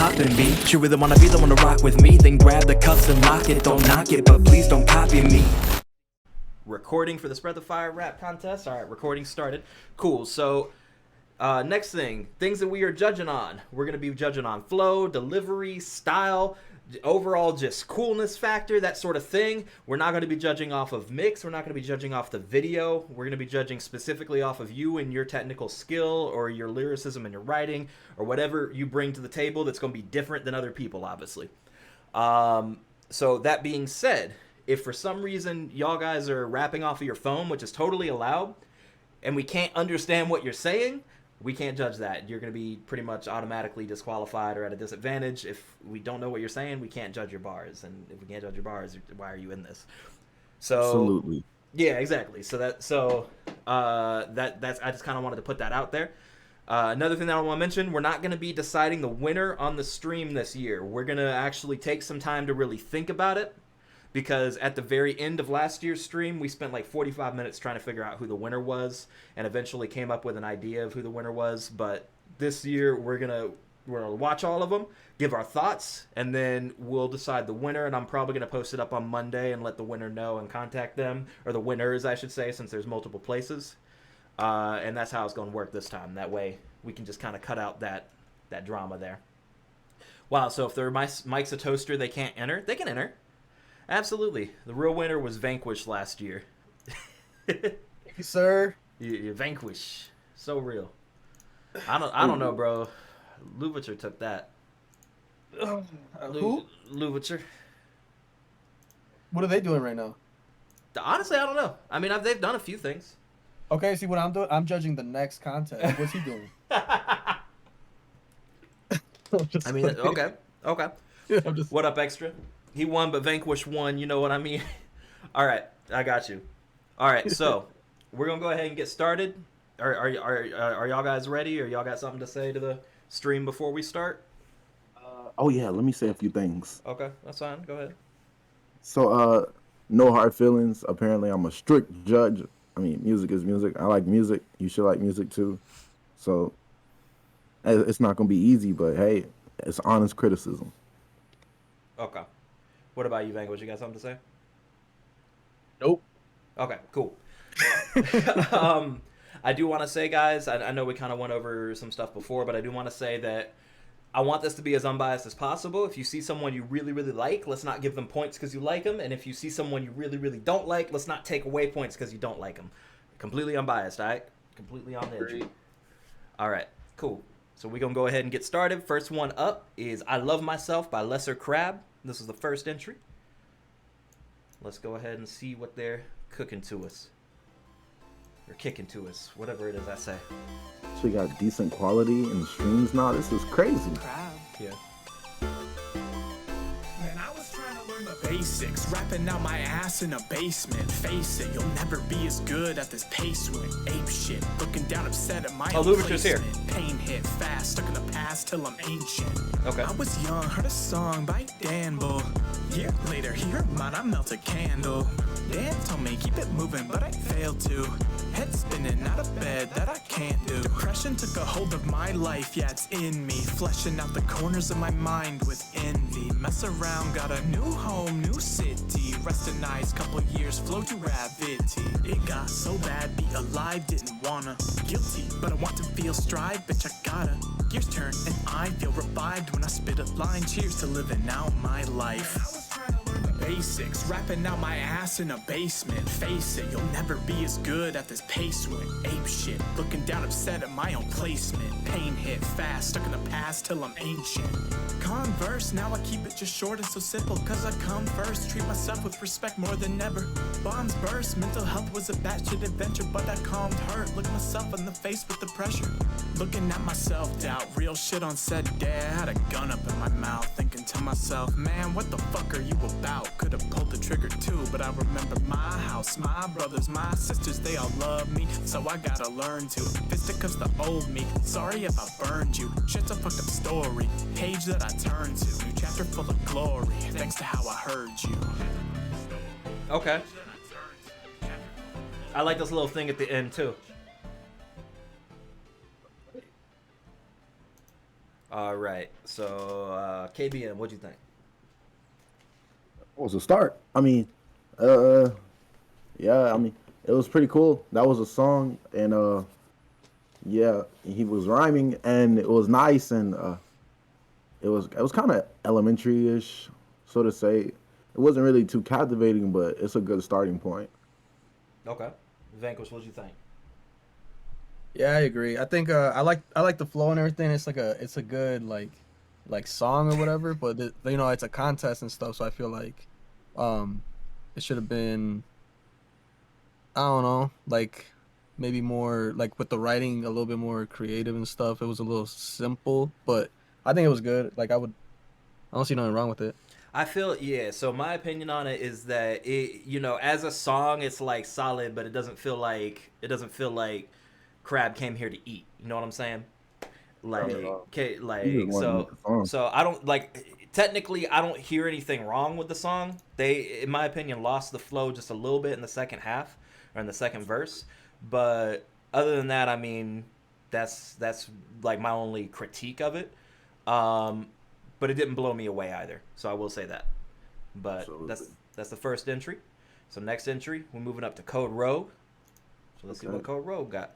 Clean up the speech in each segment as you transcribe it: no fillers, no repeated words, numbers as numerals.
poppin' me. You really wanna be the one to rock with me, then grab the cuffs and lock it. Don't knock it, but please don't copy me. Recording for the Spread the Fire rap contest. All right, recording started. Cool. So next things that we are judging on. We're going to be judging on flow, delivery, style, overall just coolness factor, that sort of thing. We're not going to be judging off of mix. We're not going to be judging off the video. We're going to be judging specifically off of you and your technical skill or your lyricism and your writing or whatever you bring to the table that's going to be different than other people, obviously. So that being said, if for some reason y'all guys are rapping off of your phone, which is totally allowed, and we can't understand what you're saying, we can't judge that. You're going to be pretty much automatically disqualified or at a disadvantage. If we don't know what you're saying, we can't judge your bars. And if we can't judge your bars, why are you in this? So Absolutely. Yeah, exactly. That's I just kind of wanted to put that out there. Another thing that I want to mention, we're not going to be deciding the winner on the stream this year. We're going to actually take some time to really think about it. Because at the very end of last year's stream, we spent like 45 minutes trying to figure out who the winner was and eventually came up with an idea of who the winner was. But this year, we're gonna watch all of them, give our thoughts, and then we'll decide the winner. And I'm probably going to post it up on Monday and let the winner know and contact them. Or the winners, I should say, since there's multiple places. And that's how it's going to work this time. That way, we can just kind of cut out that drama there. Wow, so if their mic's a toaster, they can't enter? They can enter. Absolutely. The real winner was Vanquish last year. Thank you, sir. You Vanquish. So real. I don't know, bro. Louverture took that. Who? Louverture. What are they doing right now? Honestly, I don't know. I mean, they've done a few things. Okay, see what I'm doing? I'm judging the next contest. What's he doing? I mean, okay. What up, Extra? He won, but Vanquish won. You know what I mean? All right, I got you. All right, so we're gonna go ahead and get started. Are y'all guys ready, or y'all got something to say to the stream before we start? Oh yeah, let me say a few things. Okay, that's fine. Go ahead. So, no hard feelings. Apparently, I'm a strict judge. I mean, music is music. I like music. You should like music too. So, it's not gonna be easy, but hey, it's honest criticism. Okay. What about you, Vanquish? You got something to say? Nope. Okay, cool. I do want to say, guys, I know we kind of went over some stuff before, but I do want to say that I want this to be as unbiased as possible. If you see someone you really, really like, let's not give them points because you like them. And if you see someone you really, really don't like, let's not take away points because you don't like them. Completely unbiased, all right? Completely on the edge. All right, cool. So we're going to go ahead and get started. First one up is I Love Myself by Lesser Crab. This is the first entry. Let's go ahead and see what they're cooking to us. Or kicking to us, whatever it is I say. So we got decent quality in the streams now. This is crazy. Yeah. Man, I was trying to learn the basics, rapping out my ass in a basement. Face it, you'll never be as good at this pace with ape shit. Looking down upset at my own Louverture's here. Pain hit fast, stuck in the past till I'm ancient. Okay. I was young, heard a song by Dan Bull. Year later, he heard mine, I melt a candle. Dan told me keep it moving, but I failed to. Head spinning out of bed, that I can't do. Depression took a hold of my life, yeah, it's in me. Fleshing out the corners of my mind with envy. Mess around, got a new home, new city. Rest in eyes, couple years, flow to gravity. It got so bad, be alive, didn't wanna. Guilty, but I want to feel strive, bitch, I gotta. Gears turn, and I feel revived when I spit a line. Cheers to living out my life. Basics, rapping out my ass in a basement. Face it, you'll never be as good at this pace with ape shit. Looking down upset at my own placement. Pain hit fast, stuck in the past till I'm ancient. Converse, now I keep it just short and so simple. Cause I come first, treat myself with respect more than ever. Bombs burst, mental health was a batshit adventure. But I calmed hurt, looked myself in the face with the pressure. Looking at myself, doubt, real shit on set day. I had a gun up in my mouth, thinking to myself, man, what the fuck are you about? Could've pulled the trigger too, but I remember my house, my brothers, my sisters, they all love me. So I gotta learn to fisticuffs the old me. Sorry if I burned you, shit's a fucked up story. Page that I turn to, new chapter full of glory. Thanks to how I heard you. Okay. I like this little thing at the end too. All right. So, KBN, what'd you think? What was the start? I mean, uh, yeah, I mean, it was pretty cool. That was a song, and yeah, he was rhyming, and it was nice, and it was kind of elementary-ish, so to say. It wasn't really too captivating, but it's a good starting point. Okay. Vanquish, what'd you think? Yeah, I agree. I think I like the flow and everything. It's a good like song or whatever. But it's a contest and stuff, so I feel like um it should have been, I don't know, like maybe more like with the writing a little bit more creative and stuff. It was a little simple, but I think it was good. I don't see nothing wrong with it. I feel yeah. So my opinion on it is that as a song, it's like solid, but it doesn't feel like Crab came here to eat. You know what I'm saying? Like, okay, He just like wanted to so make a song. so I don't like technically I don't hear anything wrong with the song. They, in my opinion, lost the flow just a little bit in the second half or in the second verse, but other than that, I mean, that's like my only critique of it. Um, but it didn't blow me away either. So I will say that. But Absolutely. that's the first entry. So next entry, we're moving up to Code Rogue. So let's see Okay. what Code Rogue got.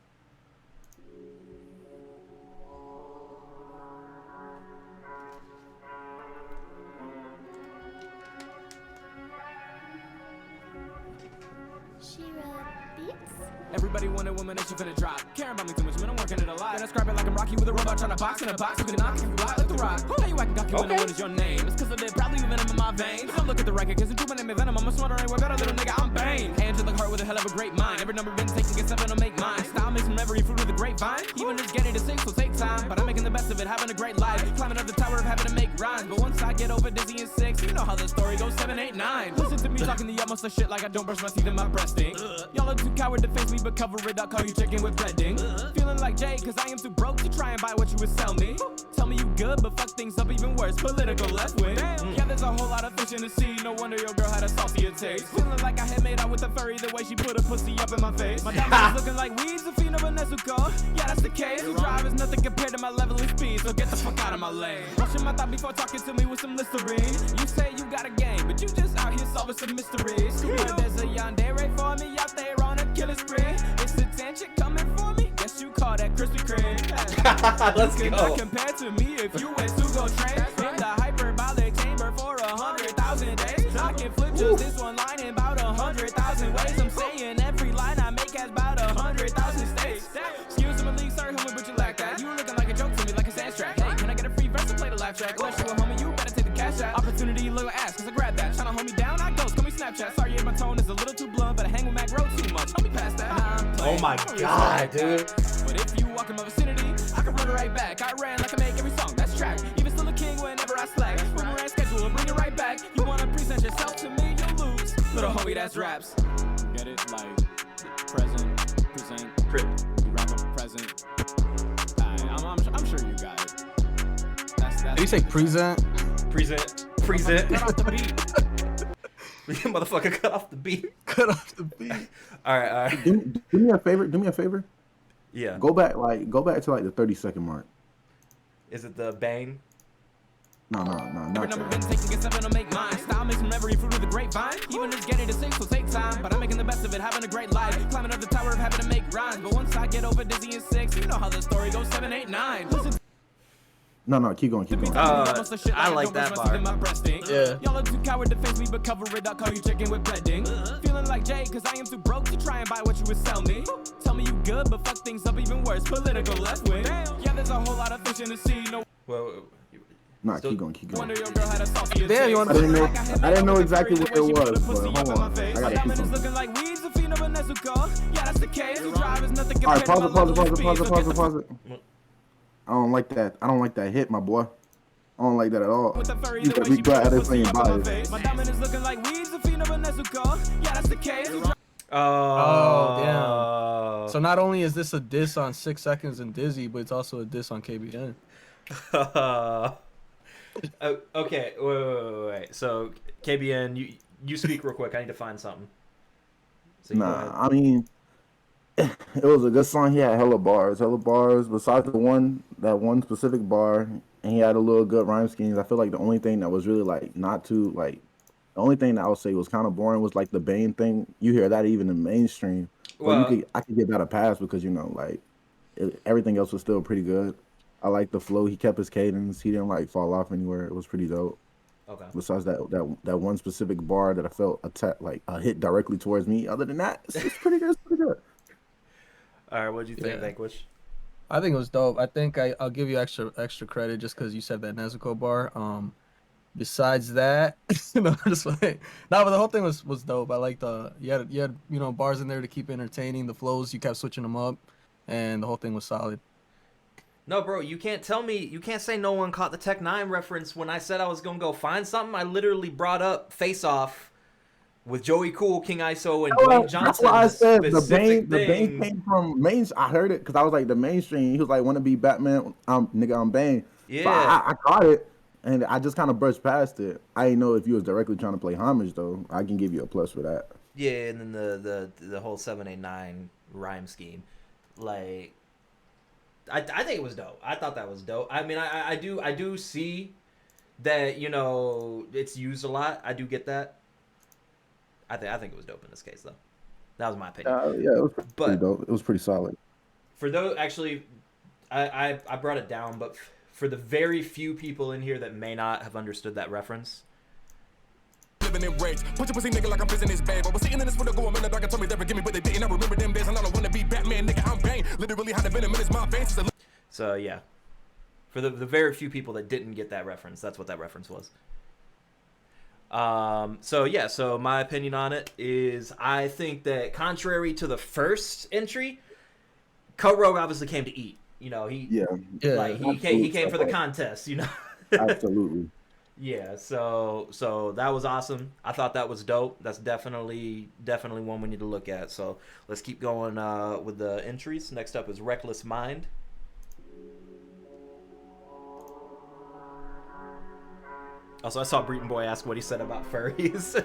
Everybody want a woman that you finna drop. Caring about me too much, man, I'm working it a lot. Then I scrap it like I'm Rocky with a robot trying to box in a box. You can knock if you fly like the rock. How you acting cocky when the one is your name? It's cause of the probably venom in my veins. Don't look at the record, cause it's true, my name is Venom. I'm a smarter ain't way better little nigga, I'm Bane. Angela Hart with a hell of a great mind. Every number been taken, get seven to make mine. Style makes from every fruit of the grapevine. Even just getting to six will take time. But I'm making the best of it, having a great life. Climbing up the tower of having to make rhymes. But once I get over dizzy and six, you know how the story goes 7, 8, 9. Listen to me talking to y'all most of shit like I don't brush my teeth and my breast stink. Y'all are too coward to face me, but cover it, I'll call you chicken with breading. Feeling like Jay, cause I am too broke to try and buy what you would sell me. Tell me you good, but fuck things up even worse. Political left wing. Yeah, there's a whole lot of fish in the sea. No wonder your girl had a saucier taste. Feeling like I had made out with a furry the way she put a pussy up in my face. My diamonds looking like weeds, a fiend of a Nezuko. Yeah, that's the case. The drive is nothing compared to my level of speed, so get the fuck out of my lane. Washing my thought before talking to me with some Listerine. You say you got a game, but you just out here solving some mysteries. There's a yandere for me out there on a killing spree. It's the tension coming for me. Guess you call that Krispy Kreme. Let's Cannot go. compare to me if you went to go train in the hyperbolic chamber for 100,000 days. I can flip just this one line in about 100,000 ways. I'm saying every line I make has about 100,000 states. Excuse me, Malik, sorry, homie, but you like that. You looking like a joke to me, like a sans track. Hey, can I get a free verse to play the laugh track? Unless you a homie, you better take the cash out. Opportunity, little ass, cause I grab that. Tryna hold me down, I ghost, call me Snapchat. Sorry if my tone is a little too blunt, but I hang with Mac Road too much. Hold me past that. Nah, I'm Oh playing. my god, dude. But if you walk in my vicinity, I can run right back. I ran like I make every song that's track. Even still a king whenever I slack. Boomerang schedule, bring it right back. You wanna present yourself to me, you'll lose. Little homie, that's raps. Get it? Like, present. You rapping present. I'm sure you got it. That's Did you say present? Present. Cut off the beat. Motherfucker cut off the beat. Cut off the beat. All right. Do me a favor. Do me a favor. Yeah. Go back to like the 30-second mark. Is it the Bane? No, Every not number that. been taken, get seven to make mine. Style makes from every fruit of the grapevine. Even just getting to six will take time. But I'm making the best of it, having a great life. Climbing up the tower of having to make rhymes. But once I get over dizzy and six, you know how the story goes 7, 8, 9. Listen No, keep going. to me, I like that bar. Yeah. Y'all are too coward to face me, but cover it, I'll call you chicken with breading. Feeling like Jay, cause I am too broke to try and buy what you would sell me. Tell me you good, but fuck things up even worse. Political left wing. Yeah, there's a whole lot of fish in the sea. No Nah, So- keep going. wonder your girl had a saucier Damn, you taste. want- I didn't know exactly what it was, but hold on. I gotta keep Diamond is going. looking like weeds, a fiend of a Nezuko. Yeah, that's the case. The drive is nothing All right, compared to my level of speed, so get the pause it. I don't like that. I don't like that hit, my boy. I don't like that at all. with the furry, You the way gotta be she glad put I a didn't say pussy up in my bias. face. My diamond is looking like weeds, a fiend of a Nezuko. Yeah, that's the case. The Oh, damn. So not only is this a diss on 6 Seconds and Dizzy, but it's also a diss on KBN. Okay, wait. So KBN, you speak real quick. I need to find something. So you go ahead. Nah, I mean, it was a good song. He had hella bars. Besides that one specific bar, and he had a little good rhyme schemes. I feel like the only thing that was really like not too like the only thing that I would say was kind of boring was like the Bane thing. You hear that even in mainstream, but Well, I could give that a pass because like everything else was still pretty good. I like the flow. He kept his cadence. He didn't like fall off anywhere. It was pretty dope. okay. Besides that one specific bar that I felt like a hit directly towards me. Other than that, it's pretty good. It's pretty good. All right, what do you think, Yeah. Vanquish? I think it was dope. I think I'll give you extra credit just because you said that Nezuko bar. Besides that, just like no, but the whole thing was dope. I like the you had bars in there to keep entertaining. The flows you kept switching them up, and the whole thing was solid. No, bro, you can't say no one caught the Tech 9 reference when I said I was going to go find something. I literally brought up Face Off with Joey Cool, King ISO, and Dwayne Johnson. That's why I said the Bane thing. came from main. I heard it because I was like the mainstream. He was like, "Want to be Batman? Nigga, I'm Bane." So Yeah. I caught it, and I just kind of brushed past it. I didn't know if you was directly trying to play homage though. I can give you a plus for that. Yeah, and then the whole 789 rhyme scheme. Like, I think it was dope. I thought that was dope. I mean, I do see that, it's used a lot. I do get that. I think it was dope in this case, though. That was my opinion. Yeah, it was pretty But dope. It was pretty solid. for those, actually, I brought it down, but for the very few people in here that may not have understood that reference, living in rage. Punch a pussy nigga like I'm prison his babe. I was sitting in this window going, man, the dog told me they forgive me, but they didn't. I remember them days, and I don't wanna be Batman, nigga. I'm Bane. Literally had a venom in his my veins. so yeah, for the very few people that didn't get that reference, that's what that reference was. So my opinion on it is I think that contrary to the first entry, Code Rogue obviously came to eat. He came for the contest. Absolutely. Yeah, so that was awesome. I thought that was dope. That's definitely one we need to look at. So let's keep going with the entries. Next up is Reckless Mind. Also, I saw Breeton Boy ask what he said about furries.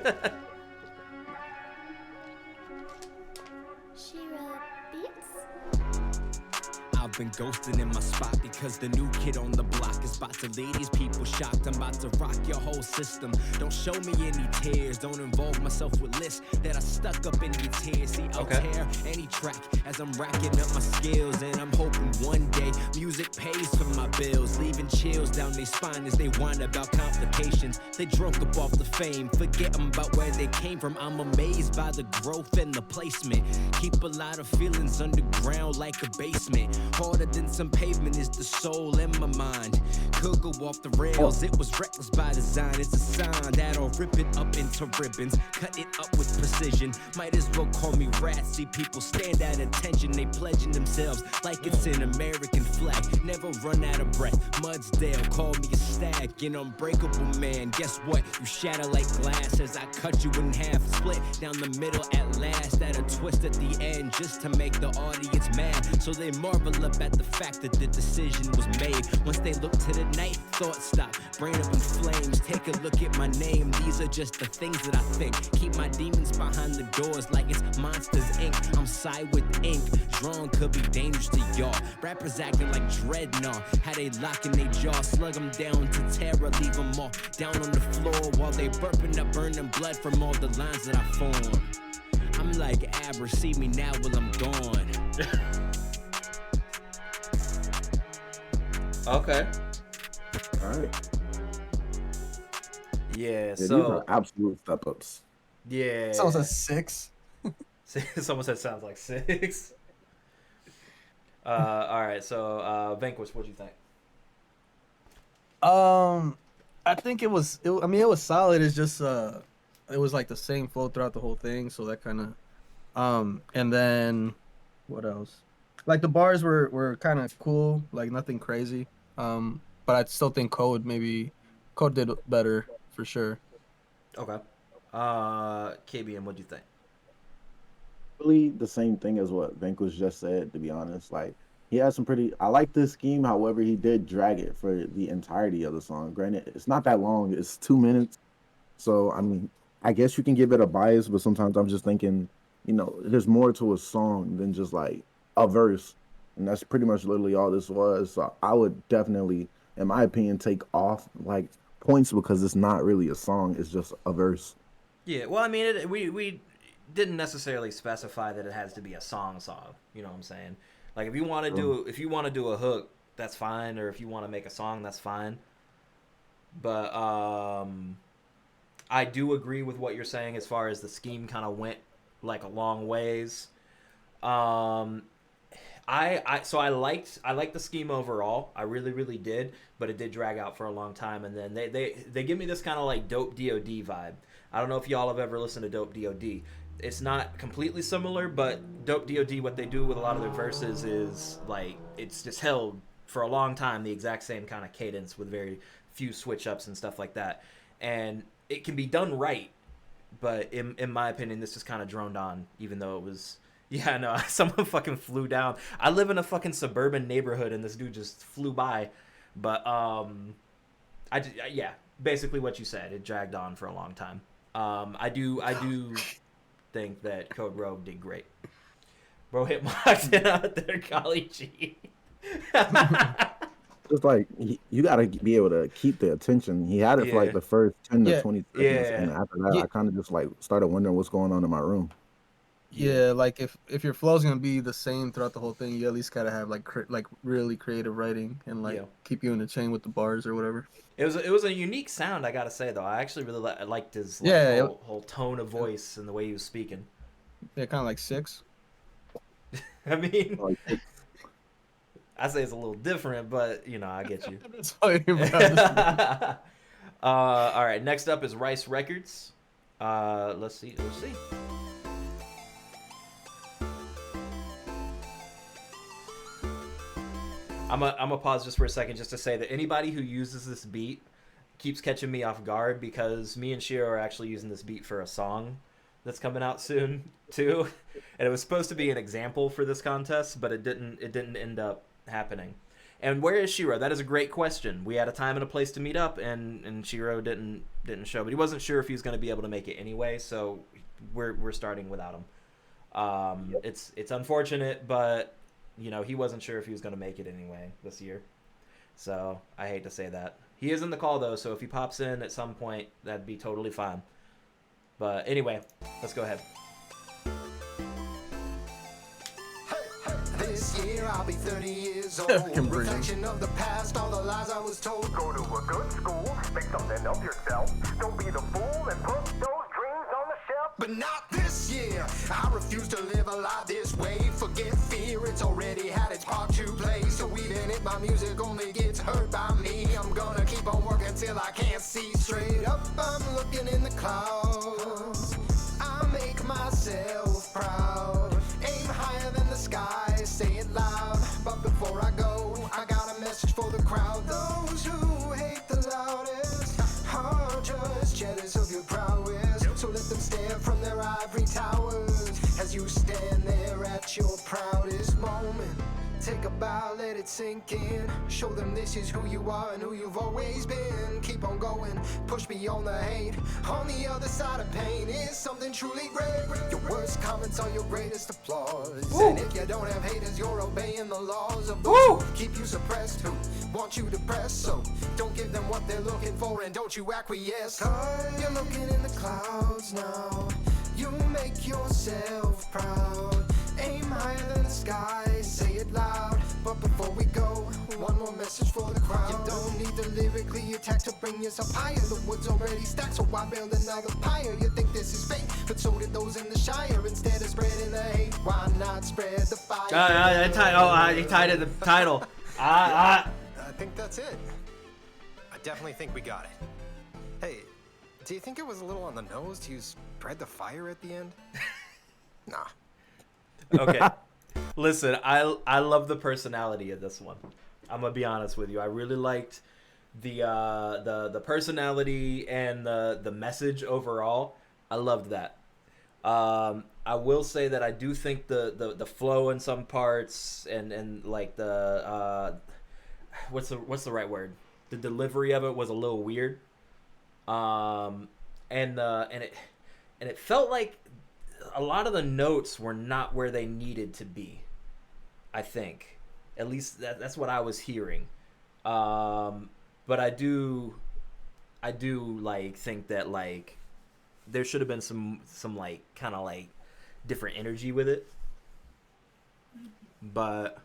I've been ghosting in my spot because the new kid on the block is about to leave these people shocked. I'm about to rock your whole system. Don't show me any tears. Don't involve myself with lists that I stuck up in your tears. See, I'll tear any track as I'm racking up my skills. And I'm hoping one day music pays for my bills. Leaving chills down their spine as they whine about complications. They drunk up off the fame, forgetting about where they came from. I'm amazed by the growth and the placement. Keep a lot of feelings underground like a basement. Harder than some pavement is the soul in my mind. Could go off the rails, it was reckless by design. It's a sign that I'll rip it up into ribbons, cut it up with precision. Might as well call me rat. See people stand at attention, they pledging themselves like it's an American flag. Never run out of breath. Mudsdale, call me a stag, an unbreakable man. Guess what? You shatter like glass as I cut you in half, split down the middle at last. At a twist at the end, just to make the audience mad. So they marvel up at the fact that the decision was made. Once they look to the night, thoughts stop, brain up in flames. Take a look at my name, these are just the things that I think. Keep my demons behind the doors like it's Monsters Inc. I'm side with ink, drawn could be dangerous to y'all. Rappers acting like Dreadnought, how they locking their jaw. Slug them down to terror, leave them all down on the floor while they burping up burning blood from all the lines that I form. I'm like Aber, see me now while I'm gone. Okay. All right. Yeah, These so are absolute step ups. yeah. Sounds a 6. Someone said sounds like 6. All right, so Vanquish, what'd you think? I think it was solid. It's just it was like the same flow throughout the whole thing, so that kind of and then what else? Like the bars were kind of cool, like nothing crazy. But I still think Code did better for sure. Okay. KBM, what'd you think? Really the same thing as what Vanquish just said, to be honest. Like he had some pretty I like this scheme, however, he did drag it for the entirety of the song. Granted, it's not that long, it's 2 minutes. So I mean, I guess you can give it a bias, but sometimes I'm just thinking, there's more to a song than just like a verse. And that's pretty much literally all this was. So I would definitely in my opinion, take off like points because it's not really a song; it's just a verse. Yeah, well, I mean, we didn't necessarily specify that it has to be a song. You know what I'm saying? Like, if you want to do a hook, that's fine, or if you want to make a song, that's fine. But I do agree with what you're saying as far as the scheme kind of went like a long ways. Um, I liked the scheme overall. I really did, but it did drag out for a long time. And then they give me this kind of like Dope DOD vibe. I don't know if y'all have ever listened to Dope DOD. It's not completely similar, but Dope DOD, what they do with a lot of their verses is like it's just held for a long time the exact same kind of cadence with very few switch ups and stuff like that, and it can be done right. But in my opinion, this just kind of droned on, even though it was. Yeah, no, someone fucking flew down. I live in a fucking suburban neighborhood, and this dude just flew by. But yeah, basically what you said. It dragged on for a long time. I do think that Code Rogue did great. Bro hit Moxon out there, Golly G. Just like you got to be able to keep the attention. He had it for like the first 10 to 20 seconds, and after that, I kind of just like started wondering what's going on in my room. Yeah, like if your flow's gonna be the same throughout the whole thing, you at least gotta have like like really creative writing and like keep you in the chain with the bars or whatever. It was a unique sound, I gotta say though. I actually really liked his whole tone of voice and the way he was speaking. Yeah, kind of like 6. I mean, I say it's a little different, but you know, I get you. All right, next up is Rice Records. Let's see. I'm gonna pause just for a second just to say that anybody who uses this beat keeps catching me off guard because me and Shiro are actually using this beat for a song that's coming out soon too, and it was supposed to be an example for this contest, but it didn't end up happening. And where is Shiro? That is a great question. We had a time and a place to meet up, and Shiro didn't show, but he wasn't sure if he was going to be able to make it anyway, so we're starting without him. It's unfortunate, but you know, he wasn't sure if he was going to make it anyway this year. So I hate to say that. He is in the call, though, so if he pops in at some point, that'd be totally fine. But anyway, let's go ahead. This year I'll be 30 years old. Reflection of the past, all the lies I was told. Go to a good school, make something of yourself. Don't be the fool and put those dreams on the shelf. But not this year. I refuse to live a life this way. Forget fear, it's already had its part to play. So even if my music only gets heard by me, I'm gonna keep on working till I can't see straight up. I'm looking in the clouds. I make myself proud. Aim higher than the sky, say it loud. But before I go, I got a message for the crowd. Those who hate the loudest are just jealous of your prowess. So let them stare from their ivory towers as you stand there at your proudest moment. Take a bow, let it sink in. Show them this is who you are and who you've always been. Keep on going, push beyond the hate. On the other side of pain is something truly great. Your worst comments are your greatest applause. And if you don't have haters, you're obeying the laws of those who keep you suppressed, who want you depressed. So don't give them what they're looking for and don't you acquiesce. Cause you're looking in the clouds now. You make yourself proud. Aim higher than the sky, say it loud. But before we go, one more message for the crowd. You don't need to lyrically attack to bring yourself higher. The wood's already stacked, so why build another pyre? You think this is fake, but so did those in the Shire. Instead of spreading the hate, why not spread the fire? He tied it the title. I think that's it. I definitely think we got it. Hey, do you think it was a little on the nose to spread the fire at the end? Nah. Okay. Listen, I love the personality of this one. I'm gonna be honest with you. I really liked the personality and the message overall. I loved that. I will say that I do think the flow in some parts and like the what's the right word? The delivery of it was a little weird. And it felt like a lot of the notes were not where they needed to be. I think, at least that's what I was hearing. But I do like think that like there should have been some like kind of like different energy with it. But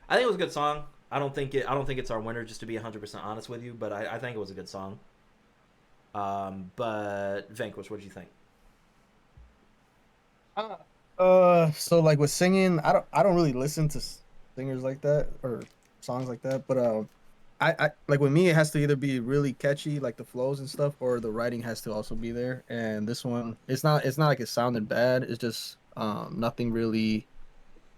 I think it was a good song. I don't think it's our winner, just to be 100% honest with you. But I think it was a good song. But Vanquish, what did you think? So like with singing, I don't really listen to singers like that or songs like that, but I like with me it has to either be really catchy like the flows and stuff, or the writing has to also be there. And this one, it's not like it sounded bad. It's just nothing really,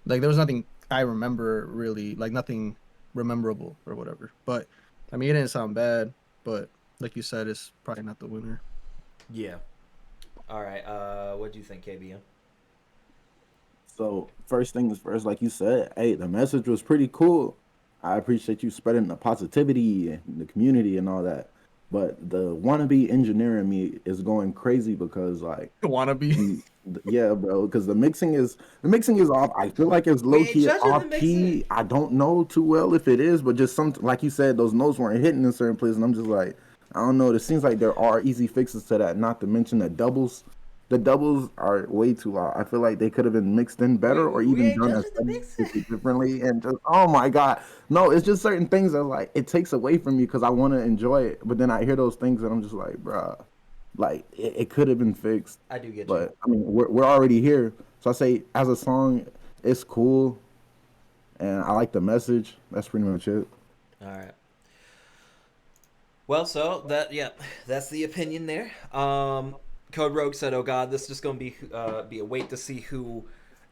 like there was nothing I remember really, like nothing rememberable or whatever. But I mean it didn't sound bad, but like you said, it's probably not the winner. Yeah. All right. What do you think, KBM? So first things first, like you said, hey, the message was pretty cool. I appreciate you spreading the positivity in the community and all that. But the wannabe engineer in me is going crazy because like Wannabe. yeah, bro, because the mixing is off. I feel like it's We low ain't key judging the off mixing. key. I don't know too well if it is, but just some like you said, those notes weren't hitting in certain places, and I'm just like, I don't know. It seems like there are easy fixes to that. Not to mention the doubles. The doubles are way too loud. I feel like they could have been mixed in We better, or we even ain't done a judging the mixing. differently. And just oh my god, no, it's just certain things that like it takes away from me because I want to enjoy it, but then I hear those things and I'm just like, bruh, like it could have been fixed. I do get you. But I mean, we're already here, so I say as a song, it's cool, and I like the message. That's pretty much it. All right. Well, so that's the opinion there. Code Rogue said, "Oh God, this is just gonna be a wait to see who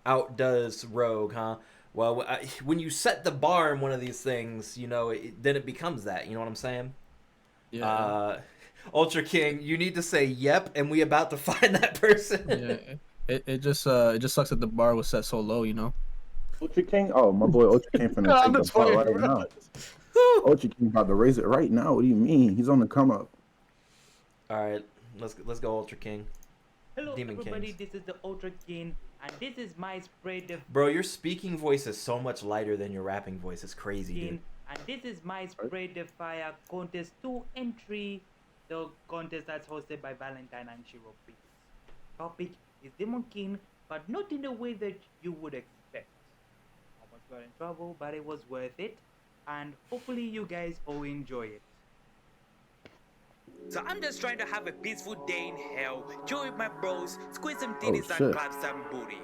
outdoes Rogue, huh?" Well, when you set the bar in one of these things, then it becomes that. You know what I'm saying? Yeah. Ultra King, you need to say yep, and we about to find that person. Yeah. It just sucks that the bar was set so low, you know. Ultra King, oh my boy, Ultra King finna I'm take the just part playing, right bro. now. Ultra King about to raise it right now. What do you mean? He's on the come up. All right, let's go, Ultra King. Hello Demon everybody, Kings. this is the Ultra King, and this is my spray the Bro, your speaking voice is so much lighter than your rapping voice. It's crazy, dude. King, and this is my spray the fire contest 2 entry, the contest that's hosted by Valentyne and Shiro. Topic is Demon King, but not in the way that you would expect. Almost got in trouble, but it was worth it, and hopefully you guys all enjoy it. So I'm just trying to have a peaceful day in hell, chill with my bros, squeeze some titties and shit. clap some booty.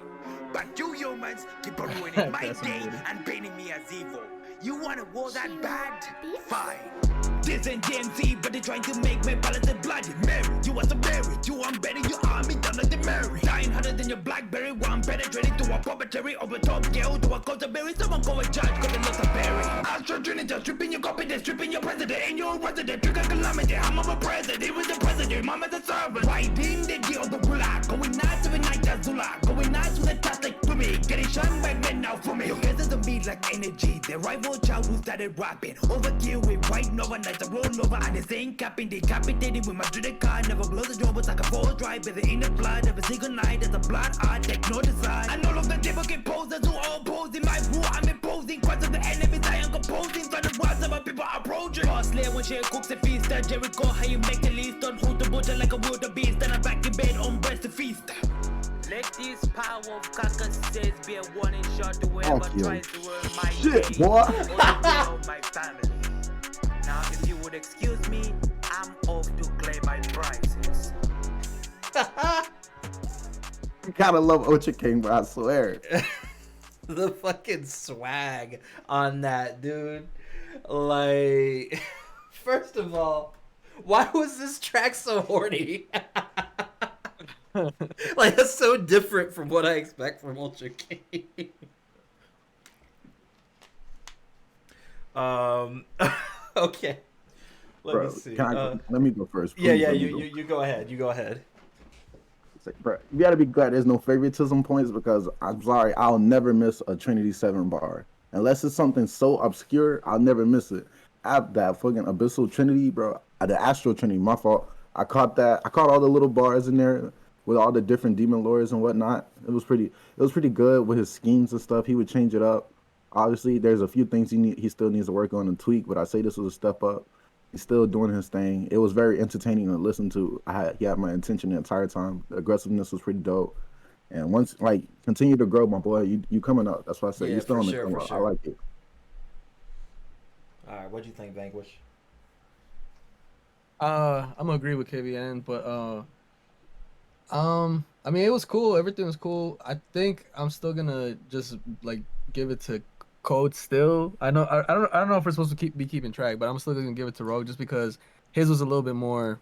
But you humans keep on ruining my Clap some day booty. and painting me as evil. You want a war that bad? Fine. This ain't DMC, but they trying to make me balance the bloody Mary. You was a Mary, you want better, you army done like the Mary. Dying harder than your Blackberry, one penetrating to a puppetry of a top girl to a Berry. Someone go and judge, cause it looks a berry. Astro Trinity, stripping your copy, they're stripping your president, and your resident. Trigger calamity, I'm a president, he was the president, mama the servant. Fighting the deal, the bullet, going nice with night Azula, going nice with a task like Ruby, getting shunned by men now for me. Your guesses to me like energy, the rival child who started rapping. Overkill with white Nova Nights, a roll over, and the same capping, decapitated with my dreaded car, never blows the door, but like a full drive, with the inner blood, every single night, there's a blood art, take no design. And all of the duplicate posers who all pose in my rule, I'm imposing, quite of the enemies, I am composing, so the words of my people approaching. Boss Slayer when she cooks a feast, Jericho, how you make the least, on hold the butcher like a wildebeest, then I'm back in bed on breast to feast. Let this power of carcasses be a warning shot to whoever Fuck you. tries to ruin my Shit, day, boy. or the day of my family. Now, if you would excuse me, I'm off to claim my prizes. I kind of love Ultra King, but I swear. The fucking swag on that, dude. Like, first of all, why was this track so horny? Like, that's so different from what I expect from Ultra King. Okay. Let Bro, me see. let me go first. Yeah, Please yeah, let me you, go. you go ahead. You go ahead. It's like, bro, you gotta be glad there's no favoritism points because I'm sorry, I'll never miss a Trinity 7 bar. Unless it's something so obscure, I'll never miss it. That fucking Abyssal Trinity, bro. The Astral Trinity, my fault. I caught that. I caught all the little bars in there with all the different demon lords and whatnot. It was pretty good with his schemes and stuff. He would change it up. Obviously, there's a few things he still needs to work on and tweak, but I say this was a step up. He's still doing his thing. It was very entertaining to listen to. He had my attention the entire time. The aggressiveness was pretty dope. And once continue to grow, my boy. You coming up. That's why I say Yeah, you're still for on the sure, come for up. sure. I like it. All right, what do you think, Vanquish? I'm gonna agree with KVN, but I mean, it was cool. Everything was cool. I think I'm still gonna just like give it to Code still. I don't know if we're supposed to be keeping track, but I'm still gonna give it to Rogue just because his was a little bit more.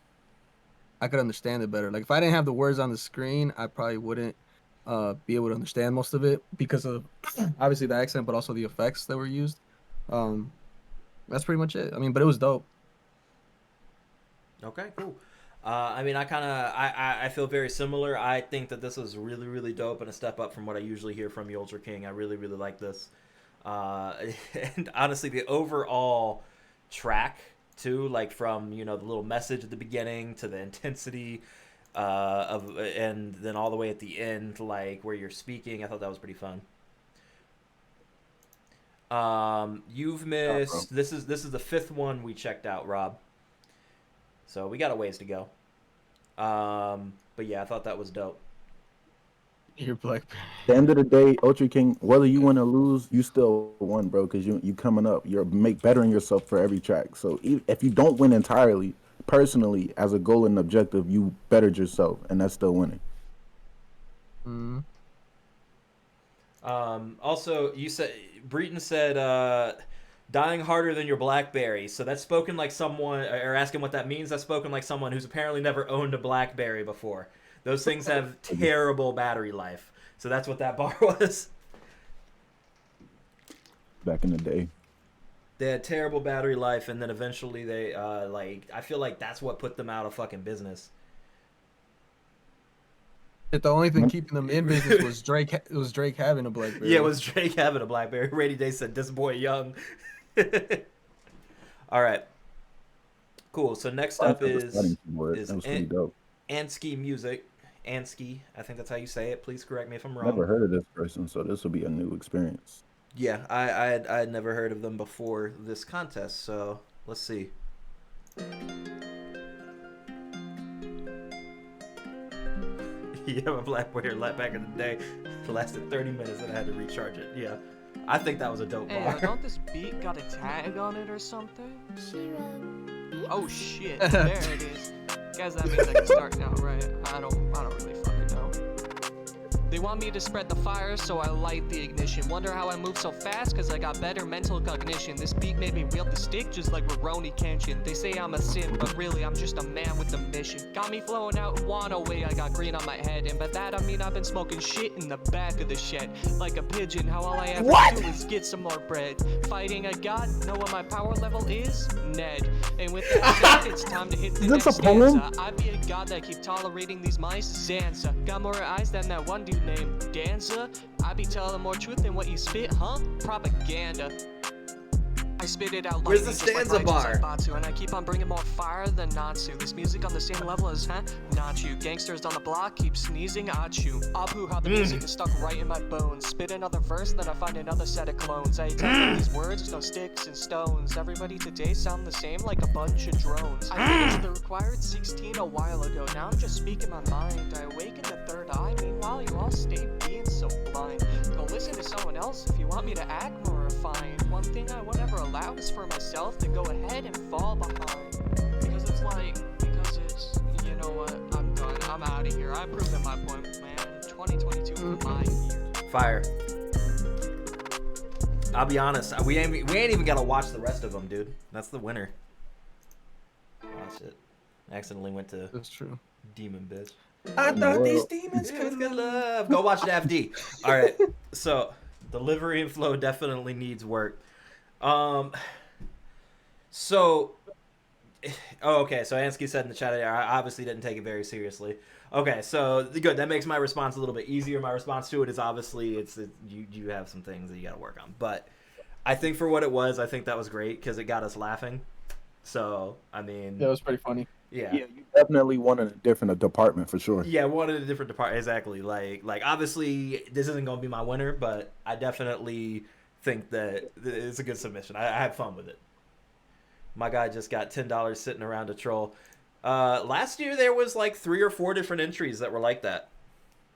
I could understand it better. Like if I didn't have the words on the screen, I probably wouldn't be able to understand most of it because of obviously the accent, but also the effects that were used. Um, that's pretty much it. I mean, but it was dope. Okay, cool. I mean, I feel very similar. I think that this was really, really dope and a step up from what I usually hear from you, Ultra King. I really, really like this. And honestly, the overall track too, like from the little message at the beginning to the intensity and then all the way at the end, like where you're speaking, I thought that was pretty fun. You've missed. This is the fifth one we checked out, Rob. So we got a ways to go. But yeah, I thought that was dope. You're Black. At the end of the day, Ultra King, whether you win or lose, you still won, bro. Because you coming up, you're bettering yourself for every track. So if you don't win entirely, personally, as a goal and objective, you bettered yourself, and that's still winning. Mm-hmm. Also, Breton said, dying harder than your BlackBerry. So that's spoken like someone, or asking what that means. That's spoken like someone who's apparently never owned a BlackBerry before. Those things have terrible battery life. So that's what that bar was. Back in the day. They had terrible battery life, and then eventually they, I feel like that's what put them out of fucking business. The only thing keeping them in business was Drake. It was Drake having a BlackBerry. Yeah, it was Drake having a BlackBerry. Rainy Day said, "This boy young." All right, cool. So next up is Ansky Music. Ansky, I think that's how you say it. Please correct me if I'm wrong. Never heard of this person, so this will be a new experience. Yeah, I had never heard of them before this contest. So let's see. Yeah, my BlackBerry back in the day lasted 30 minutes and I had to recharge it. Yeah, I think that was a dope bar. Hey, don't this beat got a tag on it or something? Oh shit, there it is. Guys, that means I can start now, right? I don't really fucking know. They want me to spread the fire, so I light the ignition. Wonder how I move so fast, cause I got better mental cognition. This beat made me wield the stick just like Rurouni Kenshin. They say I'm a sin, but really I'm just a man with a mission. Got me flowing out in one way, I got green on my head. And by that I mean I've been smoking shit in the back of the shed. Like a pigeon, how all I ever do is get some more bread. Fighting a god, know what my power level is? Ned. And with that said, it's time to hit the next stanza. I be a god that keep tolerating these mice, Zanza. Got more eyes than that one dude named Danza. I be telling more truth than what you spit, huh? Propaganda. I spit it out. Where's the stanza bar? And I keep on bringing more fire than Natsu. This music on the same level as, not you. Gangsters on the block keep sneezing, Achu. Apu, how the music is stuck right in my bones. Spit another verse, then I find another set of clones. I attack these words, no sticks and stones. Everybody today sound the same like a bunch of drones. I finished the required 16 a while ago. Now I'm just speaking my mind. I awaken the third eye. Meanwhile, you all stay being so blind. Go listen to someone else if you want me to act more refined. One thing I would never allow is for myself to go ahead and fall behind. Because it's, you know what, I'm done. I'm out of here. I've proven my point, man. 2022 is my year. Fire. I'll be honest, we ain't even gotta watch the rest of them, dude. That's the winner. Watch it. I accidentally went to. That's true. Demon bitch. I thought these demons could love. Go watch the FD. All right. So delivery and flow definitely needs work. So Ansky said in the chat, I obviously didn't take it very seriously. Okay, so good. That makes my response a little bit easier. My response to it is obviously you have some things that you got to work on. But I think for what it was, I think that was great because it got us laughing. So, I mean... Yeah, it was pretty funny. Yeah. You definitely wanted a different department for sure. Yeah, wanted a different department. Exactly. Like obviously, this isn't going to be my winner, but I definitely think that it's a good submission. I had fun with it. My guy just got $10 sitting around to troll. Last year there was like 3 or 4 different entries that were like that,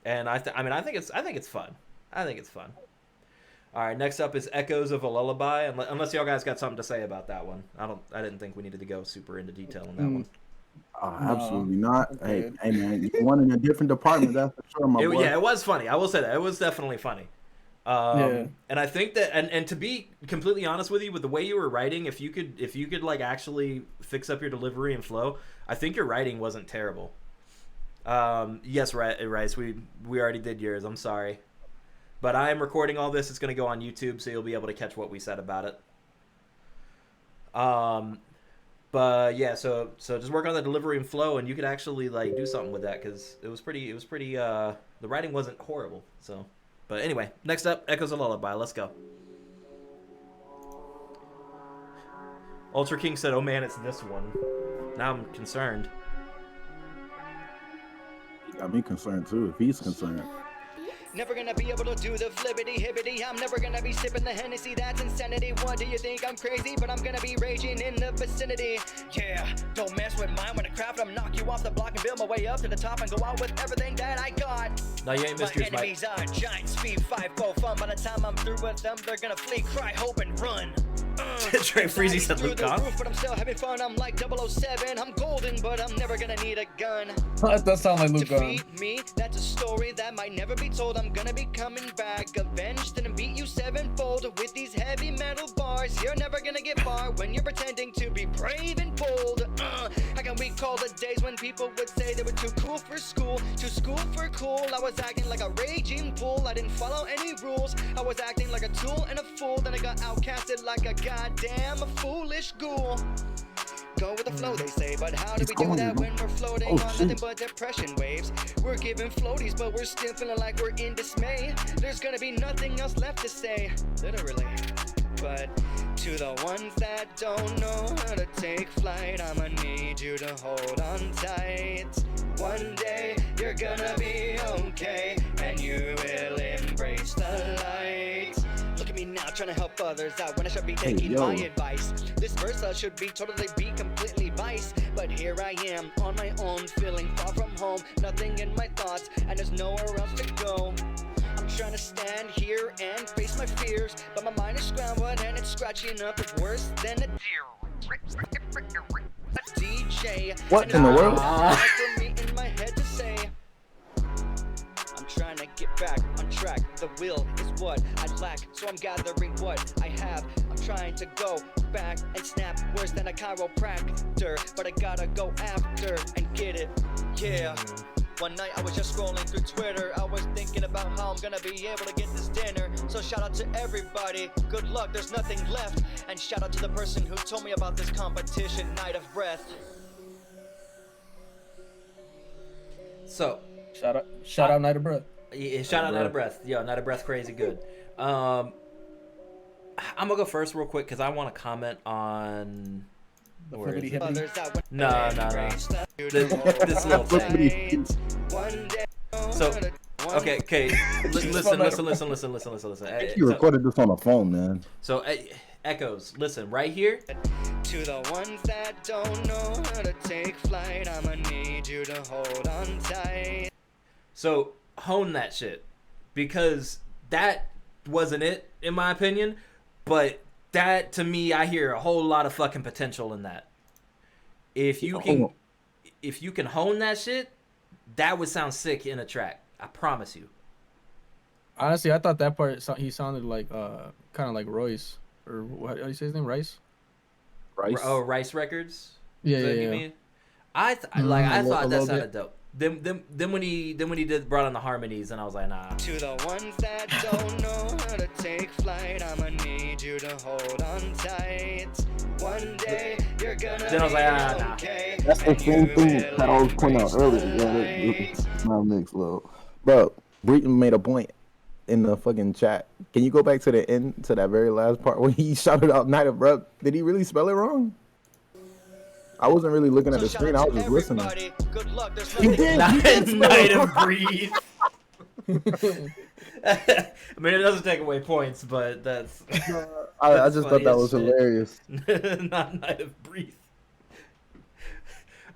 and I think it's fun. I think it's fun. All right, next up is Echoes of a Lullaby. Unless y'all guys got something to say about that one, I didn't think we needed to go super into detail on that one. Absolutely not. Hey man, you won in a different department, that's for sure, my boy. Yeah, it was funny. I will say that it was definitely funny. And I think that, and to be completely honest with you, with the way you were writing, if you could like actually fix up your delivery and flow, I think your writing wasn't terrible. Yes, Rice, we already did yours. I'm sorry, but I am recording all this. It's going to go on YouTube, so you'll be able to catch what we said about it. But yeah, so just work on the delivery and flow, and you could actually like do something with that, because it was pretty. The writing wasn't horrible. So, but anyway, next up, Echoes of Lullaby. Let's go. Ultra King said, "Oh man, it's this one." Now I'm concerned. He got me concerned too. If he's concerned. Never gonna be able to do the flippity hibbity. I'm never gonna be sipping the Hennessy, that's insanity. What do you think? I'm crazy, but I'm gonna be raging in the vicinity. Yeah, don't mess with mine when I craft. I'm knock you off the block and build my way up to the top and go out with everything that I got. No, you ain't missed yours, My enemies are giants, speed 5-4 fun. By the time I'm through with them, they're gonna flee, cry, hope, and run. Trey Freezy said Luke off. But I'm still having fun. I'm like 007. I'm golden, but I'm never gonna need a gun. That does sound like Luke. Defeat me, that's a story that might never be told. I'm gonna be coming back, avenged and beat you sevenfold with these heavy metal bars. You're never gonna get far when you're pretending to be brave and bold. How can we call the days when people would say they were too cool for school, too school for cool? I was acting like a raging fool. I didn't follow any rules. I was acting like a tool and a fool. Then I got outcasted like a goddamn foolish ghoul. Go with the flow, they say, but how do we do that when we're floating on nothing but depression waves? We're giving floaties, but we're still feeling like we're in dismay. There's gonna be nothing else left to say, literally. But to the ones that don't know how to take flight, I'ma need you to hold on tight. One day you're gonna be okay, and you will embrace the light. Look at me now, trying to help others out when I should be taking my advice. This verse should be completely vice, but here I am on my own, feeling far from home, nothing in my thoughts, and there's nowhere else to go. I'm trying to stand here and face my fears, but my mind is scrambled and it's scratching up. It's worse than a DJ. What in the world? For me in my head to say, I'm trying to get back on track. The will is what I lack, so I'm gathering what I have. I'm trying to go back and snap worse than a chiropractor, but I gotta go after and get it. Yeah. One night I was just scrolling through Twitter. I was thinking about how I'm gonna be able to get this dinner. So shout out to everybody, good luck, there's nothing left. And shout out to the person who told me about this competition, Night of Breath. So shout out Night of Breath. Yeah, shout out Night of Breath. Yo, Night of Breath, crazy good. I'm gonna go first real quick because I want to comment on. Where is it? No. This little thing. So, okay. Listen. I think you recorded this on a phone, man. So, Echoes, listen, right here. To the ones that don't know how to take flight, I'ma need you to hold on tight. So, hone that shit. Because that wasn't it, in my opinion. But that, to me, I hear a whole lot of fucking potential in that. If you can hone that shit, that would sound sick in a track. I promise you. Honestly, I thought that part he sounded like kind of like Royce, or what? How do you say his name? Rice. Rice Records. Yeah. You mean? I thought that sounded dope. Then when he brought on the harmonies, and I was like, nah. To the ones that don't know how to take flight, I'ma need you to hold on tight. One day you're gonna then I was like, nah. Okay. That's the same thing that I was pointing out earlier. Yeah, it's not mixed, low. Bro, Breton made a point in the fucking chat. Can you go back to the end, to that very last part when he shouted out Night of Breath? Did he really spell it wrong? I wasn't really looking at the screen. I was just listening. Good luck. There's Night of Breathe. I mean, it doesn't take away points, but that's. I just thought that was shit. hilarious. Not Night of Breathe.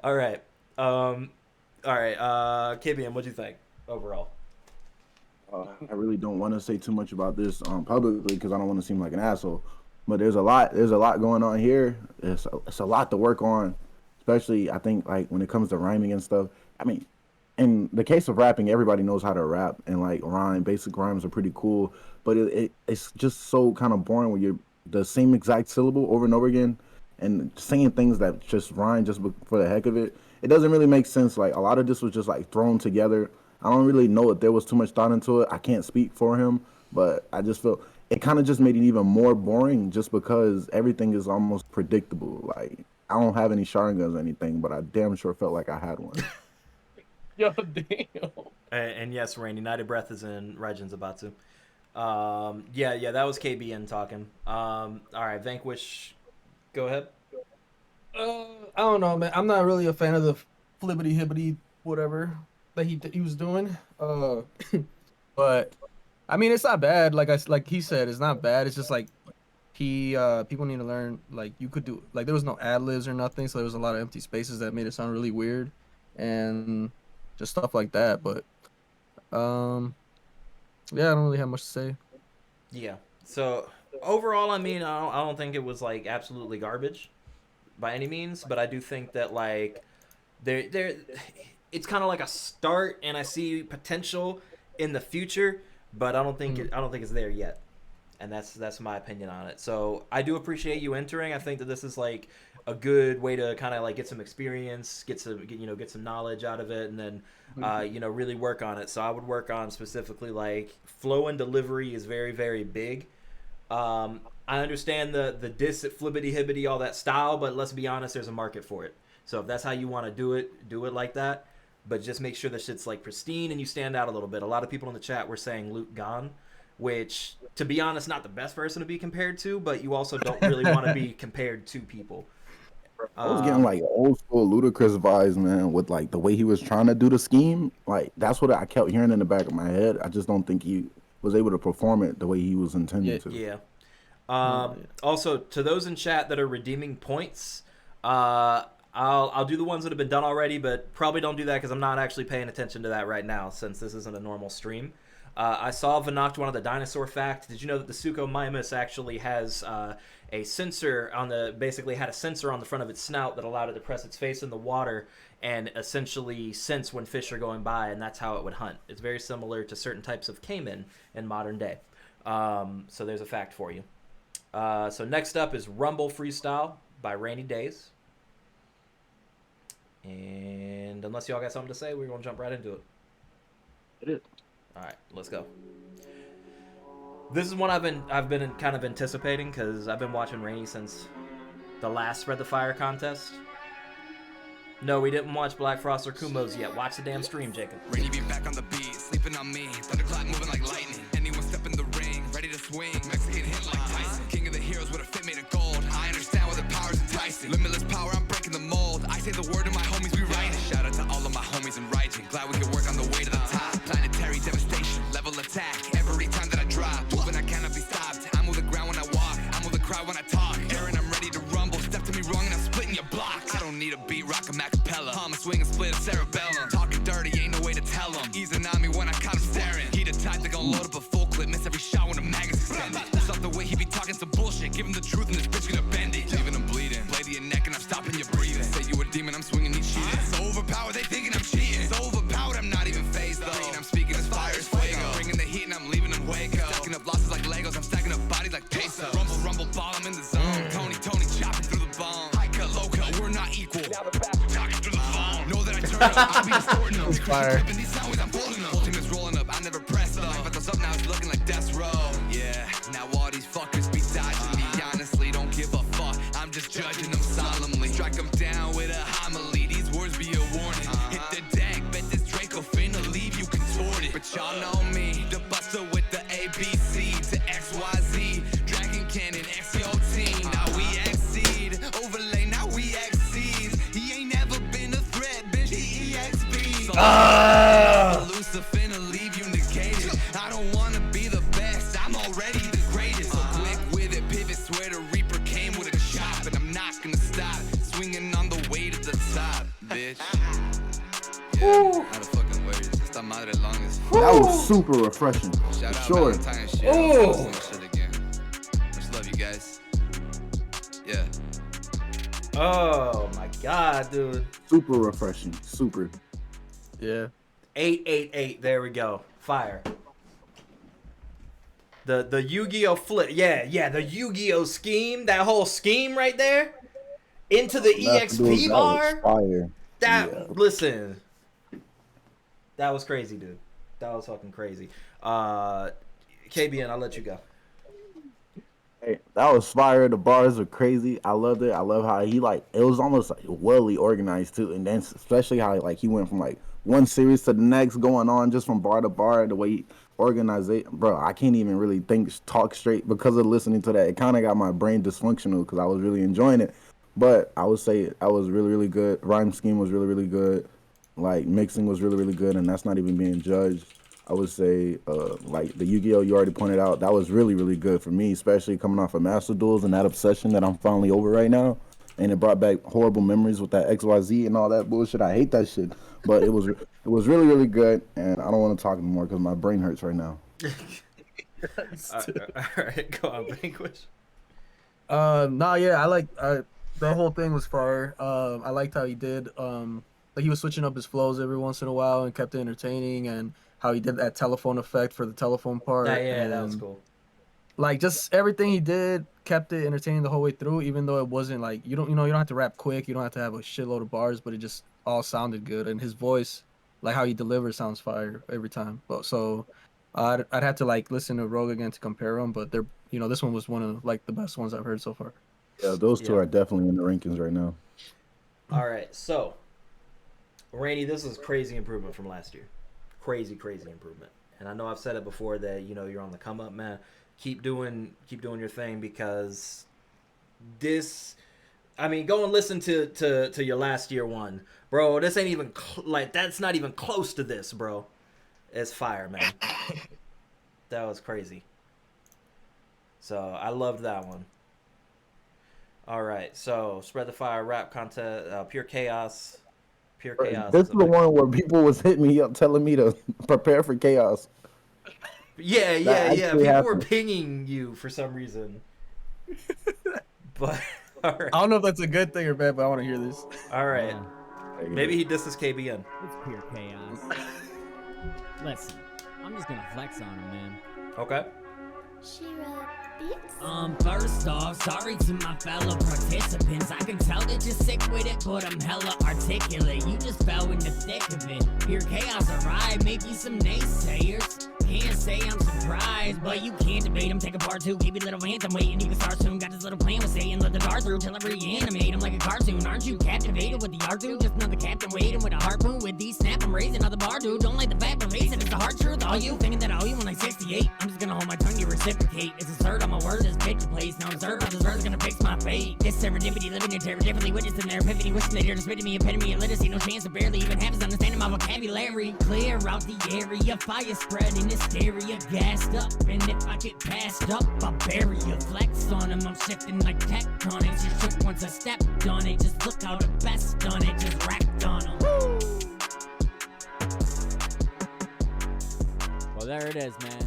All right. All right. KBM, what'd you think overall? I really don't want to say too much about this publicly because I don't want to seem like an asshole. But there's a lot going on here. It's a lot to work on, especially I think like when it comes to rhyming and stuff. I mean, in the case of rapping, everybody knows how to rap and like rhyme. Basic rhymes are pretty cool, but it's just so kind of boring when you're the same exact syllable over and over again and saying things that just rhyme just for the heck of it. It doesn't really make sense. Like a lot of this was just like thrown together. I don't really know if there was too much thought into it. I can't speak for him, but I just feel it kind of just made it even more boring just because everything is almost predictable. Like I don't have any shotguns or anything, but I damn sure felt like I had one. Yo, damn. And yes, Rain, United Breath is in Regin's about to. Yeah, that was KBN talking. All right, Vanquish, go ahead. I don't know, man. I'm not really a fan of the flibbity hibbity whatever that he was doing. But I mean, it's not bad. Like he said, it's not bad. It's just like people need to learn. Like you could do like there was no ad libs or nothing, so there was a lot of empty spaces that made it sound really weird, and just stuff like that. But yeah, I don't really have much to say. Yeah. So overall, I mean, I don't think it was like absolutely garbage by any means, but I do think that like there it's kind of like a start, and I see potential in the future, but I don't think it's there yet. And that's my opinion on it. So I do appreciate you entering. I think that this is like a good way to kind of like get some experience, get some knowledge out of it, and then really work on it. So I would work on specifically like flow and delivery is very, very big. I understand the diss at flibbity hibbity, all that style, but let's be honest, there's a market for it. So if that's how you want to do it like that. But just make sure the shit's like pristine and you stand out a little bit. A lot of people in the chat were saying Luke Gone, which, to be honest, not the best person to be compared to, but you also don't really want to be compared to people. I was getting like old school Ludacris vibes, man, with like the way he was trying to do the scheme. Like that's what I kept hearing in the back of my head. I just don't think he was able to perform it the way he was intended to. Yeah. Also, to those in chat that are redeeming points, I'll do the ones that have been done already, but probably don't do that because I'm not actually paying attention to that right now since this isn't a normal stream. I saw Vanoct one of the dinosaur facts. Did you know that the Suchomimus actually has a sensor basically had a sensor on the front of its snout that allowed it to press its face in the water and essentially sense when fish are going by, and that's how it would hunt. It's very similar to certain types of caiman in modern day. So there's a fact for you. So next up is Rumble Freestyle by Rainy Days. And unless y'all got something to say, we're going to jump right into it. It is. All right, let's go. This is one I've been kind of anticipating because I've been watching Rainy since the last Spread the Fire contest. No, we didn't watch Black Frost or Kumos yet. Watch the damn stream, Jacob. Rainy be back on the beat, sleeping on me. Thunderclap moving like lightning. Anyone step in the ring, ready to swing. Mexican hit like Tyson. King of the heroes with a fit made of gold. I understand why the power's enticing. Limitless power, I'm breaking the mold. I say the word to my homies, we write it. Shout out to all of my homies in writing. Glad we can work on the way to the top. Planetary devastation, level attack. Every time that I drop, moving I cannot be stopped. I move the ground when I walk, I move the crowd when I talk. Aaron, I'm ready to rumble. Step to me wrong and I'm splitting your block. I don't need a beat, rock a macapella. Palm a swing and split a cerebellum. Talking dirty, ain't no way to tell him. Easing on me when I caught him staring. He the type that gon' load up a full clip, miss every shot when the magazine's extended. Stop the way he be talking some bullshit. Give him the truth and this bitch gonna bend it. Leaving him bleeding. Play to your neck and I'm stopping your breathing. Say you a demon, I'm swinging these cheating. So overpowered, they thinking I'm cheating. So overpowered, I'm not even phased though. I'm speaking as fire as fuego. Bringing the heat and I'm leaving them waco. Stacking up losses like Legos, I'm stacking up bodies like peso. Rumble, ball, I'm in the zone. Tony, chopping through the bone. High cut, low cut, we're not equal. Talking through the phone. Know that I turn up, I be distorting them. Fire. These sounds, I'm folding them. Whole team is rolling up, I never press them. But those up now, it's looking like death row. Yeah, now all these fuckers be dodging me. Honestly, don't give a fuck. I'm just judging them solemnly. Strike them down with a homily. These words be a warning. Hit the deck, bet this Draco finna leave you contorted. But y'all know me, the buster with the ABC to XYZ. Dragon Cannon, XCOT. Now we exceed. Overlay, now we exceed. He ain't never been a threat, bitch. He EXP. So Lucifer finna leave you negated. I don't want bitch. Yeah, out of fucking words. Esta madre long as fuck. That was super refreshing. Shout out Sure. Valentyne shit. Oh. Shit again. Much love, you guys. Yeah. Oh my god, dude. Super refreshing. Super. Yeah. 888. There we go. Fire. The Yu-Gi-Oh flip. Yeah, the Yu-Gi-Oh scheme. That whole scheme right there. Into the EXP bar. Fire. Listen. That was crazy, dude. That was fucking crazy. KBN, I'll let you go. Hey, that was fire. The bars were crazy. I loved it. I love how he it was almost like well organized too, and then especially how he went from one series to the next, going on just from bar to bar. The way he organized it, bro, I can't even really talk straight because of listening to that. It kind of got my brain dysfunctional because I was really enjoying it. But I would say I was really, really good. Rhyme scheme was really, really good. Mixing was really, really good, and that's not even being judged. I would say, the Yu-Gi-Oh! You already pointed out, that was really, really good for me, especially coming off of Master Duels and that obsession that I'm finally over right now. And it brought back horrible memories with that XYZ and all that bullshit. I hate that shit. But it was really, really good, and I don't want to talk anymore because my brain hurts right now. All right, go on, Vanquish. I like the whole thing was fire. I liked how he did he was switching up his flows every once in a while and kept it entertaining, and how he did that telephone effect for the telephone part. Yeah, that was cool. Just everything he did kept it entertaining the whole way through, even though it wasn't you don't have to rap quick, you don't have to have a shitload of bars, but it just all sounded good, and his voice, how he delivers, sounds fire every time. But so I'd have to listen to Rogue again to compare them, but they're this one was one of the best ones I've heard so far. Yeah, those two are definitely in the rankings right now. All right, so Rainy, this is crazy improvement from last year. Crazy improvement. And I know I've said it before that you're on the come up, man. Keep doing your thing, because this, go and listen to your last year one, bro. This ain't even that's not even close to this, bro. It's fire, man. That was crazy. So I loved that one. All right, so Spread the Fire rap contest, Pure Chaos. This is the one where people was hitting me up telling me to prepare for chaos. Yeah. People were pinging you for some reason. But all right. I don't know if that's a good thing or bad, but I want to hear this. All right. Maybe he disses KBN. It's pure chaos. Listen, I'm just gonna flex on him, man. Okay. First off, sorry to my fellow participants. I can tell that you're sick with it, but I'm hella articulate. You just fell in the thick of it. Pure chaos, alright, maybe some naysayers. Can't say I'm surprised, but you can't debate them. Take a part two, keep it little hands. I'm waiting, you can start soon. Got this little plan with saying, let the dart through till I reanimate him like a cartoon. Aren't you captivated with the art, dude? Just another captain waiting with a harpoon. With these snap, I'm raising another bar, dude. Don't like the fact, but face it, it's the hard truth. All you thinking that I owe you when 68. I'm just gonna hold my tongue, you reciprocate. It's absurd, I'm a word, this picture place. Now observe how this verse gonna fix my fate. This serendipity, living in terror, differently witnessing their epiphany. Wishing they dare to spit at me, epitome of literacy. No chance to barely even have us understanding my vocabulary. Clear out the area, fire spreading hysteria. Gassed up, and if I get passed up, I'll bury you. Flex on him, I'm shifting like tectonics. You shook once I stepped on it. Just look how the best done it, just racked on him. Well, there it is, man.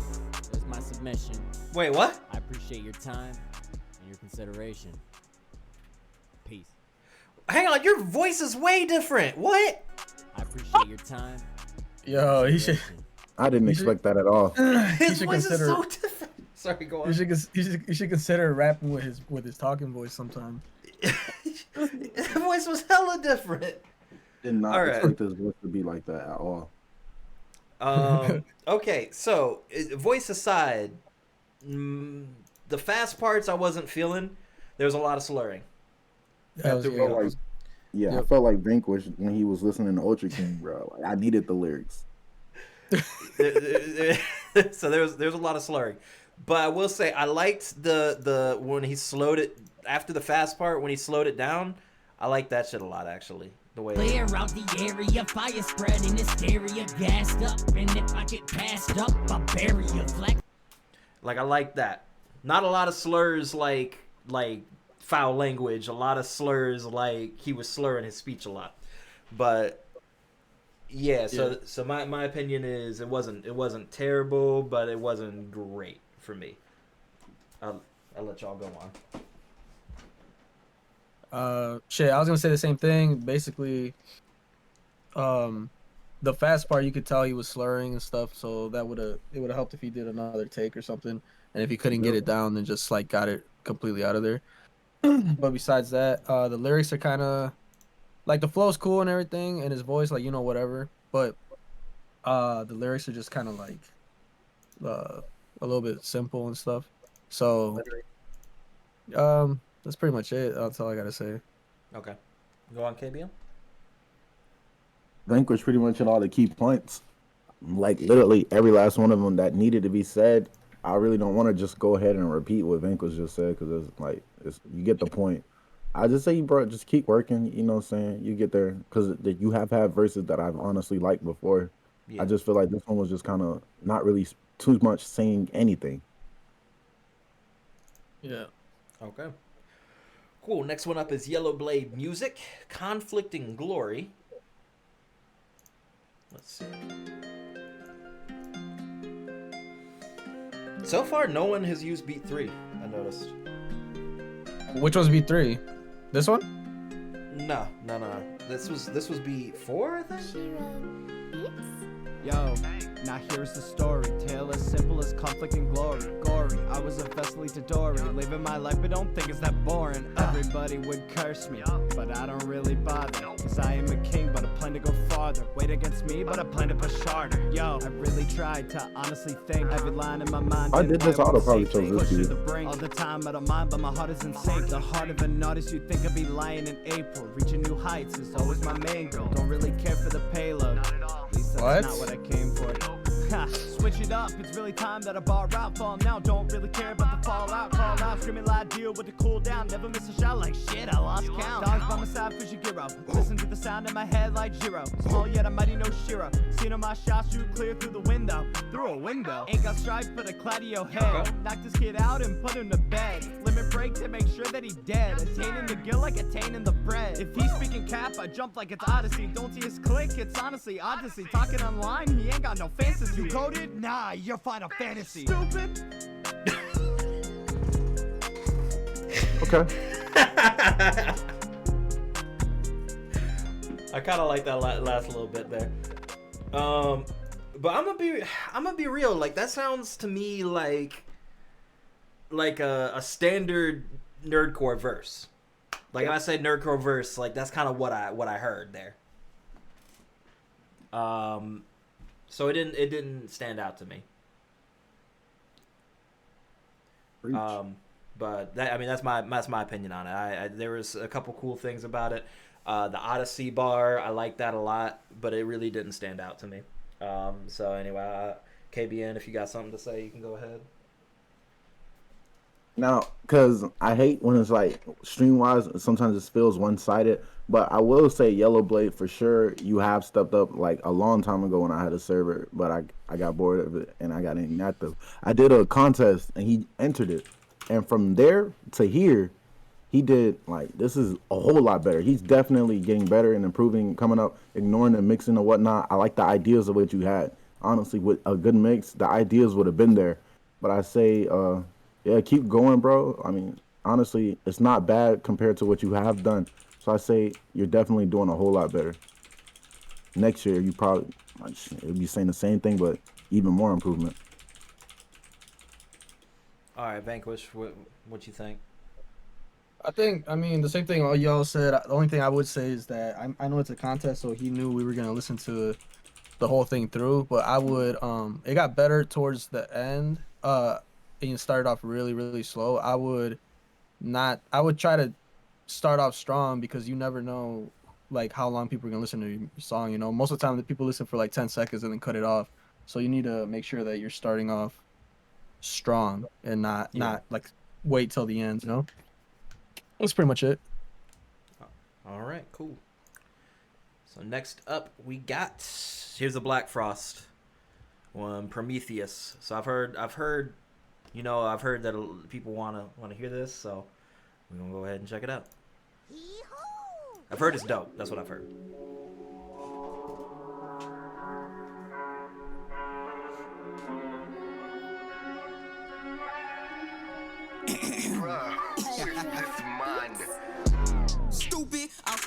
There's my submission. Wait, what? I appreciate your time and your consideration. Peace. Hang on, your voice is way different. What? I appreciate your time. Yo, he should. I didn't expect that at all. His voice is so different. Sorry, go on. You should consider rapping with his talking voice sometime. His voice was hella different. Did not expect his voice to be like that at all. Okay, so voice aside, the fast parts I wasn't feeling. There was a lot of slurring. I felt like Vanquish when he was listening to Ultra King, bro. I needed the lyrics. So there's a lot of slurring, but I will say I liked the when he slowed it after the fast part, when he slowed it down. I like that shit a lot, actually. The way clear out the area, fire spreading hysteria. Gassed up, and if I get passed up, I'll bury you. Flex. I like that. Not a lot of slurs like foul language. A lot of slurs like he was slurring his speech a lot. But yeah, so my opinion is it wasn't terrible, but it wasn't great for me. I'll let y'all go on. Shit, I was gonna say the same thing. Basically, the fast part you could tell he was slurring and stuff, so it would have helped if he did another take or something. And if he couldn't get it down, then just like got it completely out of there. But besides that, the lyrics are kind of like the flow's cool and everything, and his voice, like, whatever. But the lyrics are just kind of like a little bit simple and stuff. So that's pretty much it. That's all I gotta say. Okay, go on, KBM. Vanquish pretty much hit all the key points. Like literally every last one of them that needed to be said. I really don't want to just go ahead and repeat what Vanquish just said because you get the point. I just say, bro, just keep working. You know what I'm saying? You get there because you have had verses that I've honestly liked before. Yeah. I just feel like this one was just kind of not really too much saying anything. Yeah. Okay. Cool. Next one up is Yellow Blade Music, Conflicting Glory. Let's see. So far, no one has used beat 3, I noticed. Which one's beat 3? This one? No. This was beat 4, I think? Yo, now here's the story. Tale as simple as conflict and glory. Gory, I was a vessel to Dory. Living my life, but don't think it's that boring. Everybody would curse me, but I don't really bother. Cause I am a king, but I plan to go farther. Wait against me, but I plan to push harder. Yo, I really tried to honestly think. Every line in my mind. I did this auto probably chose this to beat. the brink. All the time I don't mind, but my heart is in sync. The heart of an artist, you'd think I'd be lying in April. Reaching new heights is always my main goal. Don't really care for the payload. At least that's not what I came for. Ha, switch it up, it's really time that I bar out. Fall now, don't really care about the fallout. Call out, screaming loud, deal with the cool down. Never miss a shot like shit, I lost count. Dogs by my side, fishy gyro. Listen to the sound in my head like Jiro. Small yet I'm mighty no Shiro. Seen all my shots shoot clear through the window. Through a window. Ain't got stripes but a Claudio head. Knock this kid out and put him to bed. Limit break to make sure that he's dead. Attaining the gill like attaining the bread. If he's speaking cap, I jump like it's Odyssey. Don't see his click, it's honestly Odyssey. Talking online, he ain't got no fantasy. You coded? Nah, you're Final Fantasy. Stupid. Okay. I kind of like that last little bit there. But I'm gonna be real. Like that sounds to me like a standard nerdcore verse. Like if I say nerdcore verse, like that's kind of what I heard there. So it didn't stand out to me. But that's my opinion on it. I there was a couple cool things about it. The Odyssey bar, I like that a lot, but it really didn't stand out to me. So anyway, KBN, if you got something to say, you can go ahead. Now, because I hate when it's like stream-wise, sometimes it feels one-sided. But I will say Yellow Blade for sure. You have stepped up like a long time ago when I had a server, but I got bored of it and I got inactive. I did a contest and he entered it, and from there to here, he did like this is a whole lot better. He's definitely getting better and improving, coming up, ignoring the mixing and whatnot. I like the ideas of what you had. Honestly, with a good mix, the ideas would have been there. But I say, yeah, keep going, bro. I mean, honestly, it's not bad compared to what you have done. So I say you're definitely doing a whole lot better. Next year, you probably it'll be saying the same thing, but even more improvement. All right, Vanquish, what you think? I mean, the same thing all y'all said. The only thing I would say is that I know it's a contest, so he knew we were going to listen to the whole thing through. But I would, it got better towards the end. And it started off really, really slow. I would try to start off strong because you never know, like, how long people are going to listen to your song, you know? Most of the time, the people listen for, like, 10 seconds and then cut it off. So you need to make sure that you're starting off strong and not, like, wait till the end, you know? That's pretty much it. All right, cool. So next up, we got here's a Black Frost one, Prometheus. So I've heard that people want to hear this, so we're gonna go ahead and check it out. I've heard it's dope. That's what I've heard.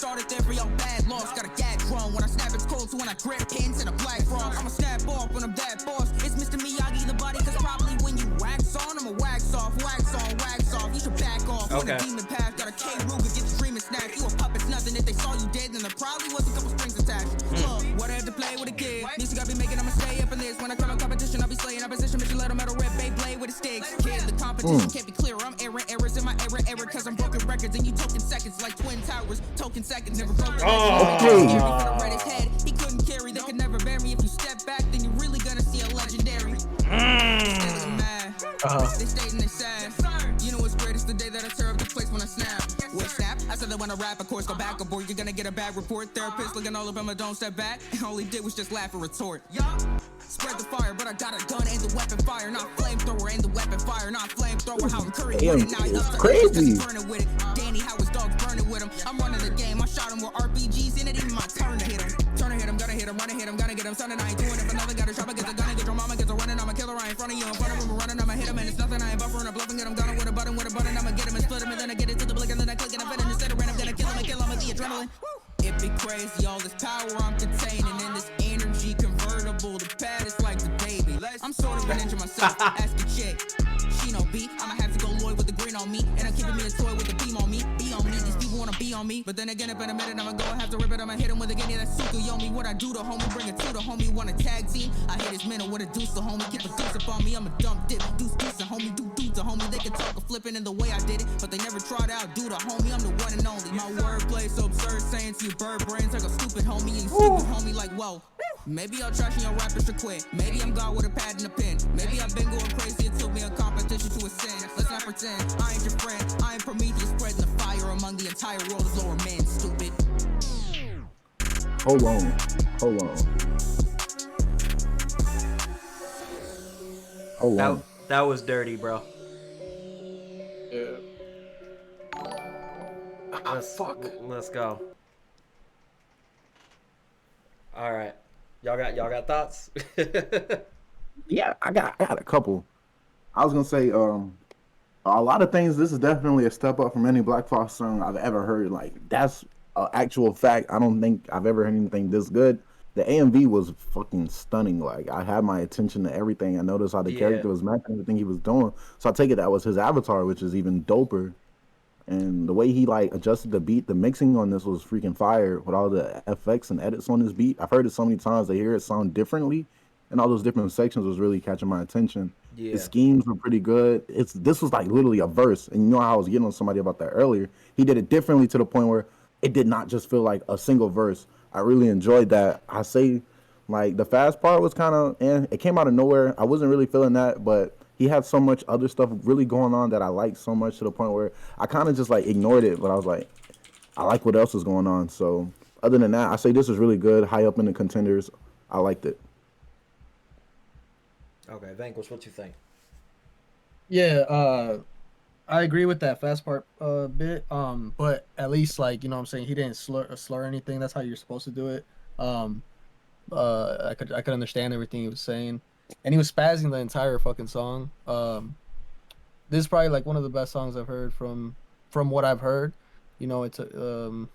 started there for your bad loss. Got a gag grown when I snap it's cold, so when I grip pins and a black frost. I'ma snap off when I'm that boss. It's Mr. Miyagi the body, cause probably when you wax on, I'ma wax off, wax on, wax off. You should back off. Okay. When the demon path got a K Ruger, get the dreaming snack. You a puppet's nothing. If they saw you dead, then there probably was a couple strings attached. Look, what I had to play with a kid. Music I be making, I'ma stay up in this. When I come in competition, I'll be slaying opposition. Mission let 'em metal red Beyblade with a stick. Kid, the competition can't be clear. I'm errors in my error, cause I'm broken records and you token seconds like twin towers. Token seconds, never broken. Head. He couldn't carry, they could never bury me. If you step back, then you're really gonna see a legendary. They stayed and they sad. You know what's great? It's the day that I tear up the place when I snap. What snap? I said that when I rap, of course, go back aboard. You're gonna get a bad report. Therapist looking all up in my don't step back. And all he did was just laugh and retort. Spread the fire, but I got a gun and the weapon fire. Not flamethrower and the weapon fire. Not flamethrower, how I'm curry with it. Now he up crazy. Burning with it. Danny, how his dog's burning with him. I'm running the game. I shot him with RPGs in it. Even my turn to hit him. Turn to hit him, gonna hit him, running hit him, gonna get him. Son, I ain't doing it. If another got a shot, I get the gun and get your mama, get the running. I'm a killer, I ain't in front of you. In front of him, running, I'ma hit him. And it's nothing, I ain't buffering, I'm bluffing, get him, gunning with a button, I'ma get him and split him. And then I get it to the blick, and then I click and I fit in. Instead of random, gonna kill him with the adrenaline. It be crazy, all this power I'm containing in this energy convertible. The pad is like the baby. I'm sort of an ninja myself. Ask a chick. She no beat. I'ma have to go Lloyd with the green on me. And I'm keeping me a toy with the beam on me. Be on me. These people wanna be on me. But then again, if in a minute, I'ma go have to rip it. I'ma hit him with a guinea that's super yomi. What I do to homie, bring it to the homie. Want a tag team? I hit his minute with a deuce to homie. Keep a deuce up on me. I'm a dumb dip. Deuce to homie. Do to homie. They can talk a flipping in the way I did it. But they never tried out. Do to homie. I'm the one and only. My wordplay so absurd. Saying to you bird brains like a stupid homie. And stupid homie like, whoa. Maybe I'll trash and your rappers should quit. Maybe I'm God with a pad and a pen. Maybe I've been going crazy. It took me a competition to ascend. Let's not pretend. I ain't your friend. I ain't Prometheus spreading the fire among the entire world of lower men. Stupid. Hold on. Hold on. That was dirty, bro. Yeah. Let's go. All right. Y'all got thoughts? Yeah, I got a couple. I was gonna say, a lot of things. This is definitely a step up from any Black Frost song I've ever heard. Like, that's an actual fact. I don't think I've ever heard anything this good. The AMV was fucking stunning. Like, I had my attention to everything. I noticed how the character was matching everything he was doing. So I take it that was his avatar, which is even doper. And the way he like adjusted the beat, the mixing on this was freaking fire with all the effects and edits on this beat. I've heard it so many times. I hear it sound differently, and all those different sections was really catching my attention. Yeah. The schemes were pretty good. This was like literally a verse, and you know how I was getting on somebody about that earlier. He did it differently to the point where it did not just feel like a single verse. I really enjoyed that. I say, like, the fast part was kind of, it came out of nowhere. I wasn't really feeling that, but he had so much other stuff really going on that I liked so much to the point where I kind of just like ignored it. But I was like, I like what else is going on. So other than that, I say this is really good. High up in the contenders. I liked it. Okay, Vanquish, what you think? Yeah, I agree with that fast part bit. But at least, like, you know what I'm saying, he didn't slur anything. That's how you're supposed to do it. I could understand everything he was saying. And he was spazzing the entire fucking song. This is probably like one of the best songs I've heard from what I've heard. You know, it's I don't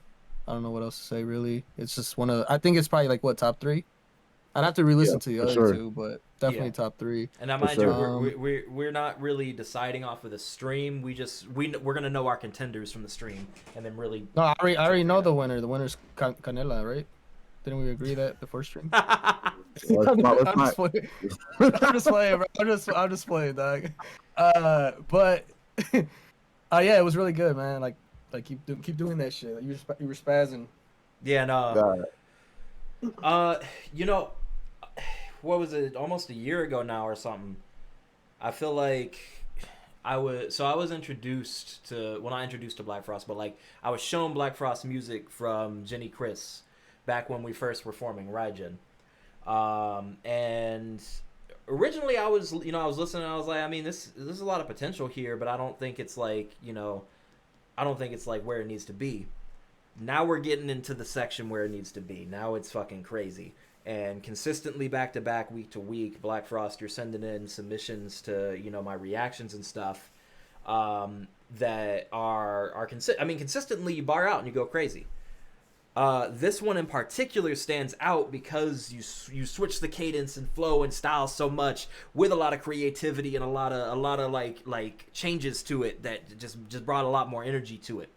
know what else to say really. It's just I think it's probably like top 3. I'd have to re-listen to the other two, but definitely top 3. And now, mind you, we're not really deciding off of the stream. We're gonna know our contenders from the stream, and then really. No, I already know the winner. The winner's Canela, right? Didn't we agree that before stream? I'm just playing, bro. I'm just playing, dog. But yeah, it was really good, man. Like keep doing that shit. Like, you were spazzing. Yeah, no. You know, what was it? Almost a year ago now or something. I feel like I was introduced to, well, not introduced to Black Frost, but like I was shown Black Frost music from Jenny Chris back when we first were forming Raijin. And originally I was listening and I was like, I mean, this is a lot of potential here, but I don't think it's like, I don't think it's like where it needs to be. Now we're getting into the section where it needs to be. Now it's fucking crazy. And consistently back to back, week to week, Black Frost, you're sending in submissions to, my reactions and stuff that are consistently you bar out and you go crazy. This one in particular stands out because you switch the cadence and flow and style so much with a lot of creativity and a lot of like changes to it that just brought a lot more energy to it.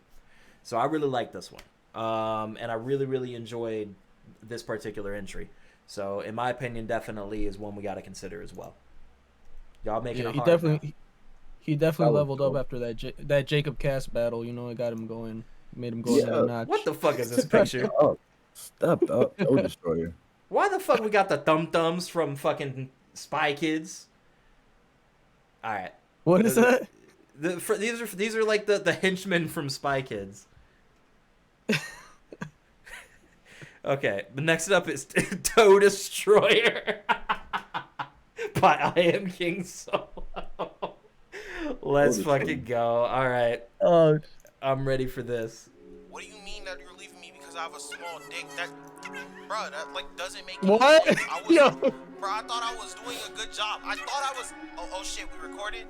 So I really like this one, and I really enjoyed this particular entry. So in my opinion, definitely is one we got to consider as well. Y'all making it hard now. He definitely leveled up after that Jacob Cass battle. You know, it got him going, made him go another notch. What the fuck is this picture? Stepped up, Toe Destroyer. Why the fuck we got the thumb thumbs from fucking Spy Kids? All right. What is that? These are like the henchmen from Spy Kids. Okay, the next up is Toe Destroyer by I Am King Solo. Let's fucking go. All right. I'm ready for this. What do you mean that you're leaving me because I have a small dick? That, bro, that like doesn't make what? Sense. Bro, I thought I was doing a good job. I thought I was. Oh shit, we recorded.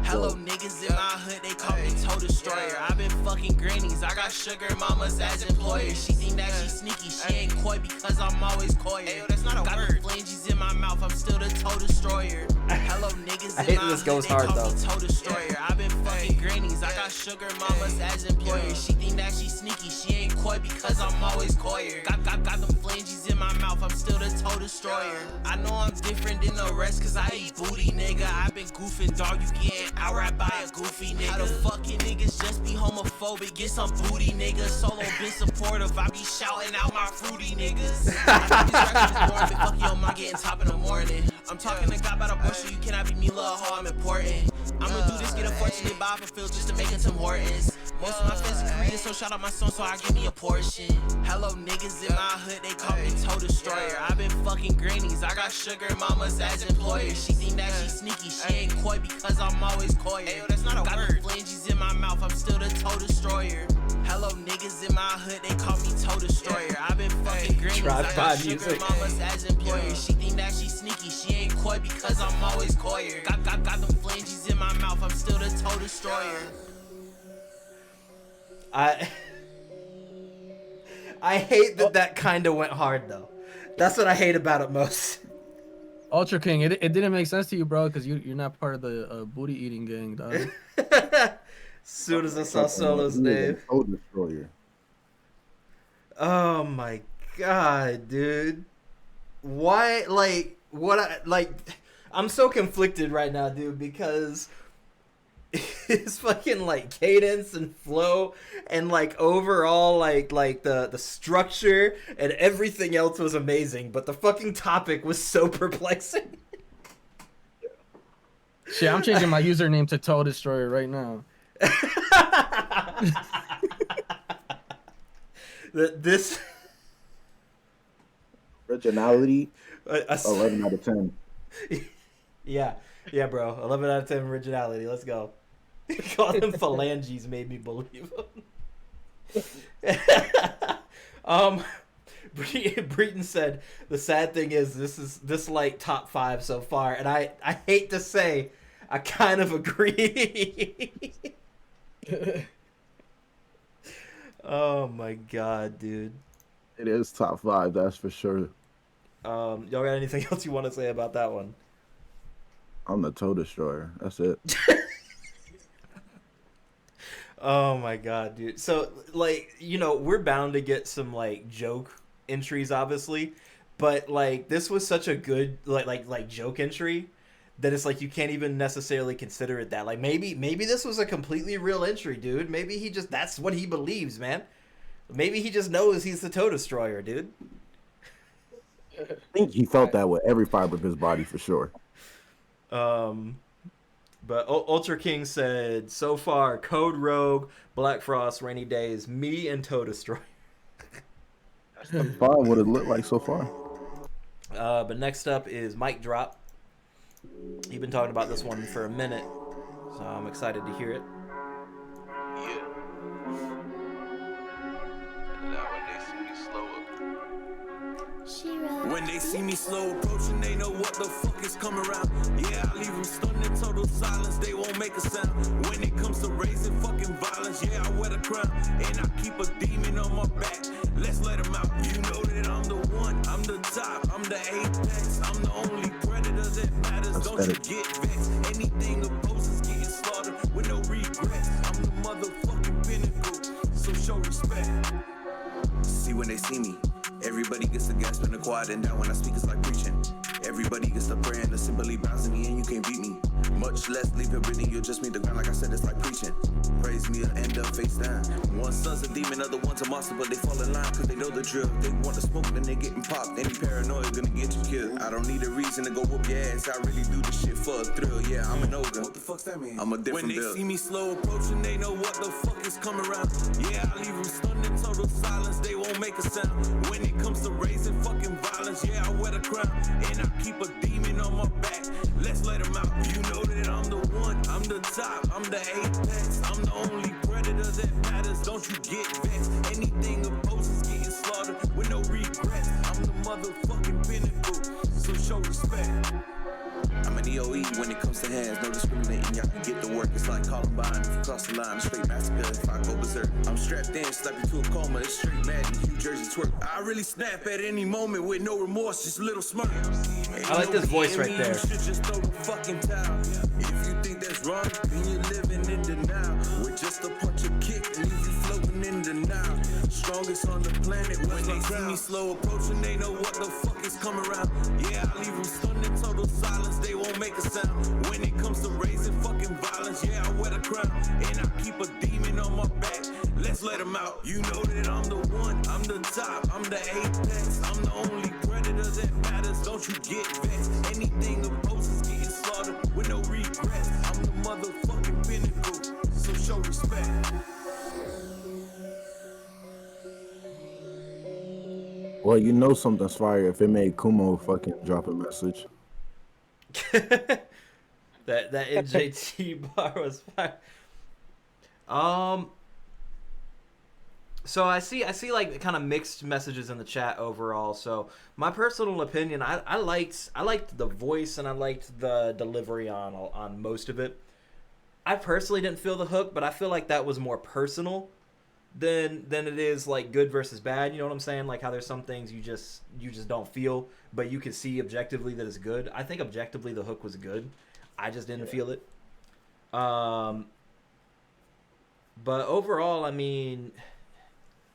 Hello niggas in my hood, they call me Toe Destroyer. I've been fucking grannies, I got sugar mamas as employers. She think that she sneaky, she ain't coy because I'm always coy. Hey, that's not a got word. Got flanges in my mouth, I'm still the Toe Destroyer. Hello niggas in my hood, they call me Toe Destroyer. I've been fucking grannies, I got sugar mamas as employers. She think that she sneaky, she ain't coy because I'm always coyer. Got them flanges in my mouth, I'm still the Toe Destroyer. I know I'm different than the rest cause I eat booty, nigga. I've been goofing, dog, you getting outright by a goofy nigga. How the fucking niggas just be homophobic, get some booty, nigga. Solo been supportive, I be shouting out my fruity niggas. I know these rappers is boring, but fuck your mom getting top in the morning. I'm talking to God about abortion, you cannot be me, little hoe, I'm important. I'ma do this, get a fortune, buy for Phil just to make it Tim Hortons. Most of my fans are Korean, so shout out my son, so I give me a portion. Hello niggas in my hood, they call me Toe Destroyer. I've been fucking grannies, I got sugar mamas as employers. She think that she sneaky, she ain't coy because I'm always coy. Hey, that's not a got word. Got flanges in my mouth, I'm still the Toe Destroyer. Hello niggas in my hood, they call me Toe Destroyer. I've been fucking grannies, I got sugar mamas as employers. She think that she sneaky, she ain't coy because I'm always coyer. Got them flanges in my mouth, I'm still the Toe Destroyer. I hate that kind of went hard though. That's what I hate about it most. Ultra King, it didn't make sense to you, bro, because you're not part of the booty eating gang, dog. Soon as I saw Solo's name. Oh my god, dude. Why, like, I'm so conflicted right now, dude, because his fucking, like, cadence and flow and, like, overall, like the structure and everything else was amazing, but the fucking topic was so perplexing. Shit, I'm changing my username to Toe Destroyer right now. This originality, 11 out of 10. Yeah, bro. 11 out of 10 originality. Let's go. Call them phalanges made me believe them. Breton said the sad thing is this like top 5 so far, and I hate to say I kind of agree. Oh my god, dude. It is top 5, that's for sure. Y'all got anything else you want to say about that one? I'm the Toe Destroyer. That's it. Oh my god, dude. So, like, you know, we're bound to get some like joke entries, obviously, but like this was such a good like joke entry that it's like you can't even necessarily consider it that. Like maybe this was a completely real entry, dude. Maybe he just that's what he believes, man. Maybe he just knows he's the Toe Destroyer, dude. I think he felt that with every fiber of his body for sure. But Ultra King said, so far, Code Rogue, Black Frost, Rainy Days, me, and Toe Destroyer. That's fine what it looked like so far. But next up is Mic Drop. You've been talking about this one for a minute, so I'm excited to hear it. When they see me slow approaching, they know what the fuck is coming around. Yeah, I leave them stunned in total silence, they won't make a sound. When it comes to raising fucking violence, yeah, I wear the crown. And I keep a demon on my back, let's let him out. You know that I'm the one, I'm the top, I'm the apex. I'm the only predator that matters, don't you get vexed. Anything opposes getting slaughtered with no regrets. I'm the motherfucking pinnacle, so show respect. See when they see me, everybody gets the gasp in the quad, and down when I speak it's like preaching. Everybody gets the prayer and the simply bouncing me and you can't beat me. Much less leave it written, you'll just meet the ground like I said, it's like preaching. Praise me or end up face down. One son's a demon, other one's a monster, but they fall in line cause they know the drill. They want to smoke, then they getting popped. Any paranoia gonna get you killed. I don't need a reason to go whoop your ass, I really do this shit for a thrill. Yeah, I'm an ogre. What the fuck's that mean? I'm a different When they build. see me slow approaching, they know what the fuck is coming around. Yeah, I leave them stunned in total silence, they won't make a sound. When it comes to raising fucking violence, yeah, I wear the crown. And I keep a demon on my back, let's let him out. You know that I'm the one, I'm the top, I'm the apex. I'm the only predator that matters, don't you get vexed. Anything opposes getting slaughtered with no regrets. I'm the motherfucking pinnacle, so show respect. I'm an EOE when it comes to hands, no discriminating, y'all can get the work. It's like Columbine, if you cross the line, straight massacre if I go berserk. I'm strapped in, slap you to a coma, it's straight Madden, New Jersey twerk. I really snap at any moment with no remorse, just a little smirk. I like this voice right there. You should just throw the fucking towel. If you think that's wrong, then you're living in denial. With just a punch of kick, leave you floating in denial. Strongest on the planet, When they see me slow approaching, they know what the fuck is coming around. Yeah, I leave them stunned in total silence, they won't make a sound. When it comes to raising fucking violence, yeah, I wear the crown. And I keep a demon on my back, let's let him out. You know that I'm the one, I'm the top, I'm the apex. I'm the only predator that matters, don't you get vexed. Anything opposes getting slaughtered with no regrets. I'm the motherfucking pinnacle, so show respect. Well, you know something's fire if it made Kumo fucking drop a message. that NJT bar was fire. So I see like kind of mixed messages in the chat overall. So my personal opinion, I liked the voice and I liked the delivery on most of it. I personally didn't feel the hook, but I feel like that was more personal than it is like good versus bad. You know what I'm saying? Like how there's some things you just don't feel, but you can see objectively that it's good. I think objectively the hook was good. I just didn't feel it. But overall, I mean,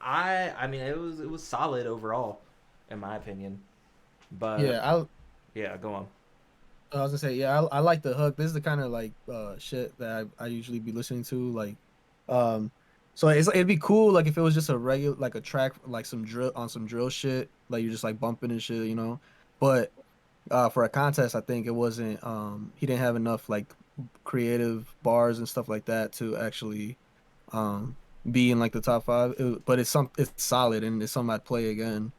it was solid overall, in my opinion. But yeah, go on. I was gonna say, yeah, I like the hook. This is the kind of like shit that I usually be listening to. Like, so it'd be cool like if it was just a regular like a track like some drill shit, like you're just like bumping and shit, you know. But for a contest, I think it wasn't. He didn't have enough like creative bars and stuff like that to actually be in like the top 5. But it's solid and it's something I'd play again.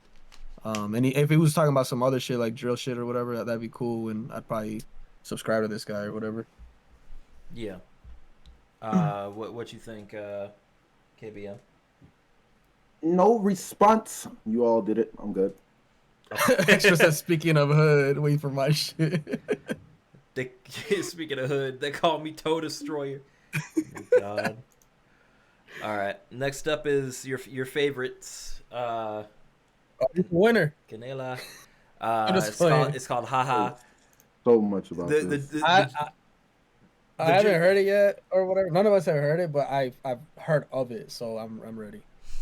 And if he was talking about some other shit like drill shit or whatever, that'd be cool, and I'd probably subscribe to this guy or whatever. Yeah. What you think, KBM? No response. You all did it. I'm good. Extra says, speaking of hood, wait for my shit. Speaking of hood, they call me Toe Destroyer. Oh, God. All right. Next up is your favorites. Winner. Canela. It's called Haha. So much about this. I haven't heard it yet or whatever. None of us have heard it, but I've heard of it, so I'm ready.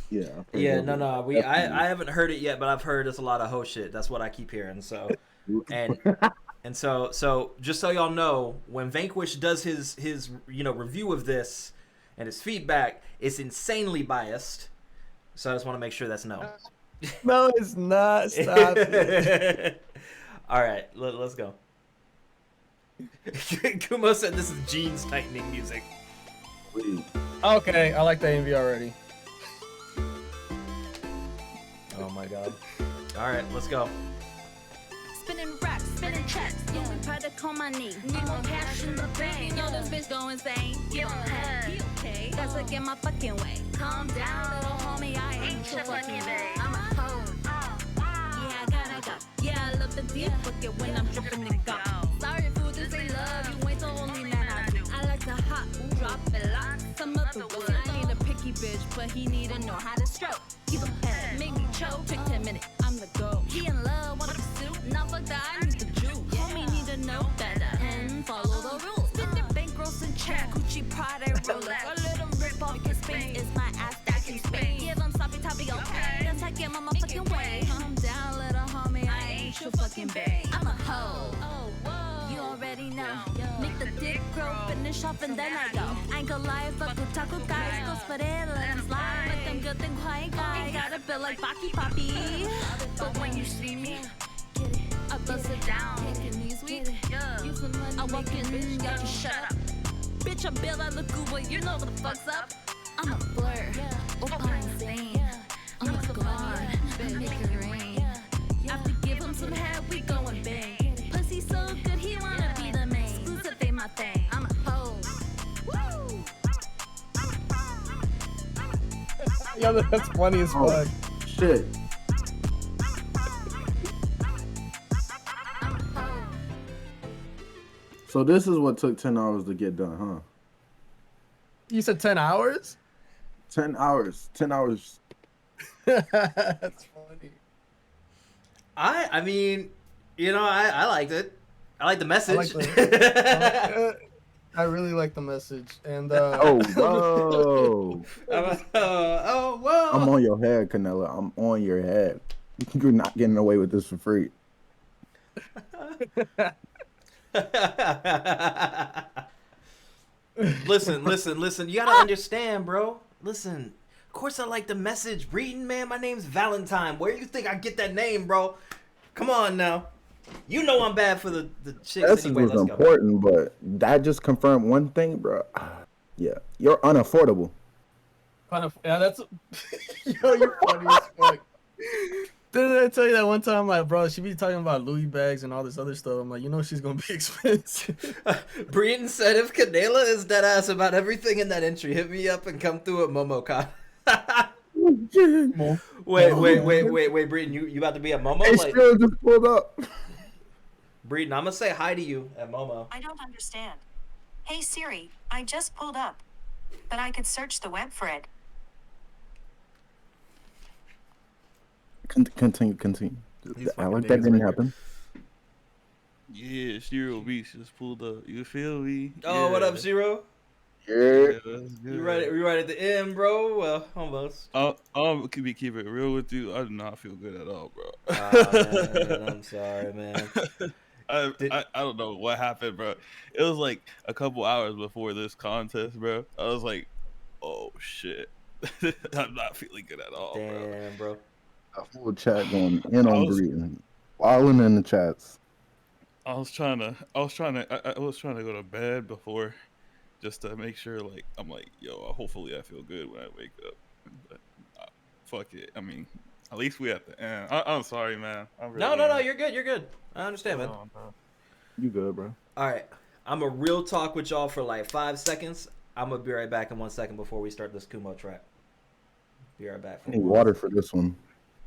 Yeah. No. I haven't heard it yet, but I've heard it's a lot of ho shit. That's what I keep hearing. So, and so just so y'all know, when Vanquish does his review of this and his feedback, it's insanely biased. So I just want to make sure that's known. No, it's not. Stop it. All right, let's go. Kumo said this is jeans tightening music. Okay, I like the AMV already. Oh my god. All right, let's go. Spinning racks Spinning checks, moving product on my knee. Need more cash in the bank. Yo, this bitch go insane. Give him head. He okay? Gotta get my fucking way. Calm down, little homie. I ain't your fucking bae. I'm a hoe. Yeah, I gotta go. Yeah, I love the deep bucket when I'm dripping and go. Sorry, fool, this ain't love. You ain't the only man I do. I like to hot, drop it, lock some other wood. I ain't a picky bitch, but he need to know how to stroke. Give him head, make me choke. Took 10 minutes, I'm the go. He in love, wanna pursue. Not fuck that, I need the juice. Homie need to know better and follow the rules. Spend the bankrolls in check, Gucci, Prada, Rolex. A little rip off his space is my ass that can Spain. Give him sloppy toppy, okay. Then take him on my fucking way. Calm down, little homie, I ain't your fucking bae. I'm a hoe. You already know. Make the dick grow, finish off and then I go. I ain't gonna lie, fuck with taco guys. Goes for it, let him slide. But them good and quiet guys got a bill like Baki Poppy. But when you see me, I bust it down. Taking these weeks, I walk in, y'all just shut up. Bitch, I'm built, I look good, but you know what the fuck's up. I'm a flirt, I'm insane. I'm a god, make it rain. After give him some head, we going bang. Pussy so good, he wanna be the main. Exclusive ain't my thing. I'm a hoe. Woo! Yo, that's funny as fuck. Shit. So this is what took 10 hours to get done, huh? You said 10 hours? 10 hours. 10 hours. That's funny. I mean, you know, I liked it. I like the message. I really like the message. And Oh, whoa. Oh, whoa. I'm on your head, Canella. I'm on your head. You're not getting away with this for free. Listen. You gotta understand, bro. Listen. Of course I like the message. Reading, man, my name's Valentyne. Where you think I get that name, bro? Come on now. You know I'm bad for the chicks Message anyway. was Let's go. important, but that just confirmed one thing, bro. Yeah, you're unaffordable. Yeah, that's yo, you're funny as fuck. Didn't I tell you that one time, like, bro, she be talking about Louis bags and all this other stuff. I'm like, you know she's gonna be expensive. Breton said if Canela is dead ass about everything in that entry, hit me up and come through at MomoCon. Wait, Breton, you about to be at Momo? Hey, Like, still just pulled up. Breton, I'm gonna say hi to you at Momo. I don't understand. Hey Siri, I just pulled up, but I could search the web for it. Continue. I like that didn't happen. Yeah, Shiro Beach just pulled up. You feel me? Oh, what up, Zero? Yeah. You right at the end, bro? Well, almost. I'll keep it real with you. I do not feel good at all, bro. Man, I'm sorry, man. I don't know what happened, bro. It was like a couple hours before this contest, bro. I was like, oh shit. I'm not feeling good at all, Damn, bro. A full chat going in on Breton. Wilding in the chats. I was trying to go to bed before, just to make sure, like, I'm like, yo, hopefully I feel good when I wake up. But fuck it. I mean, at least we at the end. I'm sorry, man. No, you're good. I understand, man. You good, bro? All right, I'm gonna real talk with y'all for like 5 seconds. I'm gonna be right back in 1 second before we start this Kumo track. Be right back. I need water for this one.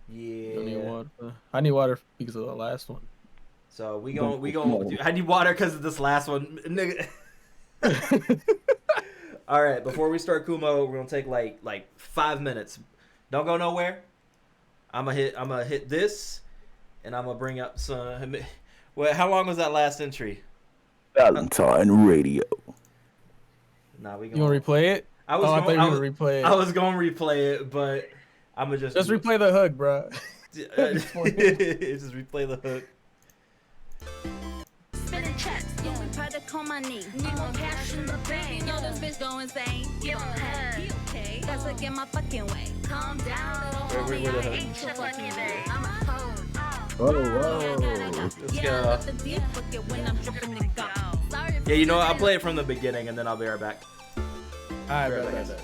Yeah. I need water because of the last one. So we going. I need water because of this last one, nigga. All right, before we start Kumo, we're gonna take like 5 minutes. Don't go nowhere. I'm gonna hit this, and I'm gonna bring up some. Well, how long was that last entry? Valentyne Radio. Nah, we You want to replay it? I was thought you were gonna replay it. I was gonna replay it, but I'm gonna just replay the hook, bro. Just replay the hook. Spinning checks, moving product on my knee. Need more cash in the bank. Yo, this bitch go insane. Give him head. He okay? Gotta get my fucking way. Calm down, little homie. I ain't your fucking bae. I'm a hoe. Whoa. Let's go. Yeah, you know what? I'll play it from the beginning and then I'll be right back. Alright, Be right bet.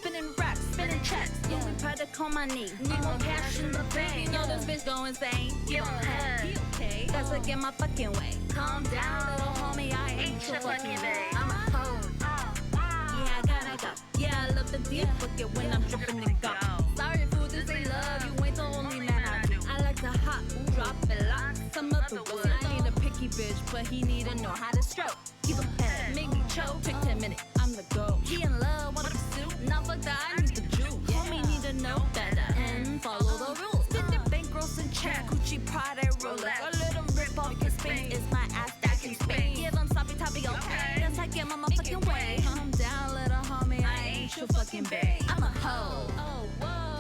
Spinning racks, spinning checks, moving product call my knee. Need more cash in the bank. You know this bitch go insane. Give him head. Okay. Gotta get my fucking way. Calm down, little homie. I ain't your fucking bae. I'm a hoe. Yeah, I gotta go. Yeah, I love the deep bucket when I'm dripping and go. Sorry for this ain't love. You ain't the only man I do. I like to hop, drop it, lock some other wood. I ain't a picky bitch, but he need to know how to stroke. Keep him head, make me choke. Take 10 minutes, I'm the go. He in love, wanna pursue. Not fuck that, I need the juice. Homie need to know better and follow the rules. Spit the bankrolls in check, Gucci, Prada, Rolex. A little rip off his face is my ass that can speak. Give him sloppy toppy, okay. That's like get my motherfucking way. Calm down, little homie, I ain't your fucking bae. I'm a hoe.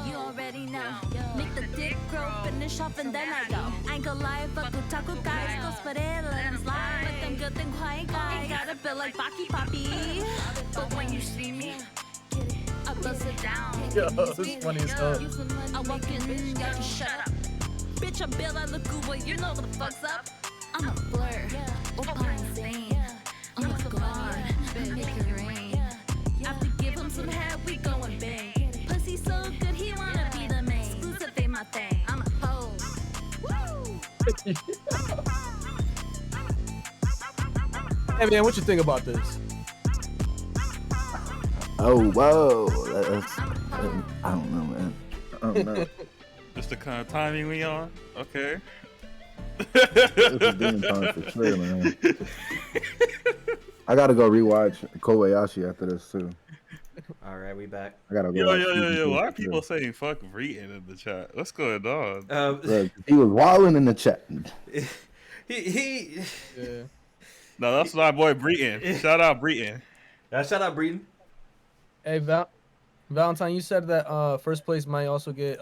You already know. Make the dick grow, finish off and then I go. I ain't gonna lie, fuck with taco guys. Go split it, let him slide. But them good and quiet guys gotta feel like Baki Poppy. But when you see me, I bust it down. Yo, this is funny as hell. I walk in, y'all just shut up. Bitch, I bill, I look good, but you know what the fuck's up. I'm a flirt, I'm insane. I'm a god, make it rain. After give him some head, we going bang. Pussy so good, he wanna be the main. Exclusive ain't my thing. I'm a hoe. Woo! Hey man, what you think about this? Oh, whoa. That's, I don't know, man. I don't know. Just the kind of timing we on. Okay. This is demon time for sure, man. I gotta go rewatch Kobayashi after this too. All right, we back. I gotta go. Yo. Why are people saying fuck Breton in the chat? What's going on? Look, he was wilding in the chat. He Yeah. No, that's my boy Breton. Shout out Breton. Shout out Breton. Hey Valentine, you said that first place might also get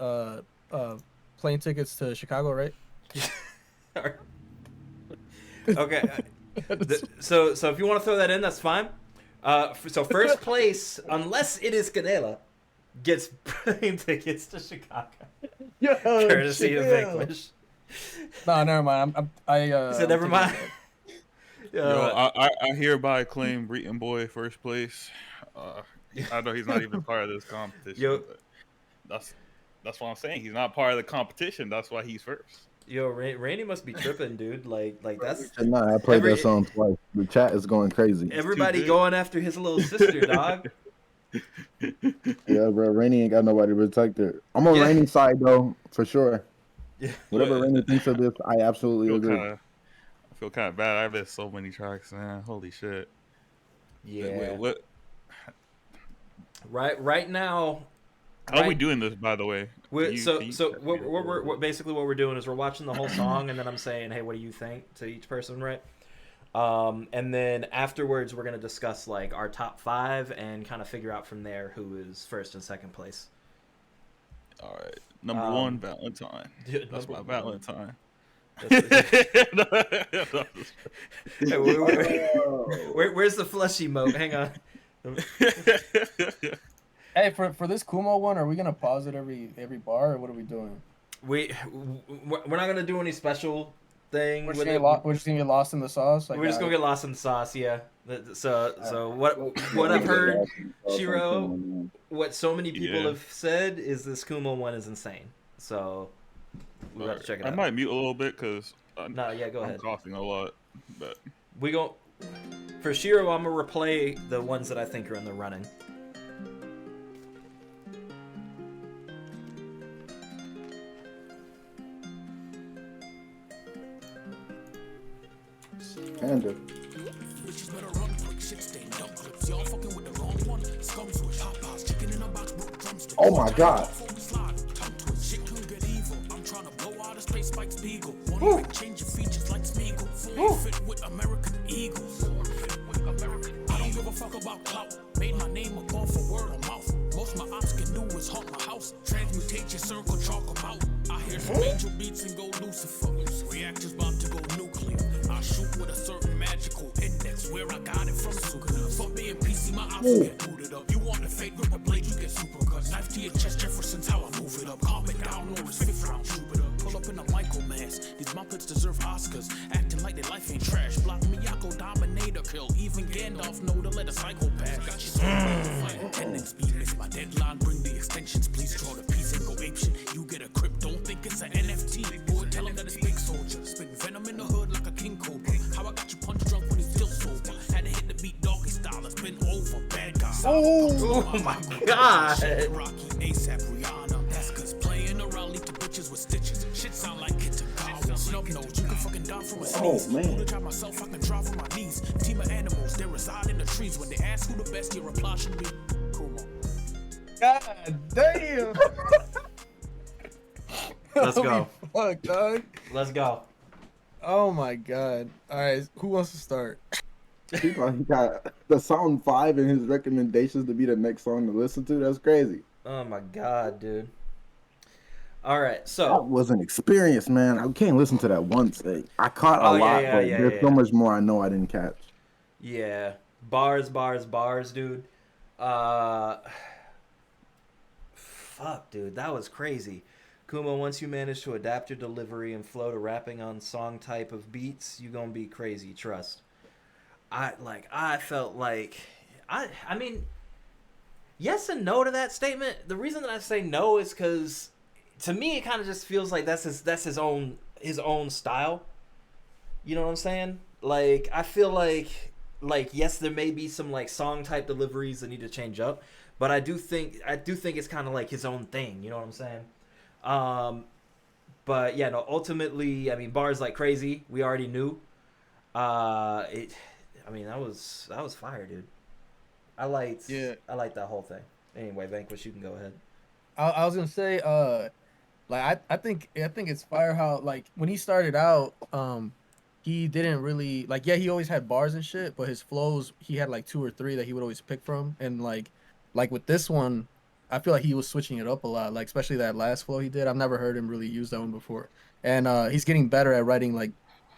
plane tickets to Chicago, right? Okay. So if you want to throw that in, that's fine. So first place, unless it is Canela, gets plane tickets to Chicago. Yo, courtesy of Vanquish. No, never mind. So never mind. Yo, I hereby claim Breton boy first place. I know he's not even part of this competition. Yo, but that's what I'm saying. He's not part of the competition. That's why he's first. Yo, Randy must be tripping, dude. Like that's. Nah, I played that song twice. The chat is going crazy. Everybody going after his little sister, dog. Yeah, bro. Rainy ain't got nobody to protect her. I'm on Rainy's side though, for sure. Yeah. Whatever Rainy thinks of this, I absolutely agree. I feel kind of bad. I've missed so many tracks, man. Holy shit. Yeah. Wait, what? Right now. How are we doing this, by the way? We're basically what we're doing is we're watching the whole song, and then I'm saying, hey, what do you think to each person, right? And then afterwards, we're gonna discuss like our top 5 and kind of figure out from there who is first and second place. All right, number 1, Valentyne. That's my Valentyne. Hey, where's the flush emote? Hang on. Hey, for this Kumo one, are we gonna pause it every bar, or what are we doing? We're not gonna do any special thing. We're just gonna get lost in the sauce. We're just gonna get lost in the sauce, yeah. So what I've heard, Shiro, what so many people have said is this Kumo one is insane. So we'll have to check it out. I might mute a little bit because go ahead. I'm coughing a lot, but we go for Shiro. I'm gonna replay the ones that I think are in the running. Panda. Oh my god. Woo. I don't give a fuck about clout. Made my name up off of word of mouth. Most my ops can do is haunt my house. Transmutate your circle, chalk them out. I hear some angel beats and go Lucifer. Reactors about to go nuclear. I shoot with a certain magical index where I got it from. For being PC, my ops get booted up. You want the fake grip a blade, you get super cut. Knife to your chest, Jefferson's how I move it up. Calm it down, Norris, 5th round, Jupiter. Pull up in a Michael mask. These Muppets deserve Oscars. Acting like their life ain't trash. Block me, I go dominator kill. Even Gandalf know to let a psychopath. Got you so attendance be miss my deadline. Bring the extensions, please draw the piece and for bad guys. Oh my God. Rocky, ASAP, Rihanna. That's cause playing around lead to bitches with stitches. Shit sound like Kitagawa. Snub nose, you can fucking die from a sneeze. man. To drive myself, I can drive from my knees. Team of animals, they reside in the trees. When they ask who the best, your reply should be Kumo. God damn. Let's go. Fuck, dog. Let's go. Oh my God. All right, who wants to start? He got the song 5 in his recommendations to be the next song to listen to. That's crazy. Oh my God, dude. All right, That so was an experience, man. I can't listen to that once. I caught a Oh, yeah, lot, yeah, but yeah, there's so yeah. much more I know I didn't catch. yeah, bars, dude. Fuck, dude, that was crazy. Kuma, once you manage to adapt your delivery and flow to rapping on song type of beats, you gonna be crazy. Trust. I felt like I mean, yes and no to that statement. The reason that I say no is because to me it kind of just feels like that's his own style. You know what I'm saying? Like I feel like yes, there may be some like song type deliveries that need to change up, but I do think it's kind of like his own thing. You know what I'm saying? But yeah, no. Ultimately, I mean, bars like crazy. We already knew. I mean, that was fire, dude. I liked that whole thing. Anyway, Vanquish, you can go ahead. I was gonna say, like I think it's fire how like when he started out, he didn't really like he always had bars and shit, but his flows he had like 2 or 3 that he would always pick from, and like with this one, I feel like he was switching it up a lot, like especially that last flow he did. I've never heard him really use that one before, and he's getting better at writing like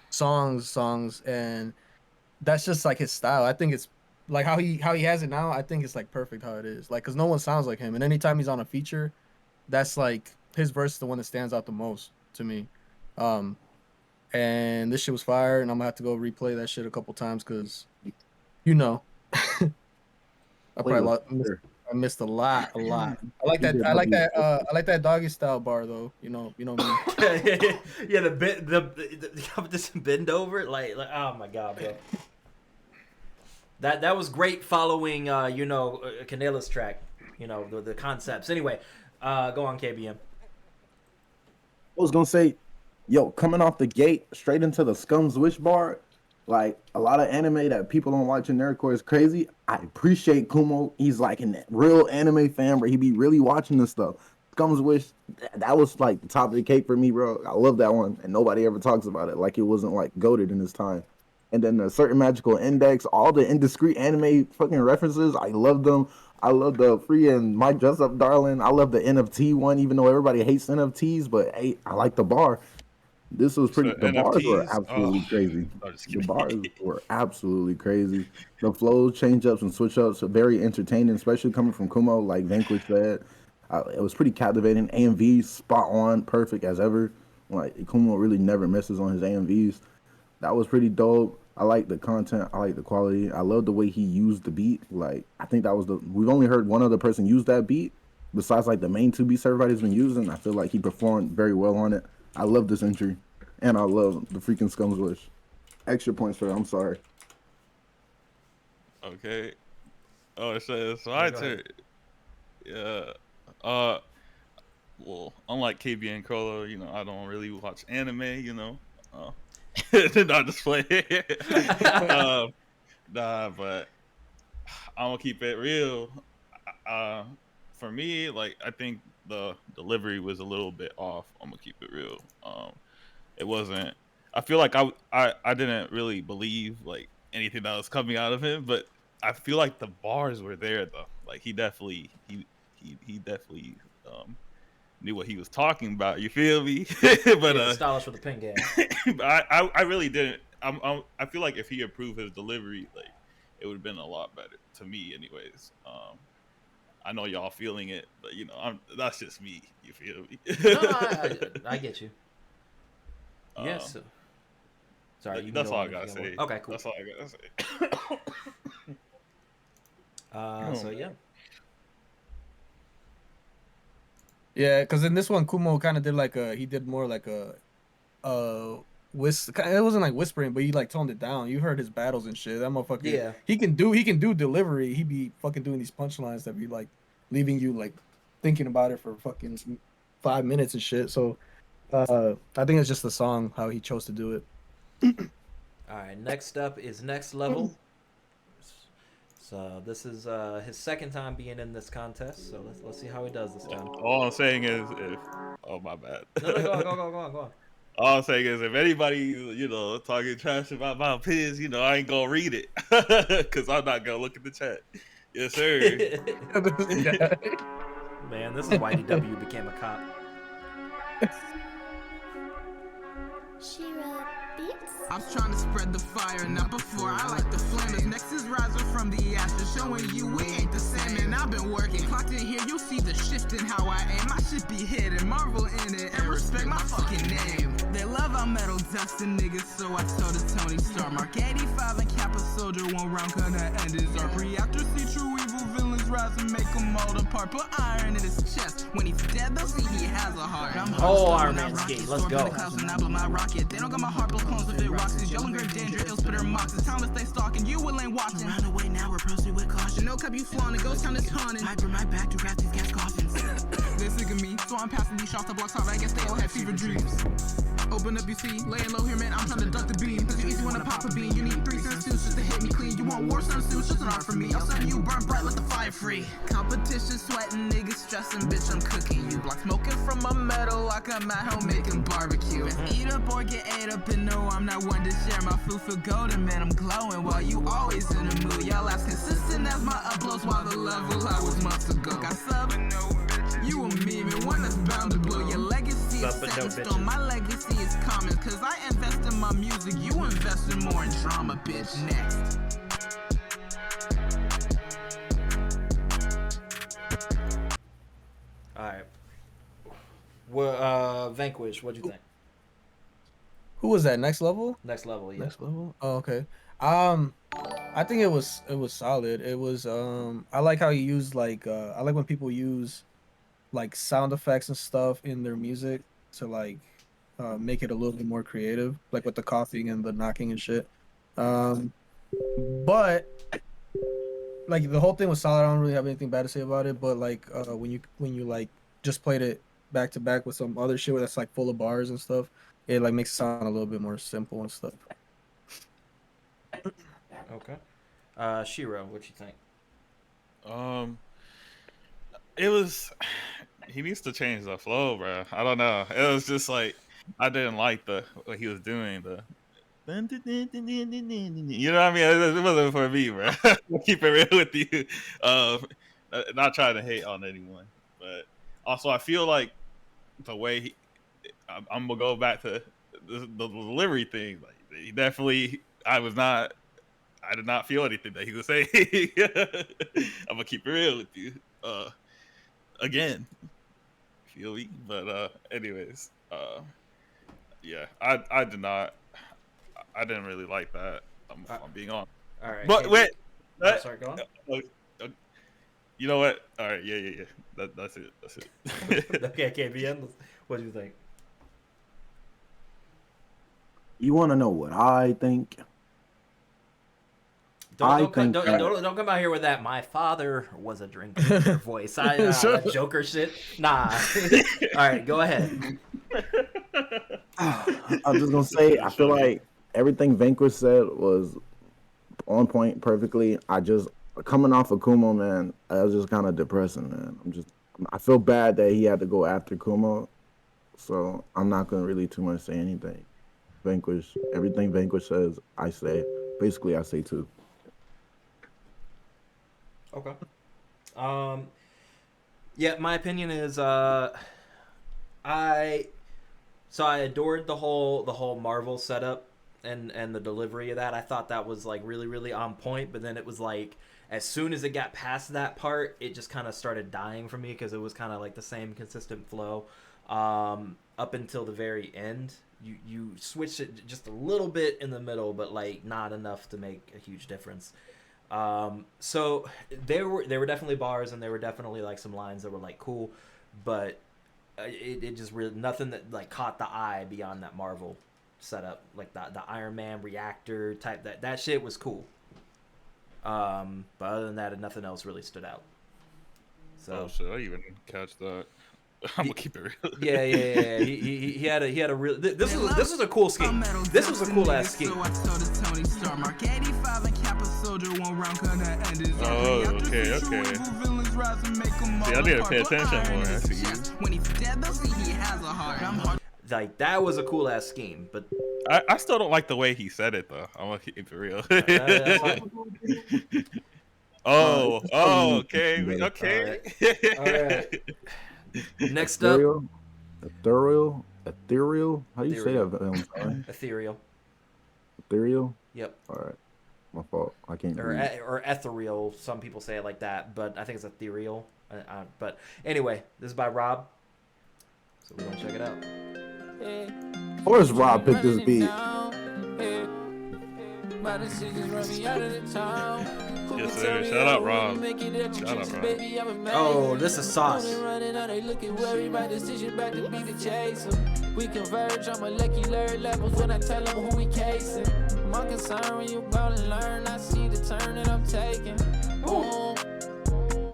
songs, and that's just like his style. I think it's like how he has it now. I think it's like perfect how it is, like because no one sounds like him, and anytime he's on a feature, that's like his verse is the one that stands out the most to me. And this shit was fire, and I'm gonna have to go replay that shit a couple times because, you know, I missed a lot. I like that. I like that. I like that doggy style bar though. You know me. Yeah, this bend over oh my God, bro. That was great following Canela's track, the concepts. Anyway, go on, KBM. I was gonna say, yo, coming off the gate straight into the Scum's Wish bar, like a lot of anime that people don't watch in their core is crazy. I appreciate Kumo. He's like a real anime fan where he be really watching this stuff. Scum's Wish, that was like the top of the cake for me, bro. I love that one, and nobody ever talks about it. Like it wasn't like goated in his time. And then the Certain Magical Index, all the indiscreet anime fucking references, I love them. I love the free and My Dress Up Darling. I love the NFT one, even though everybody hates NFTs, but hey, I like the bar. This was pretty. So The bars were NFTs? absolutely crazy. I'm just The kidding. bars were absolutely crazy. The flows, change ups, and switch ups are very entertaining, especially coming from Kumo, like Vanquish said. It was pretty captivating. AMV spot on, perfect as ever. Like Kumo really never misses on his AMVs. That was pretty dope. I like the content. I like the quality. I love the way he used the beat. Like I think that was we've only heard one other person use that beat besides like the main 2 beats everybody's been using. I feel like he performed very well on it. I love this entry, and I love the freaking Scum's Wish. Extra points for that. I'm sorry. Okay. Oh, it's my turn. Yeah. Well, unlike KB and Crollo, I don't really watch anime. Not just play. Nah, but I'm gonna keep it real. For me, like I think the delivery was a little bit off. I'm gonna keep it real. It wasn't. I feel like I didn't really believe like anything that was coming out of him, but I feel like the bars were there though. Like he definitely knew what he was talking about. You feel me? But stylish with the pin game. but I really didn't. I feel like if he improved his delivery, like it would have been a lot better to me, anyways. I know y'all feeling it, but that's just me. You feel me? I get you. Yes. Sorry, that's all I gotta say. Okay, cool. That's all I gotta say. So yeah. Yeah, because in this one, Kumo kind of did he did more like a it wasn't like whispering, but he like toned it down. You heard his battles and shit. That motherfucker. Yeah. He can do delivery. He be fucking doing these punchlines that be like leaving you like thinking about it for fucking 5 minutes and shit. So I think it's just the song how he chose to do it. All right, next up is Next Level. So this is his second time being in this contest. So let's see how he does this time. All I'm saying is, oh my bad. No, go on. All I'm saying is, if anybody, talking trash about my opinions, I ain't gonna read it because I'm not gonna look at the chat. Yes, sir. Man, this is why DW became a cop. I was trying to spread the fire, not before. I like the flames. Next is rising from the ashes, showing you we ain't the same. And I've been working, clocked in here, you'll see the shift in how I aim. I should be hidden, marvel in it, and respect my fucking name. They love our metal dusting niggas, so I told the Tony Stark. Mark 85 and Kappa Soldier, one round gonna end his arc. Reactor see true evil villains rise and make them all apart. Put iron in his chest, when he's dead they'll see he has a heart. Oh, Iron Man's gay, let's go. My rocket. They don't got my heart, but clones of it rocks. Yelling great danger, ill spitter mocks. It's time to stay stalking. You will ain't watching. Run away now, we're proceed with caution. No cup you flaunting, ghost town is haunted. I bring my back to grab these gas coffins. They're sick of me, so I'm passing these shots to blocks off. I guess they all had fever dreams. Open up, you see, laying low here, man. I'm trying to duck the beam. Cause you easy wanna pop a bean. You need 3 cents suits just to hit me clean. You want war sun suits, just an art for me. I'll send you burn bright, let the fire free. Competition, sweating, niggas stressing, bitch, I'm cooking you. Block smoking from a metal like I'm at home making barbecue. Eat up or get ate up, and no, I'm not one to share my food for golden, man. I'm glowing while you always in the mood. Y'all as consistent as my uploads while the level I was months ago. Got sub, you a meme, and one that's bound to blow. Your legacy is set in stone. My legacy is common, cause I invest in my music. You invest in more in drama, bitch. Next. Alright. Well, Vanquish, what'd you think? Who was that? Next Level? Next Level, yeah. Next Level? Oh, okay. I think it was solid. It was I like how you use like I like when people use like sound effects and stuff in their music to like make it a little bit more creative, like with the coughing and the knocking and shit. But like the whole thing was solid. I don't really have anything bad to say about it. But like when you like just played it back to back with some other shit that's like full of bars and stuff, it like makes it sound a little bit more simple and stuff. Okay. Shiro, what you think? It was. He needs to change the flow, bro. I don't know. It was just like I didn't like what he was doing. You know what I mean? It wasn't for me, bro. I'll keep it real with you. Not trying to hate on anyone, but also I feel like the way I'm gonna go back to the delivery thing. Like he definitely, I did not feel anything that he was saying. I'm gonna keep it real with you. Again, feel me? But anyways, yeah, I did not. I didn't really like that. I'm being honest. All right. But wait. Sorry, go on. You know what? All right. Yeah. That's it. Okay, KBN, what do you think? You want to know what I think? Don't come out here with that. My father was a drinker voice. That Joker shit. Nah. All right, go ahead. I'm just gonna say I feel like everything Vanquish said was on point perfectly. I just coming off of Kumo, man, I was just kind of depressing, man. I feel bad that he had to go after Kumo, so I'm not gonna really too much say anything. Vanquish, everything Vanquish says, I say. Basically, I say too. Okay. Yeah, my opinion is I adored the whole Marvel setup and the delivery of that. I thought that was like really, really on point, but then it was like as soon as it got past that part, it just kind of started dying for me because it was kind of like the same consistent flow up until the very end. You switched it just a little bit in the middle, but like not enough to make a huge difference. So there were definitely bars and there were definitely like some lines that were like cool, but it just really nothing that like caught the eye beyond that Marvel setup, like the Iron Man reactor type. That shit was cool. But other than that, nothing else really stood out. So Oh shit, I even catch that. I'm gonna keep it real. Yeah. He had a real. This was a cool scheme. This was a cool ass scheme. Oh, okay. See, I need to pay attention more. I see you. Like that was a cool ass scheme, but I still don't like the way he said it though. I'm gonna keep it real. Okay. All right. Next up, ethereal. How do you say that? Valentyne? Ethereal. Yep. All right. My fault. I can't. Or ethereal. Some people say it like that, but I think it's ethereal. But anyway, this is by Rob. So we're gonna check it out. Of course, Rob picked this beat. Yes, sir. Shout out, Rob. Oh, this is sauce. We converge on molecular levels when I tell them who we casing. My concern when you gonna learn, I see the turn that I'm taking. Boom.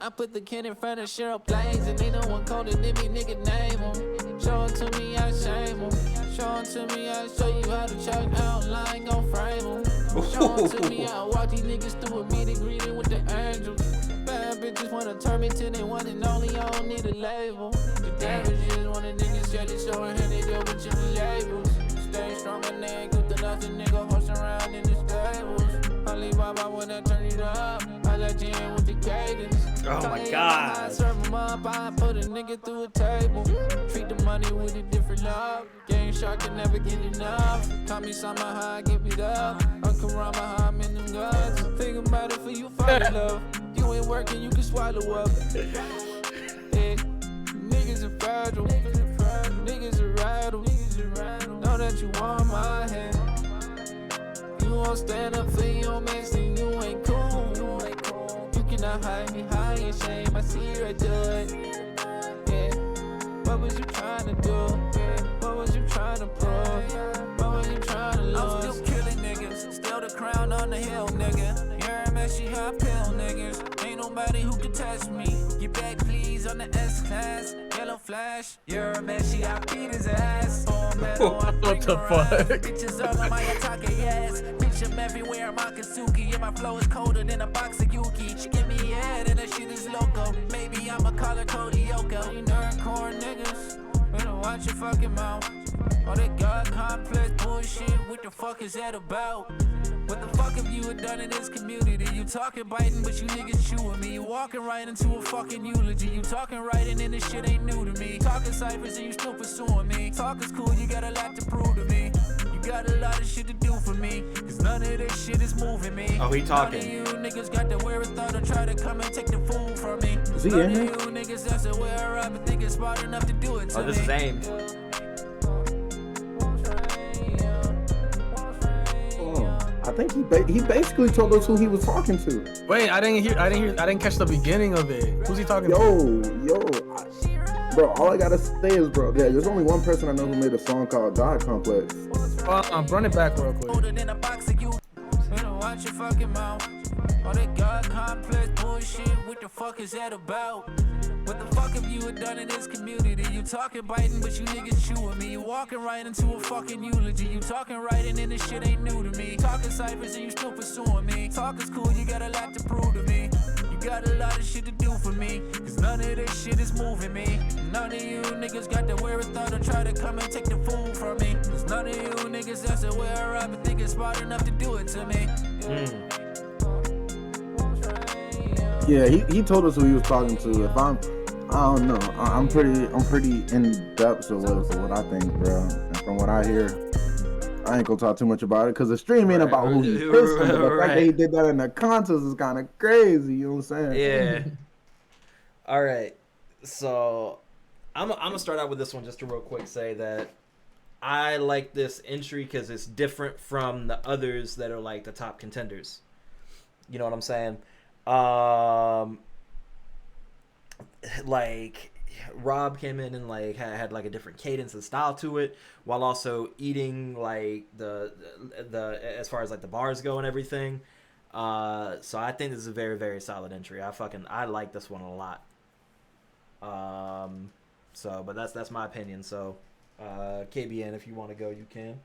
I put the kid in front of Cheryl Plains, and they no one colder than me, nigga, name him. Show it to me, I shame him. Show it to me, I show you how to chuck outline, gon' frame him. Show it to me, I walk these niggas through a meet and greeting with the angels. Bad bitches wanna turn me to they one and only, I don't need a label. The damages want a nigga shed it, showing how they deal with Jimmy labels. Stay strong and they ain't good to nothing, nigga horse around in the stables. Only Baba when I turn it up, I let you in with the cadence. Oh my god. I serve them up, I put a nigga through a table. Treat the money with a different love. Game shark can never get enough. Call me summer high, give it up. Uncle Rama, how I'm in them guns. Think about it for you, fall in love. You ain't working, you can swallow up. Yeah. Niggas are fragile. Niggas are rattle. Know that you want my hand. You won't stand up for your mates, then you ain't cool. You cannot hide me, hide your shame. I see you right there. Yeah. What was you trying to do? Yeah. What was you trying to prove? What was you trying to lose? I'm still killing niggas, still the crown on the hill, nigga. You're a messy hot pill, niggas. Ain't nobody who can touch me. Get back, please, on the S-Class. Yellow flash. You're a messy, I beat his ass. What the fuck? Bitches all on my attack, yes. Bitch, I'm everywhere, I'm Akatsuki. And my flow is colder than a box of Yuki. She give me head and that shit is loco. Maybe I'ma call her Cody Yoko. You nerdcore niggas, better watch your fucking mouth. All that God complex bullshit, what the fuck is that about? What the fuck have you done in this community? You talking biting, but you niggas chewing me. You walking right into a fucking eulogy. You talking writing and this shit ain't new to me. Talking ciphers and you still pursuing me. Talk is cool, you got a lot to prove to me. You got a lot of shit to do for me. Cause none of this shit is moving me. Oh, he talking. None of you niggas got the wherewithal to try to come and take the food from me. Is he none in of here? you niggas that's aware of and think it's smart enough to do it to me. Oh, this is aimed. I think he basically told us who he was talking to. Wait, I didn't catch the beginning of it. Who's he talking to? Bro, all I gotta say is, bro, yeah, there's only one person I know who made a song called God Complex. Run it back real quick. Watch your fucking mouth. All that God complex bullshit, what the fuck is that about? What the fuck have you done in this community? You talking biting, but you niggas chewing me. You walking right into a fucking eulogy. You talking writing and this shit ain't new to me. Talking ciphers and you still pursuing me. Talk is cool, you got a lot to prove to me. You got a lot of shit to do for me. Cause none of this shit is moving me. None of you niggas got the wherewithal to try to come and take the food from me. Cause none of you niggas that's aware of and think it's smart enough to do it to me. Yeah, he told us who he was talking to. I don't know. I'm pretty in depth with what I think, bro. And from what I hear, I ain't gonna talk too much about it because the stream ain't about who he pissed him. But the fact that he did that in the contest is kind of crazy. You know what I'm saying? Yeah. All right. So I'm gonna start out with this one just to real quick say that I like this entry because it's different from the others that are like the top contenders. You know what I'm saying? Like Rob came in and like had like a different cadence and style to it, while also eating like the as far as like the bars go and everything. So I think this is a very, very solid entry. I like this one a lot. So but that's my opinion. So KBN, if you want to go, you can.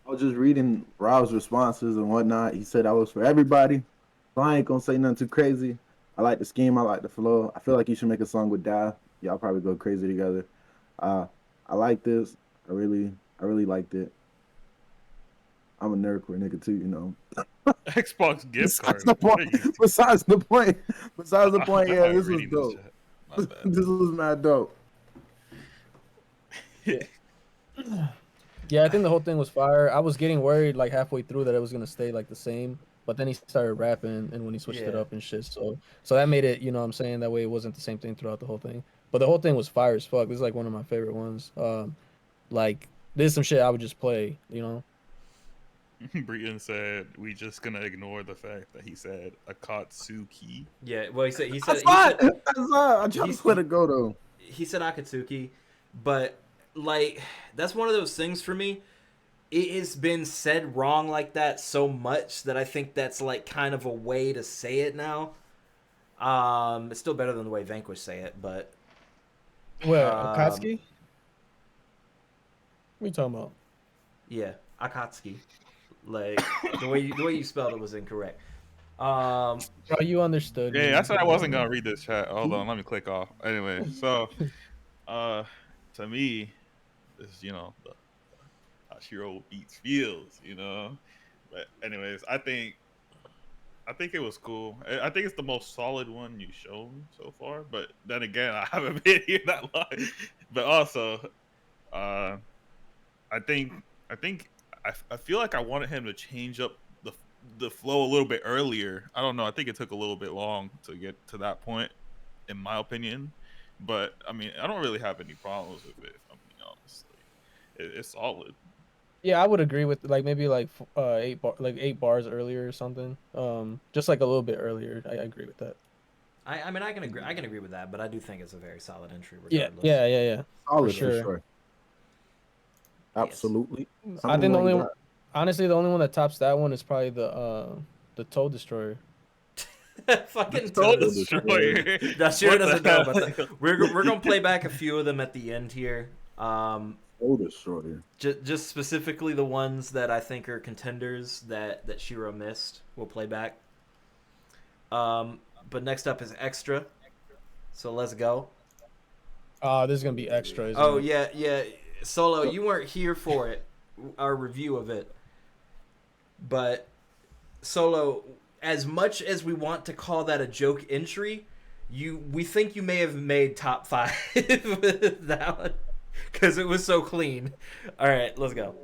I was just reading Rob's responses and whatnot. He said I was for everybody. So I ain't gonna say nothing too crazy. I like the scheme. I like the flow. I feel like you should make a song with Da. Y'all probably go crazy together. I like this. I really liked it. I'm a nerdcore nigga too, you know. Xbox gift card. Besides the point. Yeah, this was Reading dope. chat. My bad. This was mad dope. Yeah, I think the whole thing was fire. I was getting worried like halfway through that it was gonna stay like the same, but then he started rapping and when he switched it Yeah. up and shit. So that made it, you know what I'm saying, that way it wasn't the same thing throughout the whole thing. But the whole thing was fire as fuck. This is like one of my favorite ones. Like this is some shit I would just play, you know. Brian said we just gonna ignore the fact that he said Akatsuki. Yeah, well, he I said saw it. I tried to let it go though. he said Akatsuki, but like that's one of those things for me. It has been said wrong like that so much that I think that's like kind of a way to say it now. It's still better than the way Vanquish say it, but What, Akatsuki? What are you talking about? Yeah, Akatsuki. Like the way you spelled it was incorrect. Bro, you understood. Yeah, that's why I wasn't gonna read this chat. Hold on, let me click off. Anyway, so to me, this is, you know, the Hashiro beats feels, you know. But anyways, I think it was cool. I think it's the most solid one you've shown so far. But then again, I haven't been here that long. But also, I feel like I wanted him to change up the flow a little bit earlier. I don't know. I think it took a little bit long to get to that point, in my opinion. But I mean, I don't really have any problems with it. If I'm being honest, it's solid. Yeah, I would agree with like maybe like 8 bars earlier or something. Just like a little bit earlier. I agree with that. I mean, I can agree with that, but I do think it's a very solid entry. Yeah, Regardless. yeah. Solid for sure. for sure. Absolutely. I think the only Something like honestly the only one that tops that one is probably the Toad Destroyer. Fucking Toad Toad Destroyer. Dashira doesn't know about that. We're gonna play back a few of them at the end here. Toad Destroyer. Just specifically the ones that I think are contenders that Shiro missed. We'll play back. But next up is Extra. So let's go. This is gonna be extra. Isn't Oh it? yeah. Solo, you weren't here for it, our review of it. But Solo, as much as we want to call that a joke entry, we think you may have made top 5 with that one because it was so clean. All right, let's go.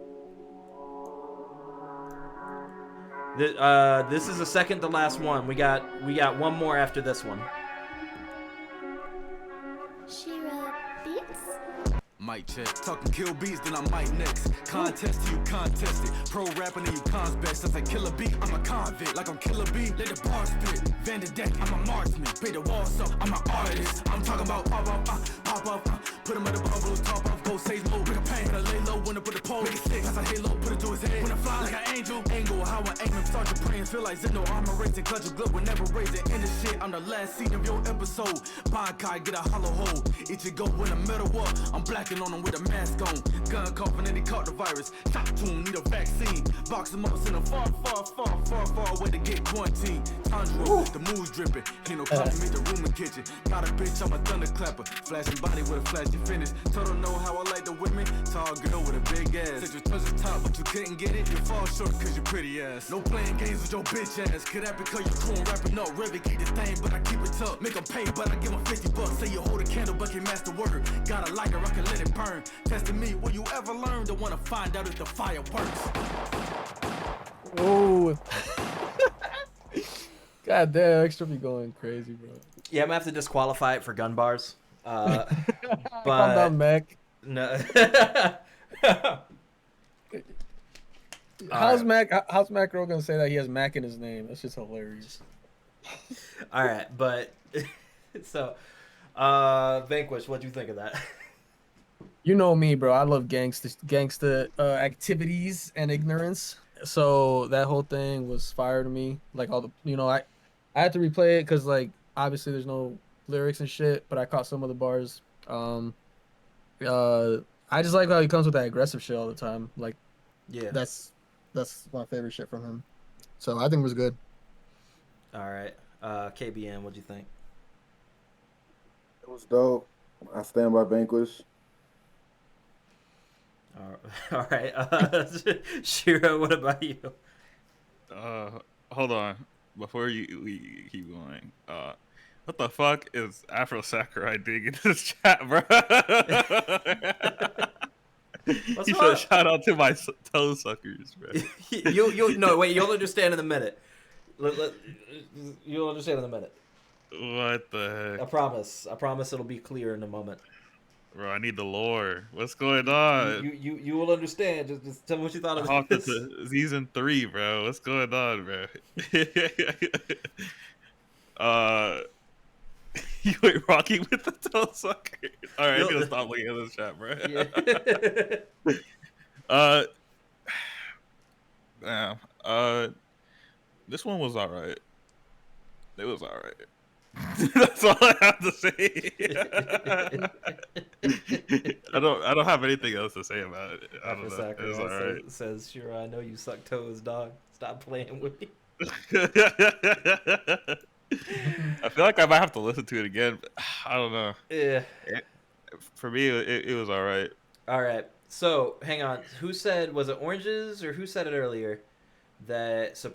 This is the second to last one. We got one more after this one. Shira Beats? Mic check. Talking kill beats, then I might next. Contest to you contested. Pro rapping and you cons best. Since I kill a beat, I'm a convict. Like I'm Killer B, let the bar spit. Van de Deck, I'm a marksman. Pay the walls up, I'm an artist. I'm talking about pop up. Put him at the bubbles, top off, go sage mode. Bring a pain, gotta lay low when I put the pole. Make it sick, as I halo, put it to his head. When I fly like an angel, angle, how I aim him, start to praying. Feel like Zeno, armor racing, clutch a glove, never raising. In this shit, I'm the last scene of your episode. Bankai, get a hollow hole. It you go in the middle up. I'm blacking on him with a mask on. Gun coughing and he caught the virus. Shot to him, need a vaccine. Box him up, send him far away to get quarantined. Tundra, the moves dripping. Ain't no compliment, the room and kitchen. Got a bitch, I'm a thunderclapper. Flashing body with a flashy finish. Total know how I like the women. Tall girl with a big ass. Said you touched the top, but you couldn't get it. You fall short cause you pretty ass. No playing games with your bitch ass. Could that because you cool rapping up? Revy keep this thing, but I keep it tough. Make 'em pay, but I give 'em $50. Say you hold a candle, but can master work. Got a lighter, I can let it burn. Testing me, will you ever learn to wanna find out if the fire works? Oh. God damn, Extra be going crazy, bro. Yeah, I'm gonna have to disqualify it for gun bars. But Calm down, Mac. No. How's Mac Girl gonna say that he has Mac in his name? That's just hilarious. All right, but so Vanquish, what'd you think of that? You know me, bro. I love gangsta activities and ignorance. So that whole thing was fire to me. Like all the, I had to replay it because like obviously there's no lyrics and shit, but I caught some of the bars. Uh, I just like how he comes with that aggressive shit all the time. Like, Yeah. that's my favorite shit from him. So I think it was good. All right. KBN, what'd you think? It was dope. I stand by Vanquish. All right. Shira, what about you? Hold on. Before we keep going, what the fuck is Afro Sakurai doing in this chat, bro? He said, "Shout out to my toe suckers, bro." You'll understand in a minute. You'll understand in a minute. What the heck? I promise it'll be clear in a moment. Bro, I need the lore. What's going on? You will understand. Just tell me what you thought of Hopped this. to season 3, bro. What's going on, bro? You ain't rocking with the toe sucker. All right, I need to stop looking at this chat, bro. Yeah. This one was alright. It was alright. That's all I have to say. I don't have anything else to say about it. I don't know. It was alright. Says, "Sure, I know you suck toes, dog. Stop playing with me." I feel like I might have to listen to it again. But I don't know. Yeah. For me, it was alright. All right. So hang on. Who said, was it Oranges or who said it earlier? That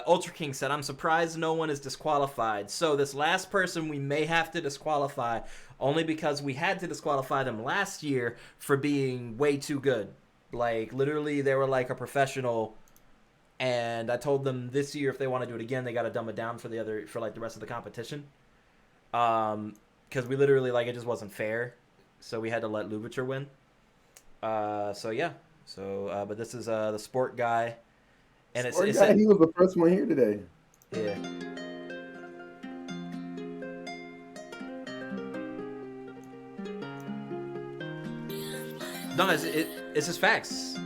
Ultra King said, "I'm surprised no one is disqualified." So this last person we may have to disqualify only because we had to disqualify them last year for being way too good. Like literally they were like a professional, and I told them this year if they want to do it again they got to dumb it down for the rest of the competition. Because we literally it just wasn't fair, so we had to let Lubitcher win. So yeah. So but this is the sport guy. And he was the first one here today. Yeah. No, it's just facts.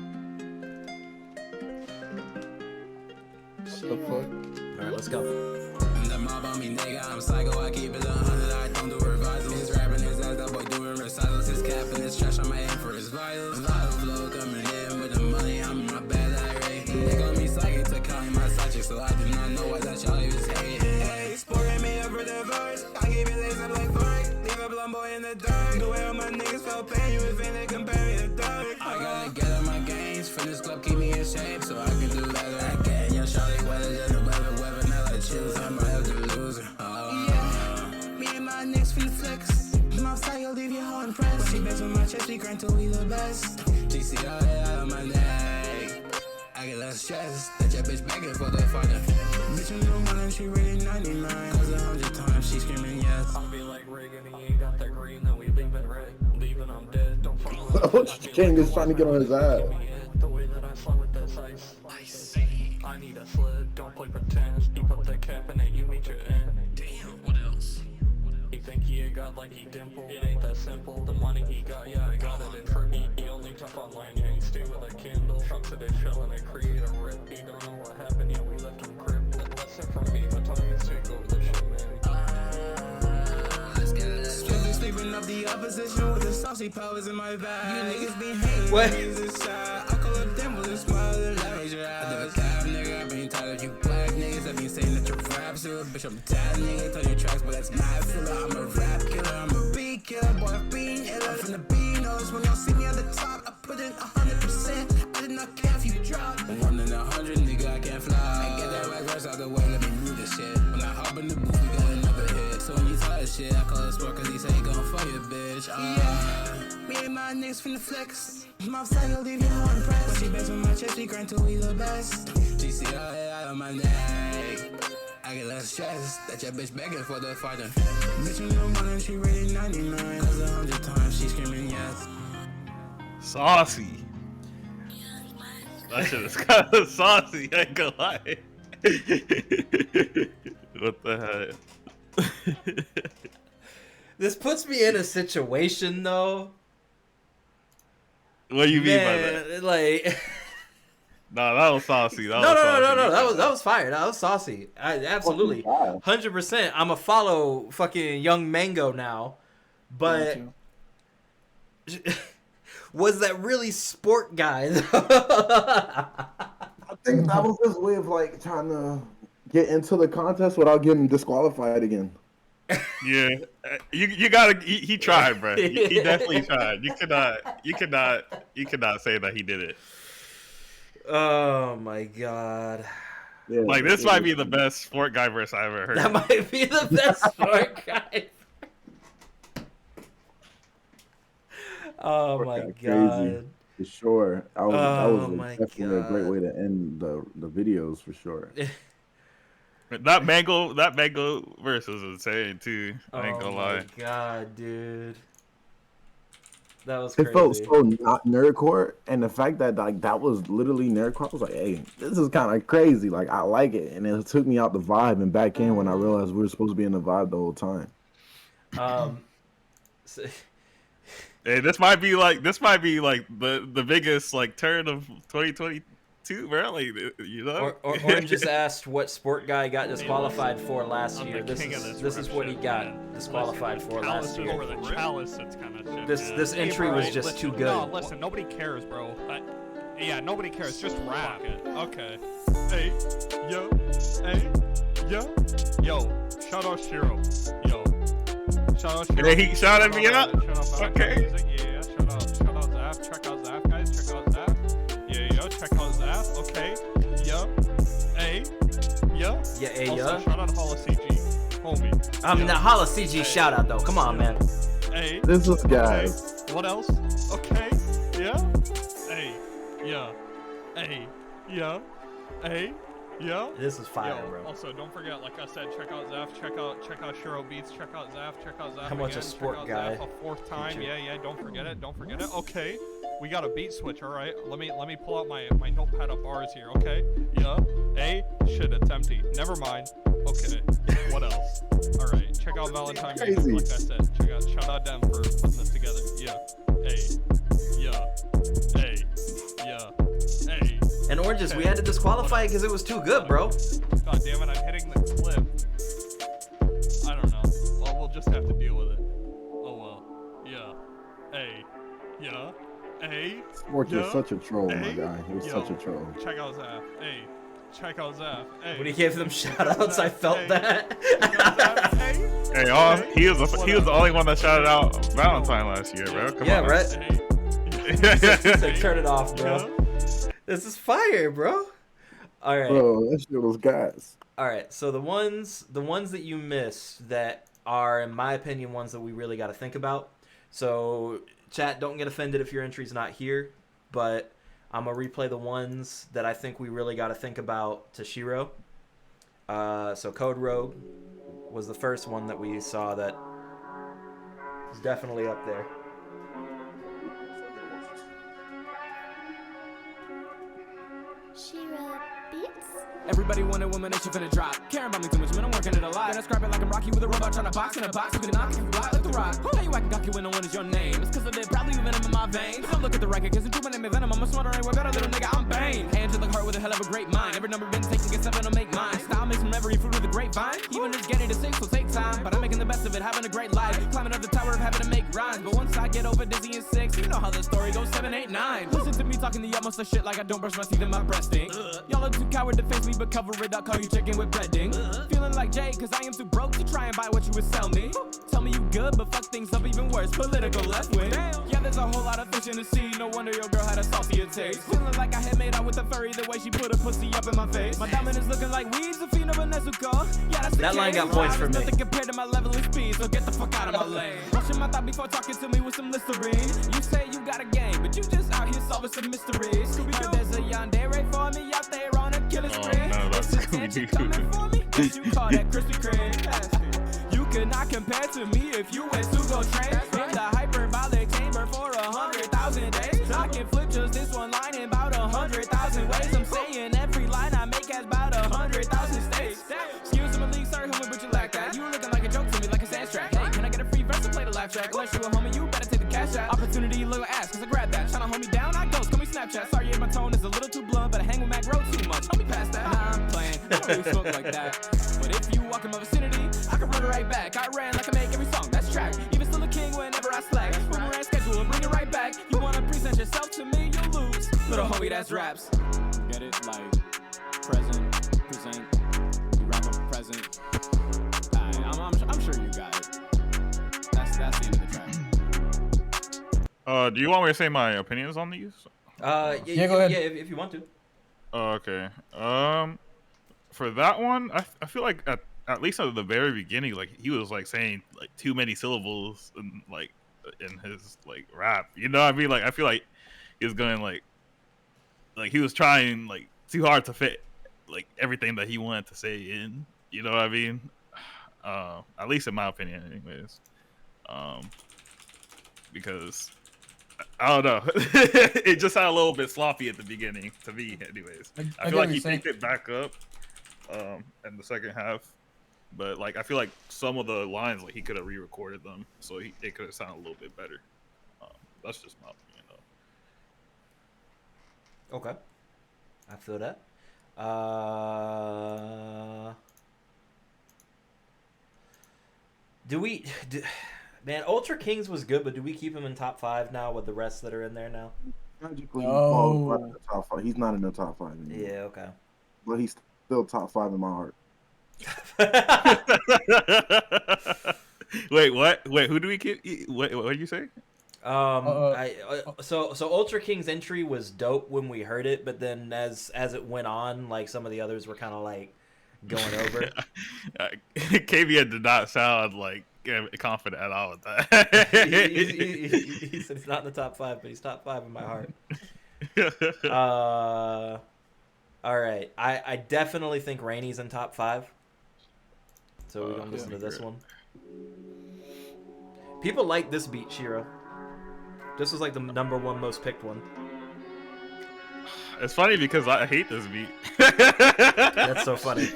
What the fuck? All right, let's go. The mob on me, nigga, I'm psycho, I keep it 100, I don't do revisals. His rapping his ass, that boy doing recitals. His cap and his trash on my head for his vitals. Vital flow coming in with the money, I'm in my bad irate. They call me psychic to count my side chick, so I do not know why that y'all even hating. Hey, sporting me up for the verse, I keep it lace up like Fork. Leave a blonde boy in the dark, the way all my niggas felt pain, you would think they compare me to dark. I gotta get up my gains, fitness club keep me in shape, so I can do better again. Yo, shawty, weather than the weather, not like choose, I might have to lose her. Yeah, me and my niggas finna flex. My style leave your heart impressed. When she bets on my chest, we grind till we the best. GCR out of my neck. I get less stress. That your bitch begging for the fighter. Bitch, you know mine, she rated 99. Cause 100 times she screaming yes. I'll be like Reagan, he ain't got that green, then we leaving red. Leaving, I'm dead. Don't follow. King is trying to get on his ass. The way that I slide with this ice. I need a sled, don't play pretend. Deep up that cap and then you meet your end. Damn, what else? He think he a god like he dimple. It ain't that simple. The money he got, yeah, I got it in for me. He only jump online, yeah, he stay with a candle. Trunks of this shell and they create a rip. He don't know what happened, yeah, we left him crib. Lesson from me, but time is take over the shit, man. Let's get it. Sleeping up the opposition with the saucy powers in my bag. You niggas be hating. What? I call up them with a smile and raise your eyes. I do a cab, nigga. I been tired of you black niggas that be saying that you're rap so bitch, I'm tired, nigga. Tell your tracks, but that's my filler. I'm a rap killer, I'm a beat killer. Boy, I'm being iller. I'm from the B-notes. When y'all see me at the top, I put in 100%. I did not care if you drop. 1 in 100, nigga, I can't fly. I get that right verse out the way, let me move this shit. When I hop in the booth, we got another hit. So when you tired of shit, I call it sport cause he say he gon' fuck your bitch. Yeah, me and my niggas finna flex. My style leave your heart impressed. When she bets on my chest, we grind till we the best. GCR out of my neck. I get less stress. That your bitch begging for the fighter. Bitch, you know mine, she rated 99. Cause 100 times she screaming yes. Saucy. That shit is kind of saucy, I ain't gonna lie. What the heck? This puts me in a situation though. What do you mean by Man, that? like, No, that was saucy. no. That was fire. That was saucy. Absolutely, 100%. I'm a follow fucking Young Mango now, but was that really sport guy? I think that was his way of like trying to get into the contest without getting disqualified again. Yeah, you gotta. He tried, bro. He definitely tried. You cannot say that he did it. Oh my god! Yeah, Like this might be the best sport guy verse I ever heard. That might be the best sport guy. Oh my god! Crazy. For sure. That was my definitely a great way to end the videos for sure. That mango verse was insane too. I ain't gonna lie. Oh my god, dude. That was It crazy. felt so not nerdcore, and the fact that like that was literally nerdcore, I was like, "Hey, this is kind of crazy." Like I like it, and it took me out the vibe and back in when I realized we were supposed to be in the vibe the whole time. Hey, this might be like the biggest like turn of 2022, bro. Like, you know. Orange just asked what sport guy got disqualified for last year. This is what he got disqualified for last year. Over the chalice, it's kind of shit. This entry was just too good. No, listen, nobody cares, bro. Yeah, nobody cares. Just rap it. Okay. Hey, yo, hey, yo, shout out Shiro. Yo, shout out Shiro. Yeah, he shouted me out. Okay. Yeah, shout out Zaf. Check out Zaf, guys. Check out Zaf. Yeah, yo, check out Zaf. Okay. Yo, hey, yo. Yeah, hey, also, yo. shout out Holla CG, homie. The Holla CG shout out though. Come on, man. Hey. This is guys. Okay. What else? Okay. Yeah. Hey. Yeah. Hey. Yeah. Hey. Yeah. This is fire, Yo, bro. Also, don't forget, like I said, check out Zaf, check out Shiro Beats, check out Zaf. How much again, a sport check out guy. Zaf a fourth time. Yeah. Don't forget it. Okay. We got a beat switch. All right. Let me pull out my notepad of bars here. Okay. Yeah. Hey. Shit, it's empty. Never mind. Okay. What else? All right. Check out Valentyne. Crazy. Like I said. Shout out them for putting this together. Yeah. Hey. Yeah. Hey. Yeah. Hey. And Oranges, we had to disqualify it because it was too good, bro. God damn it, I'm hitting the clip. I don't know. Well, we'll just have to deal with it. Oh well. Yeah. Hey. Yeah. Hey. Sports yeah. is such a troll, my Hey. guy. He was Yo, such a troll. Check out Zaf. Hey. Check out Zaf. Hey. When he gave them shout outs, I felt that. Hey, he was the only one that shouted out Valentyne last year, bro. Come on. right? He said, turn it off, bro. This is fire, bro. All right. Bro, that shit was gas. All right. So the ones that you missed that are, in my opinion, ones that we really got to think about. So chat, don't get offended if your entry's not here, but I'm gonna replay the ones that I think we really got to think about to Shiro. So Code Rogue was the first one that we saw that is definitely up there. Shira Beats? Everybody wanted women that you finna drop. Caring about me too much, man, I'm working it a lot. Gonna scrap it like I'm Rocky with a robot trying to box in a box. You can knock if you block like the rock. How you acting cocky when no one is your name? It's cause I did probably venom in my veins. Don't look at the record, cause it's my name is Venom. I'm a smarter ain't way better little nigga, I'm Bane. Hands to the heart with a hell of a great mind. Every number been taken, get 7 to make mine. Style makes from every fruit of the grapevine. Even just getting to 6 will take time. But I'm making the best of it, having a great life. Climbing up the tower of heaven to make rhymes. But once I get over dizzy in 6, you know how the story goes 7, 8, 9. Listen to me talking the utmost of shit like I don't brush my teeth in my breasting. Y'all are too coward to face me, but cover it up. Call you chicken with breading. Feeling like Jay, cause I am too broke to try and buy what you would sell me. Tell me you good, but fuck things up even worse. Political left wing. Yeah, there's a whole lot of fish in the sea. No wonder your girl had a saucier taste. Feeling like I had made out with a furry the way she put her pussy up in my face. My diamond is looking like weeds, a fiend of a Nezuko. Yeah, that's the That line case. got points for me. Nothing compared to my level of speed, so get the fuck out of my lane. Washing my thought before talking to me with some Listerine. You say you got a game, but you just out here solving some mysteries. Heard there's a yandere for me out there on a killing spree. No, that's Attention coming for me? What you call that Krispy Kreme? You could not compare to me if you went to go train in the hyperbolic chamber for 100,000 days. I can flip just this one line in about 100,000 ways. I'm saying every line I make has about 100,000 states. Excuse me, Malik, sorry, homie, but you like that. You looking like a joke to me, like a sand track. Hey, can I get a free recipe? track. Unless you a homie, you better take the cash out. Opportunity, little ass, cause I grab that. Tryna hold me down, I ghost, call me Snapchat. Sorry if my tone is a little too blunt, but I hang with Mac Road too much. Hold me past that. Nah, I'm playing, I don't really smoke like that. But if you walk in my vicinity, I can run it right back. I ran like I make every song, that's track. Even still a king whenever I slack. Boomerang schedule, bring it right back. You wanna present yourself to me, you'll lose. Little homie, that's raps. Get it? Like, present, present, you rap a present. I'm sure you got it. That's the end of the track. Do you want me to say my opinions on these? Yeah, go ahead. Yeah, if you want to. Okay. For that one, I feel like at least at the very beginning, like he was like saying like too many syllables and like in his like rap. You know what I mean? Like I feel like he was going like he was trying like too hard to fit like everything that he wanted to say in. You know what I mean? At least in my opinion, anyways. Because I don't know, it just sounded a little bit sloppy at the beginning to me, anyways. I feel like he picked it back up in the second half, but like I feel like some of the lines like he could have re-recorded them, so it could have sounded a little bit better. That's just my opinion, though. Okay, I feel that. Man, Ultra Kings was good, but do we keep him in top 5 now with the rest that are in there now? Magically, falls right in the top 5. He's not in the top 5 anymore. Yeah, okay. But he's still top 5 in my heart. Wait, what? Wait, who do we keep? What did you say? So Ultra King's entry was dope when we heard it, but then as it went on, like some of the others were kind of like going over. KBN did not sound like confident at all with that. he said he's not in the top 5, but he's top 5 in my heart. All right, I definitely think Rainy's in top 5. So we don't listen to this one. People like this beat, Shiro. This was like the #1 most picked one. It's funny because I hate this beat. That's so funny.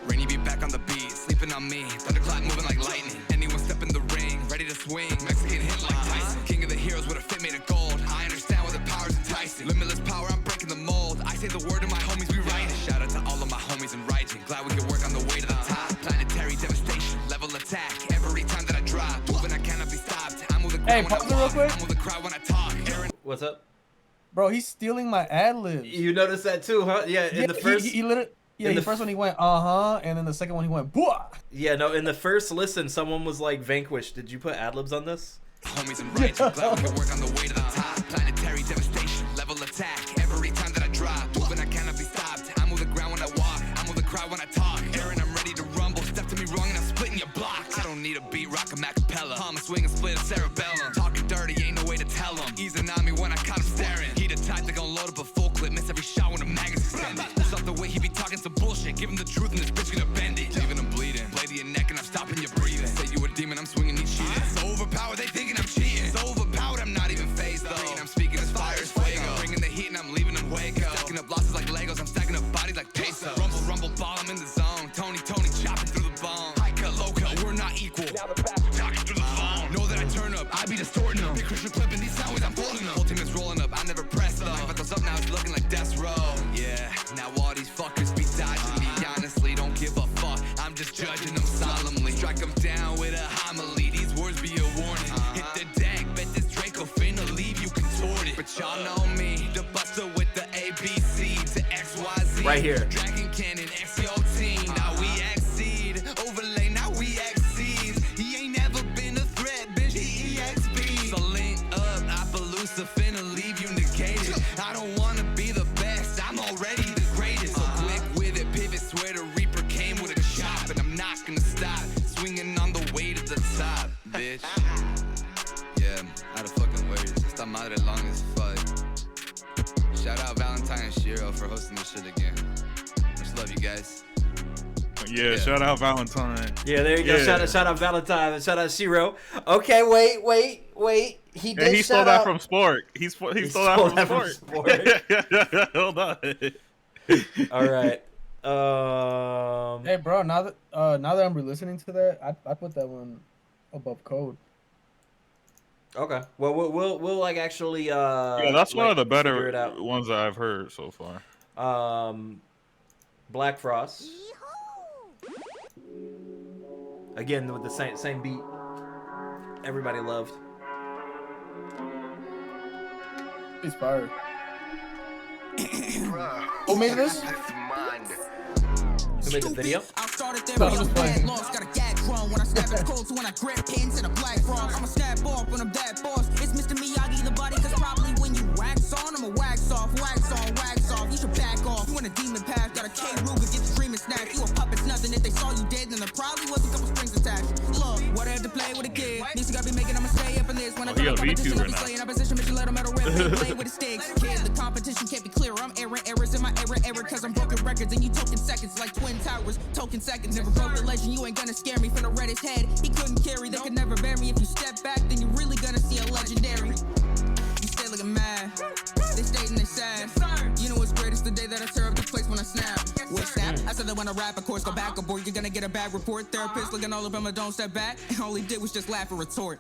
Rainy beat back on the beat, sleeping on me. Thunderclap moving like lightning. Anyone step in the ring, ready to swing. Mexican hit like Tyson. King of the heroes with a fit made of gold. I understand why the power's enticing. Limitless power, I'm breaking the mold. I say the word to my homies, we write it. Shout out to all of my homies in writing. Glad we can work on the way to the top. Planetary devastation, level attack. Every time that I drop, moving I cannot be stopped. I'm with the crowd when I real walk. quick. I'm with the crowd when I talk. What's up? Bro, he's stealing my ad libs. You noticed that too, huh? Yeah, in the first... He literally... Yeah, the first one he went, and then the second one he went, "Bwah!" Yeah, no, in the first listen, someone was like, Vanquish, did you put ad-libs on this? Homies and right, glad we can work on the way to the top. Planetary devastation, level attack. Every time that I drop, moving I cannot be stopped. I'm with the ground when I walk, I'm with the crowd when I talk. Aaron, I'm ready to rumble. Step to me wrong and I'm splitting your block. I don't need a beat, rock a macapella. I'm a swing and split a cerebellum. Talking dirty, ain't no way to tell him. Easing on me when I caught him staring. He the type that gon' load up a full clip, miss every shot when the magazine's ended. Who's up the way he be talking some bullshit? Give him the truth and this bitch gonna bend it. Leaving him bleeding, blade to your neck and I'm stopping your breathing. Say you a demon, I'm swinging these cheating. So overpowered, they thinking I'm cheating. So overpowered, I'm not even phased though. I'm speaking as fire as fuego. Bringing the heat and I'm leaving them waco. Stacking up losses like Legos, I'm stacking up bodies like peso. Rumble, rumble, ball, I'm in the zone. Tony, chopping through the bone. High cut, low cut, we're not equal. Now the bastard talking through the phone. Know that I turn up, I be distorting them. Big Christian clipping these sounds, I'm folding them. Whole team is rolling up, I never press though. But those up now, it's looking like death row. Yeah, now all these fuckers be dodging me. Honestly, don't give a fuck. I'm just judging them solemnly. Strike them down with a homily. These words be a warning. Hit the deck, bet this Draco finna leave you contorted. But y'all know me, the buster with the ABC to XYZ. Right here. Dragon Cannon, XYO now we exceed. Overlay, now we exceed. He ain't never been a threat, bitch, he EXP. So link up, Appaloosa finna leave you negated. I don't wanna be the best, I'm already the greatest. So quick with it, pivot, swear the Reaper came with a chop. And I'm not gonna stop, swinging on the way to the top, bitch. Yeah, out of fucking words, esta madre long as fuck. Shout out Valentyne and Shiro for hosting this shit again. Much love you guys. Yeah, shout out Valentyne. Yeah, there you go. Shout out Valentyne and shout out Shiro. Okay, wait. He did he stole that from Sport. He stole that from Sport. Hold on. All right. Hey, bro. Now that I'm re-listening to that, I put that one above Code. Okay. Well, we'll like actually yeah, that's one of the figure it better out. ones that I've heard so far. Black Frost. Again with the same beat. Everybody loved. He's fired. Who made this? Who made the video? I started there with a bad loss, got a gag drum when I snap at cold, so when I grip pins and a black frost, I'ma snap off when I'm that boss. It's Mr. Miyagi the body, cause probably when you wax on, I'ma wax off, wax on, wax off. You should back off. You in a demon path, got a K Ruger, get the dreaming snatched. You a puppet's nothing. If they saw you dead, then there probably was a couple strings attached. Look, what I had to play with a kid. Music I be making, I'ma stay up in this. When I he a competition, I be VTuber now. slaying opposition, mission, let 'em metal rip, play with the sticks. Kid, the competition can't be clear. I'm errors in my error, cause I'm broken records and you token seconds like Twin Towers. Token seconds, never broke the legend. You ain't gonna scare me from the red his head. He couldn't carry, they could never bear me. If you step back, then you really gonna see a legendary. You stay looking mad, they stayed and they sad. You know what's great? It's the day that I tear up the place when I snap. What snap? I said that when I rap, of course, go back aboard. You're gonna get a bad report. Therapist looking all up on my don't step back. And all he did was just laugh and retort.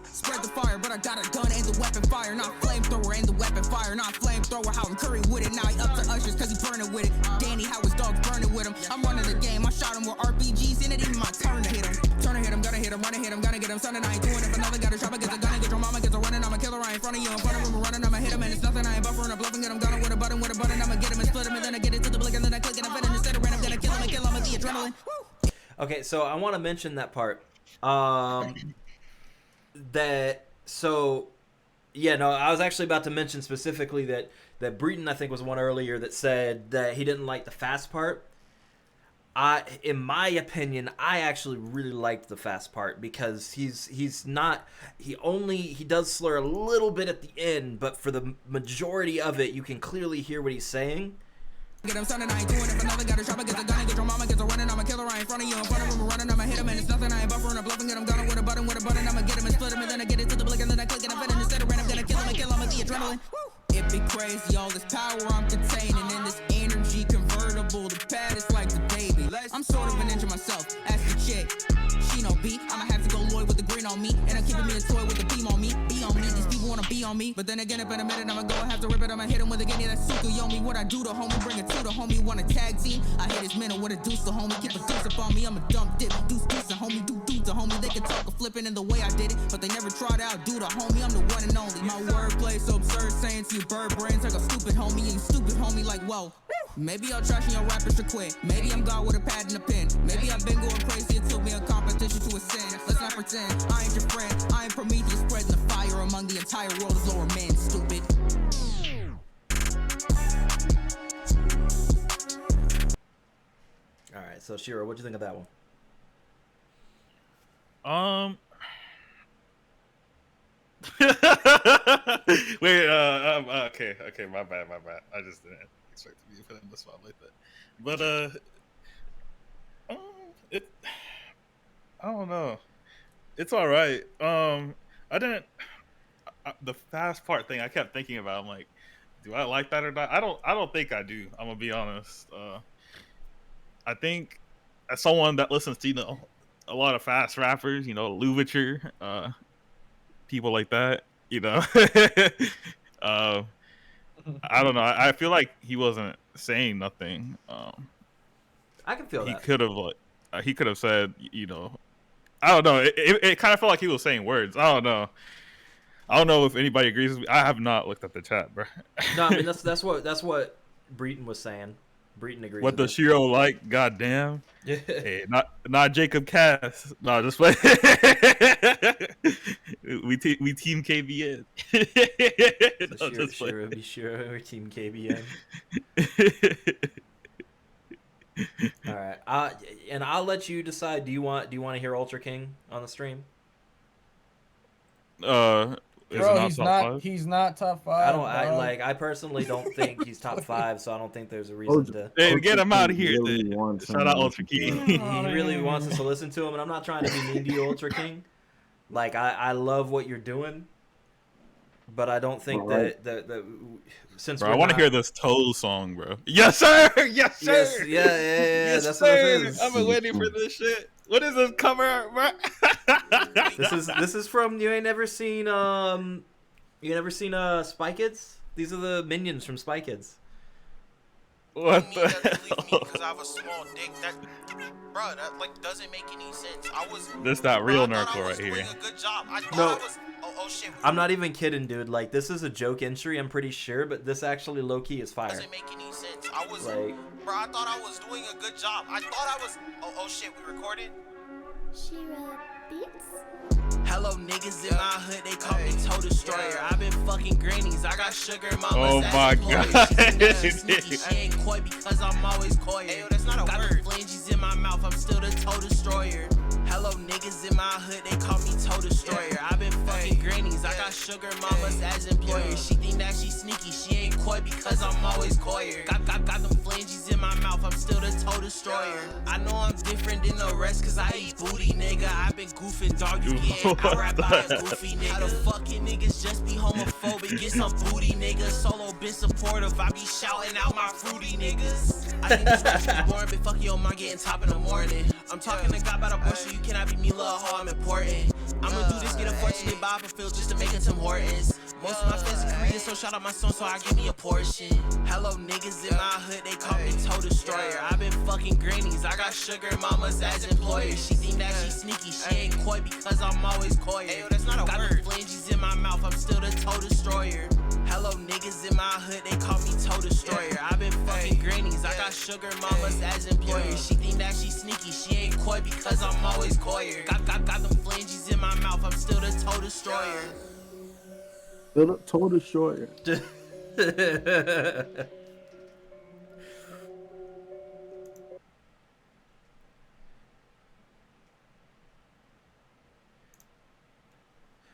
Spread the fire, but I got a gun and the weapon fire. Not flamethrower and the weapon fire. Not flamethrower, how I'm curry with it. Now he up to Ushers cause he burning with it. Danny, how his dog's burning with him. I'm running the game, I shot him with RPGs in it. Even my turn to hit him. Turn to hit him, gonna hit him, running hit him, gonna get him. Something I ain't doing. If another got a shot, I get a gun and get your mama, get a running. I'm a killer, I in front of you, in front of him, running. I'ma hit him, and it's nothing, I ain't buffering, I'm bluffing, and I'm gonna with a button, I'ma get him and split him, and then I get it to the blick, and then I click and I fit in instead of random, gonna kill him with the adrenaline. Okay, so I want to mention that part. I was actually about to mention specifically that Breton, I think, was one earlier that said that he didn't like the fast part. In my opinion, I actually really liked the fast part because he does slur a little bit at the end, but for the majority of it, you can clearly hear what he's saying. Get him something I ain't doing. If another got a shot, I get the gun and get your mama, get a running. I'm a killer, I in front of you, in front of him, running. I'ma hit him, and it's nothing, I ain't buffering, I'm bluffing, and I'm gonna with a button, I'ma get him and split him, and then I get it to the blick, and then I click and I fit in instead of random, gonna kill him with the adrenaline. It be crazy, all this power I'm containing in this energy convertible. The pad is like the baby. I'm sort of a ninja myself. Ask the chick, she no beat. I'ma have to go Lloyd with the green on me, and I'm keeping me a toy with the beam on me. Be on me, these people wanna be on me, but then again, if in a minute I'ma go have to rip it. I'ma hit him with a guinea that's super yomi. What I do to homie, bring it to the homie. Want a tag team? I hit his minute with a deuce to homie. Keep a deuce up on me. I'm a dump dip, deuce to homie, do to homie. They can talk a flipping in the way I did it, but they never try to outdo the homie. I'm the one and only. My wordplay so absurd, saying to you bird brains like a stupid homie, and you stupid homie like whoa. Maybe I'll trash and your rappers should quit. Maybe I'm God with a pad and a pen. Maybe I've been going crazy. It took me a competition to ascend. Let's not pretend I ain't your friend. I ain't Prometheus spreading the fire among the entire world of lower men. Stupid. All right, so Shiro, what'd you think of that one? Wait, okay, my bad. I just didn't expect to be put in the spot like that. But I don't know. It's all right. The fast part thing I kept thinking about. I'm like, do I like that or not? I don't think I do. I'm gonna be honest. I think as someone that listens to a lot of fast rappers, Louverture, people like that, I don't know. I feel like he wasn't saying nothing. I can feel that. He could have said, I don't know. It kind of felt like he was saying words. I don't know. I don't know if anybody agrees with me. I have not looked at the chat, bro. No, I mean that's what Breton was saying. Breton agrees. What does Shiro like? Goddamn. Hey, not Jacob Cass. No, just play. we team KBN. Shiro, we're team KBN. All right, and I'll let you decide. Do you want to hear Ultra King on the stream? He's not top 5. I personally don't think he's top 5, so I don't think there's a reason to. Hey, get him out of here. Shout out Ultra King. He really wants us to listen to him, and I'm not trying to be mean to you, Ultra King. Like I love what you're doing, but I don't think that since I want to hear this Toll song, bro. Yes, sir. Yes, sir. Yes, yeah. Yes, that's sir. what it is. I've been waiting for this shit. What is this cover art, bro? This is from you ain't never seen Spy Kids? These are the minions from Spy Kids. What the hell? Because I have a small dick. That, bro, that like doesn't make any sense. This not real I thought Nurgle I was right here. doing a good job. I thought No. I was. Oh shit. I'm not even kidding, dude. Like, this is a joke entry, I'm pretty sure, but this actually low-key is fire. Doesn't make any sense. Like, Bro, I thought I was doing a good job. I thought I was. Oh shit, we recorded? Shira Beats. Hello niggas in my hood, they call me Toe Destroyer. I've been fucking grannies, I got sugar in my Oh my god. She sneaky, she ain't coy because I'm always coy. Ayo, that's not a got word. The flanges in my mouth, I'm still the Toe Destroyer. Hello niggas in my hood, they call me Toe Destroyer. I've been fucking grannies, I got sugar mamas as employers. She think that she sneaky, she ain't coy because I'm always coyer. Got them flanges in my mouth, I'm still the Toe Destroyer. I know I'm different than the rest cause I eat booty, nigga. I've been goofing, dog, you getting I rap out a goofy nigga. How the fucking niggas just be homophobic, get some booty niggas. Solo been supportive, I be shouting out my fruity niggas. I think this rap should be boring, but fuck your mind getting top in the morning. I'm talking to God about abortion, you cannot be me, little hoe, I'm important. I'ma do this, get a fortunate Bob and Phil just to make it Tim Hortons. Most of my fans are Korean, so shout out my son, so I give me a portion. Hello niggas in my hood, they call me Toe Destroyer. I've been fucking grannies, I got sugar mamas as employers. She think that she sneaky, she ain't coy because I'm always coy. Ayo, that's not a got word. Got flanges in my mouth, I'm still the Toe Destroyer. Hello niggas in my hood, they call me Toe Destroyer. I've been fucking grannies, I got sugar mamas as employers. She think that she sneaky, she ain't coy because I'm always coyer. Got them flanges in my mouth, I'm still the Toe Destroyer. Toe Destroyer.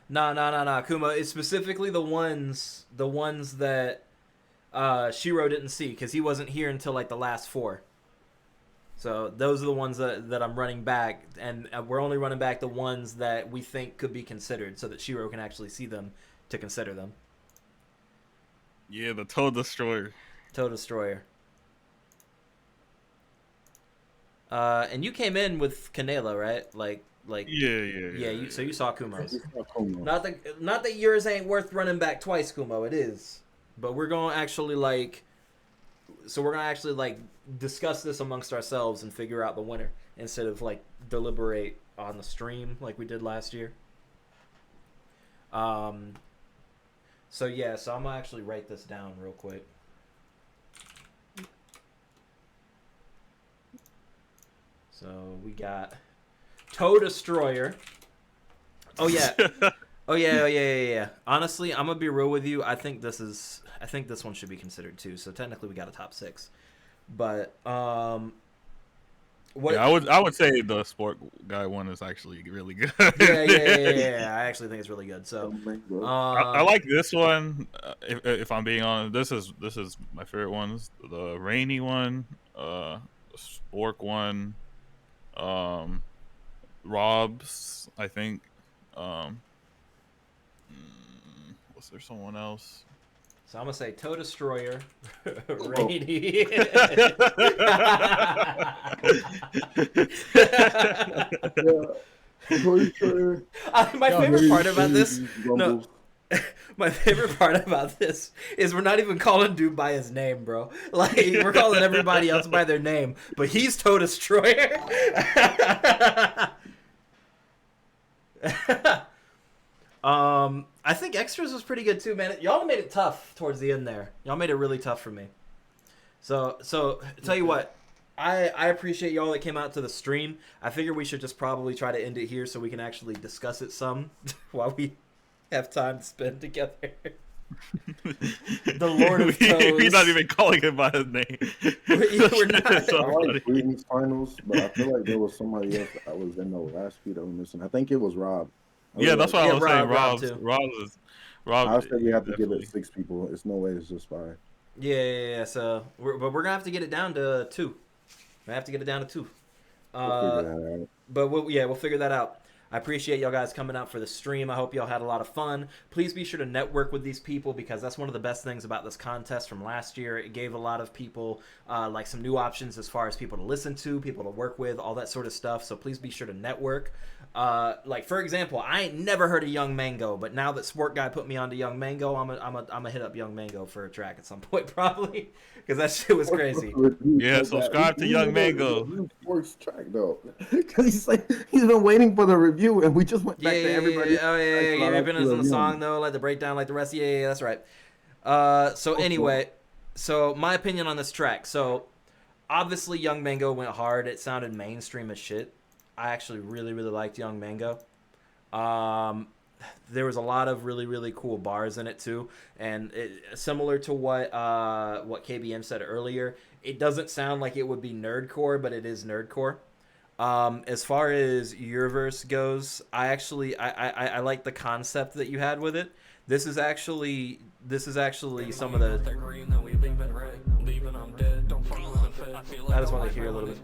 Nah, Kuma. It's specifically the ones that Shiro didn't see because he wasn't here until like the last 4. So those are the ones that I'm running back, and we're only running back the ones that we think could be considered, so that Shiro can actually see them to consider them. Yeah, the Toe Destroyer. Toe Destroyer. And you came in with Kanela, right? Like. Yeah. So you saw Kumo's. Not that yours ain't worth running back twice, Kumo. It is, but we're gonna actually discuss this amongst ourselves and figure out the winner instead of like deliberate on the stream like we did last year. So I'm gonna actually write this down real quick. So we got Toe Destroyer. Oh yeah. Honestly, I'm gonna be real with you. I think this one should be considered too. So technically, we got a top 6. But what? Yeah, I would say the sport guy one is actually really good. Yeah. I actually think it's really good. So I like this one. If I'm being honest, this is my favorite ones. The rainy one, spork one, Rob's, I think. Was there someone else? So I'm gonna say Toe Destroyer, Rainy. My favorite part about this. No. My favorite part about this is we're not even calling dude by his name, bro. Like, we're calling everybody else by their name, but he's Toe Destroyer. I think extras was pretty good too, man. Y'all made it tough towards the end there. Y'all made it really tough for me. So tell you what, I appreciate y'all that came out to the stream. I figure we should just probably try to end it here so we can actually discuss it some while we have time to spend together. The Lord of Toes. We're not even calling him by his name. We're not. I like Greetings Finals, but I feel like there was somebody else that was in the last few that we missing. I think it was Rob. Yeah, that's what I was saying. Rob. I said we have to give it 6 people. It's no way it's just 5. Yeah. So, but we're gonna have to get it down to 2. We have to get it down to 2. We'll figure that out. But we'll figure that out. I appreciate y'all guys coming out for the stream. I hope y'all had a lot of fun. Please be sure to network with these people because that's one of the best things about this contest from last year. It gave a lot of people like some new options as far as people to listen to, people to work with, all that sort of stuff. So please be sure to network. Like for example, I ain't never heard of Young Mango, but now that Sport Guy put me onto Young Mango, I'm a hit up Young Mango for a track at some point probably because that shit was crazy. Yeah, subscribe to Young Mango. Sports track though, because he's been waiting for the review, and we just went back to everybody. Oh yeah. Give me opinions on the song though, like the breakdown, like the rest. Yeah, that's right. So anyway, so my opinion on this track. So obviously, Young Mango went hard. It sounded mainstream as shit. I actually really liked Young Mango. There was a lot of really cool bars in it too, and similar to what KBM said earlier, it doesn't sound like it would be nerdcore, but it is nerdcore. As far as your verse goes, I like the concept that you had with it. This is actually some of the. I just want to hear a little bit.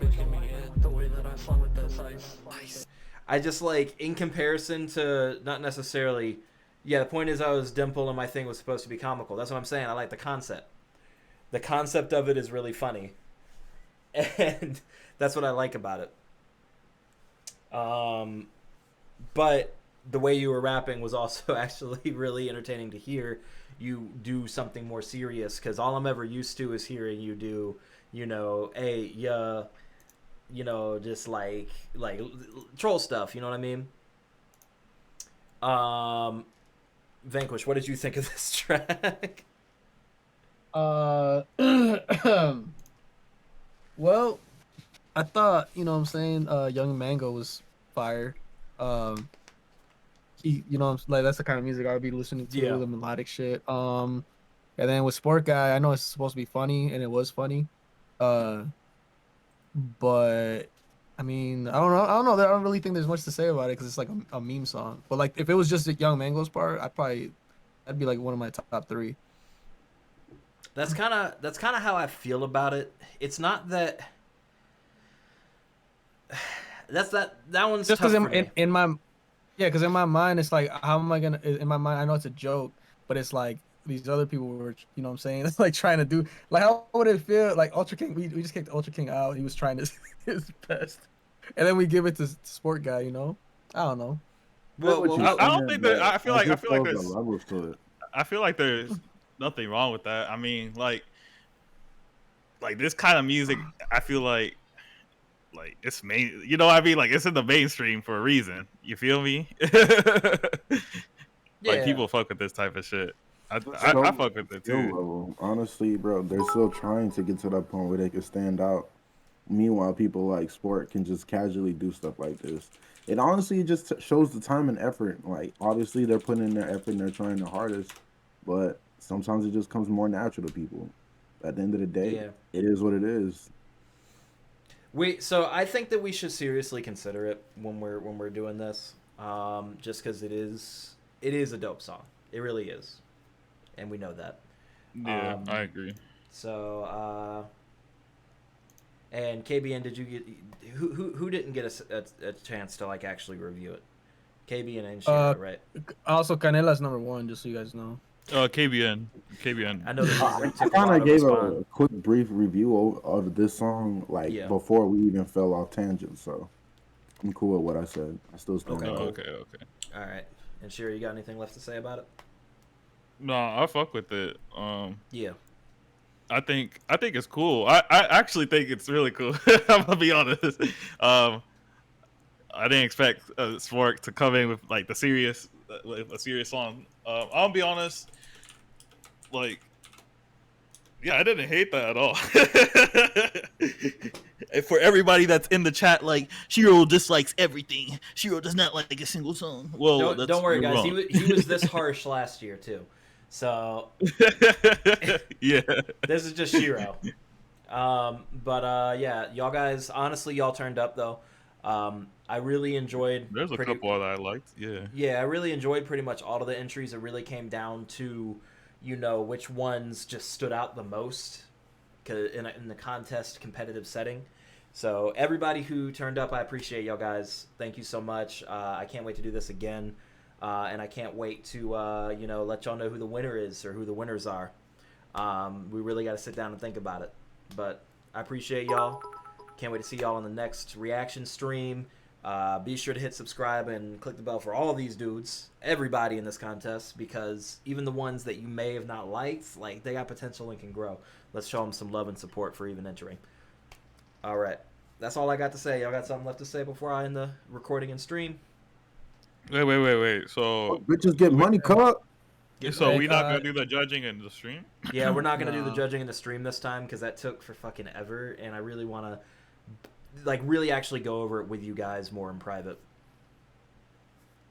I just like, in comparison to, not necessarily, the point is I was Dimple and my thing was supposed to be comical. That's what I'm saying. I like the concept. The concept of it is really funny. And that's what I like about it. But the way you were rapping was also actually really entertaining to hear you do something more serious, because all I'm ever used to is hearing you do, just like troll stuff, you know what I mean? Vanquish, what did you think of this track? Well, I thought, what I'm saying, Young Mango was fire. He, like, that's the kind of music I would be listening to, the melodic shit. And then with Sport Guy, I know it's supposed to be funny, and it was funny. But I mean, I don't know. I don't really think there's much to say about it because it's like a meme song. But like, if it was just the Young Mango's part, that'd be like one of my top 3. That's kind of how I feel about it. It's not that. That one's just because in my mind it's like, how am I gonna, in my mind I know it's a joke, but it's like these other people were, you know what I'm saying, it's like trying to do, like, how would it feel like Ultra King, we just kicked Ultra King out, he was trying to his best, and then we give it to Sport Guy, I don't know. Well, I don't think that. I feel like there's levels to it. I feel like there's nothing wrong with that. I mean, like this kind of music, I feel like it's main. You know what I mean? Like, it's in the mainstream for a reason. You feel me? Like, people fuck with this type of shit. I fuck with it too. Honestly, bro, they're still trying to get to that point where they can stand out. Meanwhile, people like Sport can just casually do stuff like this. It honestly just shows the time and effort. Like, obviously, they're putting in their effort and they're trying their hardest, but sometimes it just comes more natural to people. At the end of the day, It is what it is. So I think that we should seriously consider it when we're doing this, just because it is a dope song. It really is, and we know that. Yeah, I agree. So, and KBN, did you get who didn't get a chance to like actually review it? KBN and Shira, right? Also, Canela's number 1, just so you guys know. KBN. I know that I kind of gave a quick, brief review of this song, before we even fell off tangent. So I'm cool with what I said. I still stand. Okay. All right. And Shira, you got anything left to say about it? No, I fuck with it. Yeah. I think it's cool. I actually think it's really cool. I'm gonna be honest. I didn't expect Sport to come in with like a serious song. I'll be honest. Like, I didn't hate that at all. For everybody that's in the chat, like, Shiro dislikes everything. Shiro does not like a single song. Well, don't worry, guys. He was this harsh last year too. So yeah, this is just Shiro. But y'all guys, honestly, y'all turned up though. I really enjoyed. There's a couple that I liked. Yeah. Yeah, I really enjoyed pretty much all of the entries. It really came down to, which ones just stood out the most, in the contest competitive setting. So everybody who turned up, I appreciate y'all guys. Thank you so much. I can't wait to do this again, and I can't wait to let y'all know who the winner is or who the winners are. We really got to sit down and think about it. But I appreciate y'all. Can't wait to see y'all on the next reaction stream. Be sure to hit subscribe and click the bell for all these dudes, everybody in this contest, because even the ones that you may have not liked, like, they got potential and can grow. Let's show them some love and support for even entering. All right, that's all I got to say. Y'all got something left to say before I end the recording and stream? Wait. So bitches get money cut. So we not gonna do the judging in the stream? Yeah, we're not gonna do the judging in the stream this time because that took for fucking ever, and I really want to really actually go over it with you guys more in private.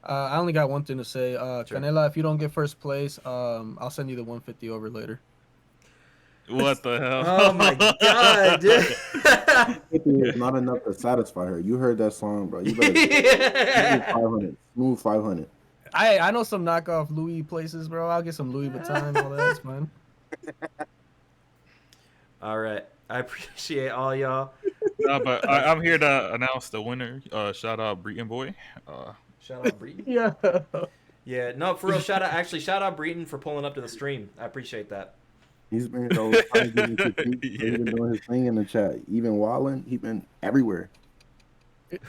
I only got one thing to say. Sure. Canela, if you don't get first place, I'll send you the 150 over later. What the hell? Oh my god, dude. 50 is not enough to satisfy her. You heard that song, bro. You better smooth 500. I know some knockoff Louis places, bro. I'll get some Louis Vuitton. All that's fine. All right, I appreciate all y'all. No, but I'm here to announce the winner. Shout out Breton Boy. Shout out Breton. Yeah. Yeah, no, for real. Shout out Breton for pulling up to the stream. I appreciate that. He's been doing his thing in the chat. Even Wallen, he's been everywhere.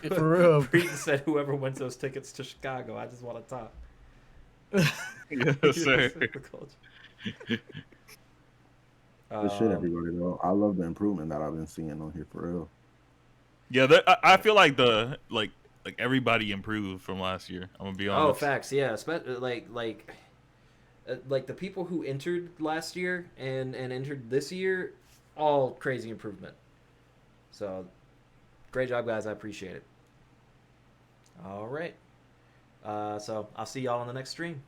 For real. Breton said, "Whoever wins those tickets to Chicago, I just want to talk." Yes, sir. Good shit, everybody. Though I love the improvement that I've been seeing on here for real. Yeah, I feel like like everybody improved from last year. I'm gonna be honest. Oh, facts. Yeah, like the people who entered last year and entered this year, all crazy improvement. So, great job, guys. I appreciate it. All right. So I'll see y'all on the next stream.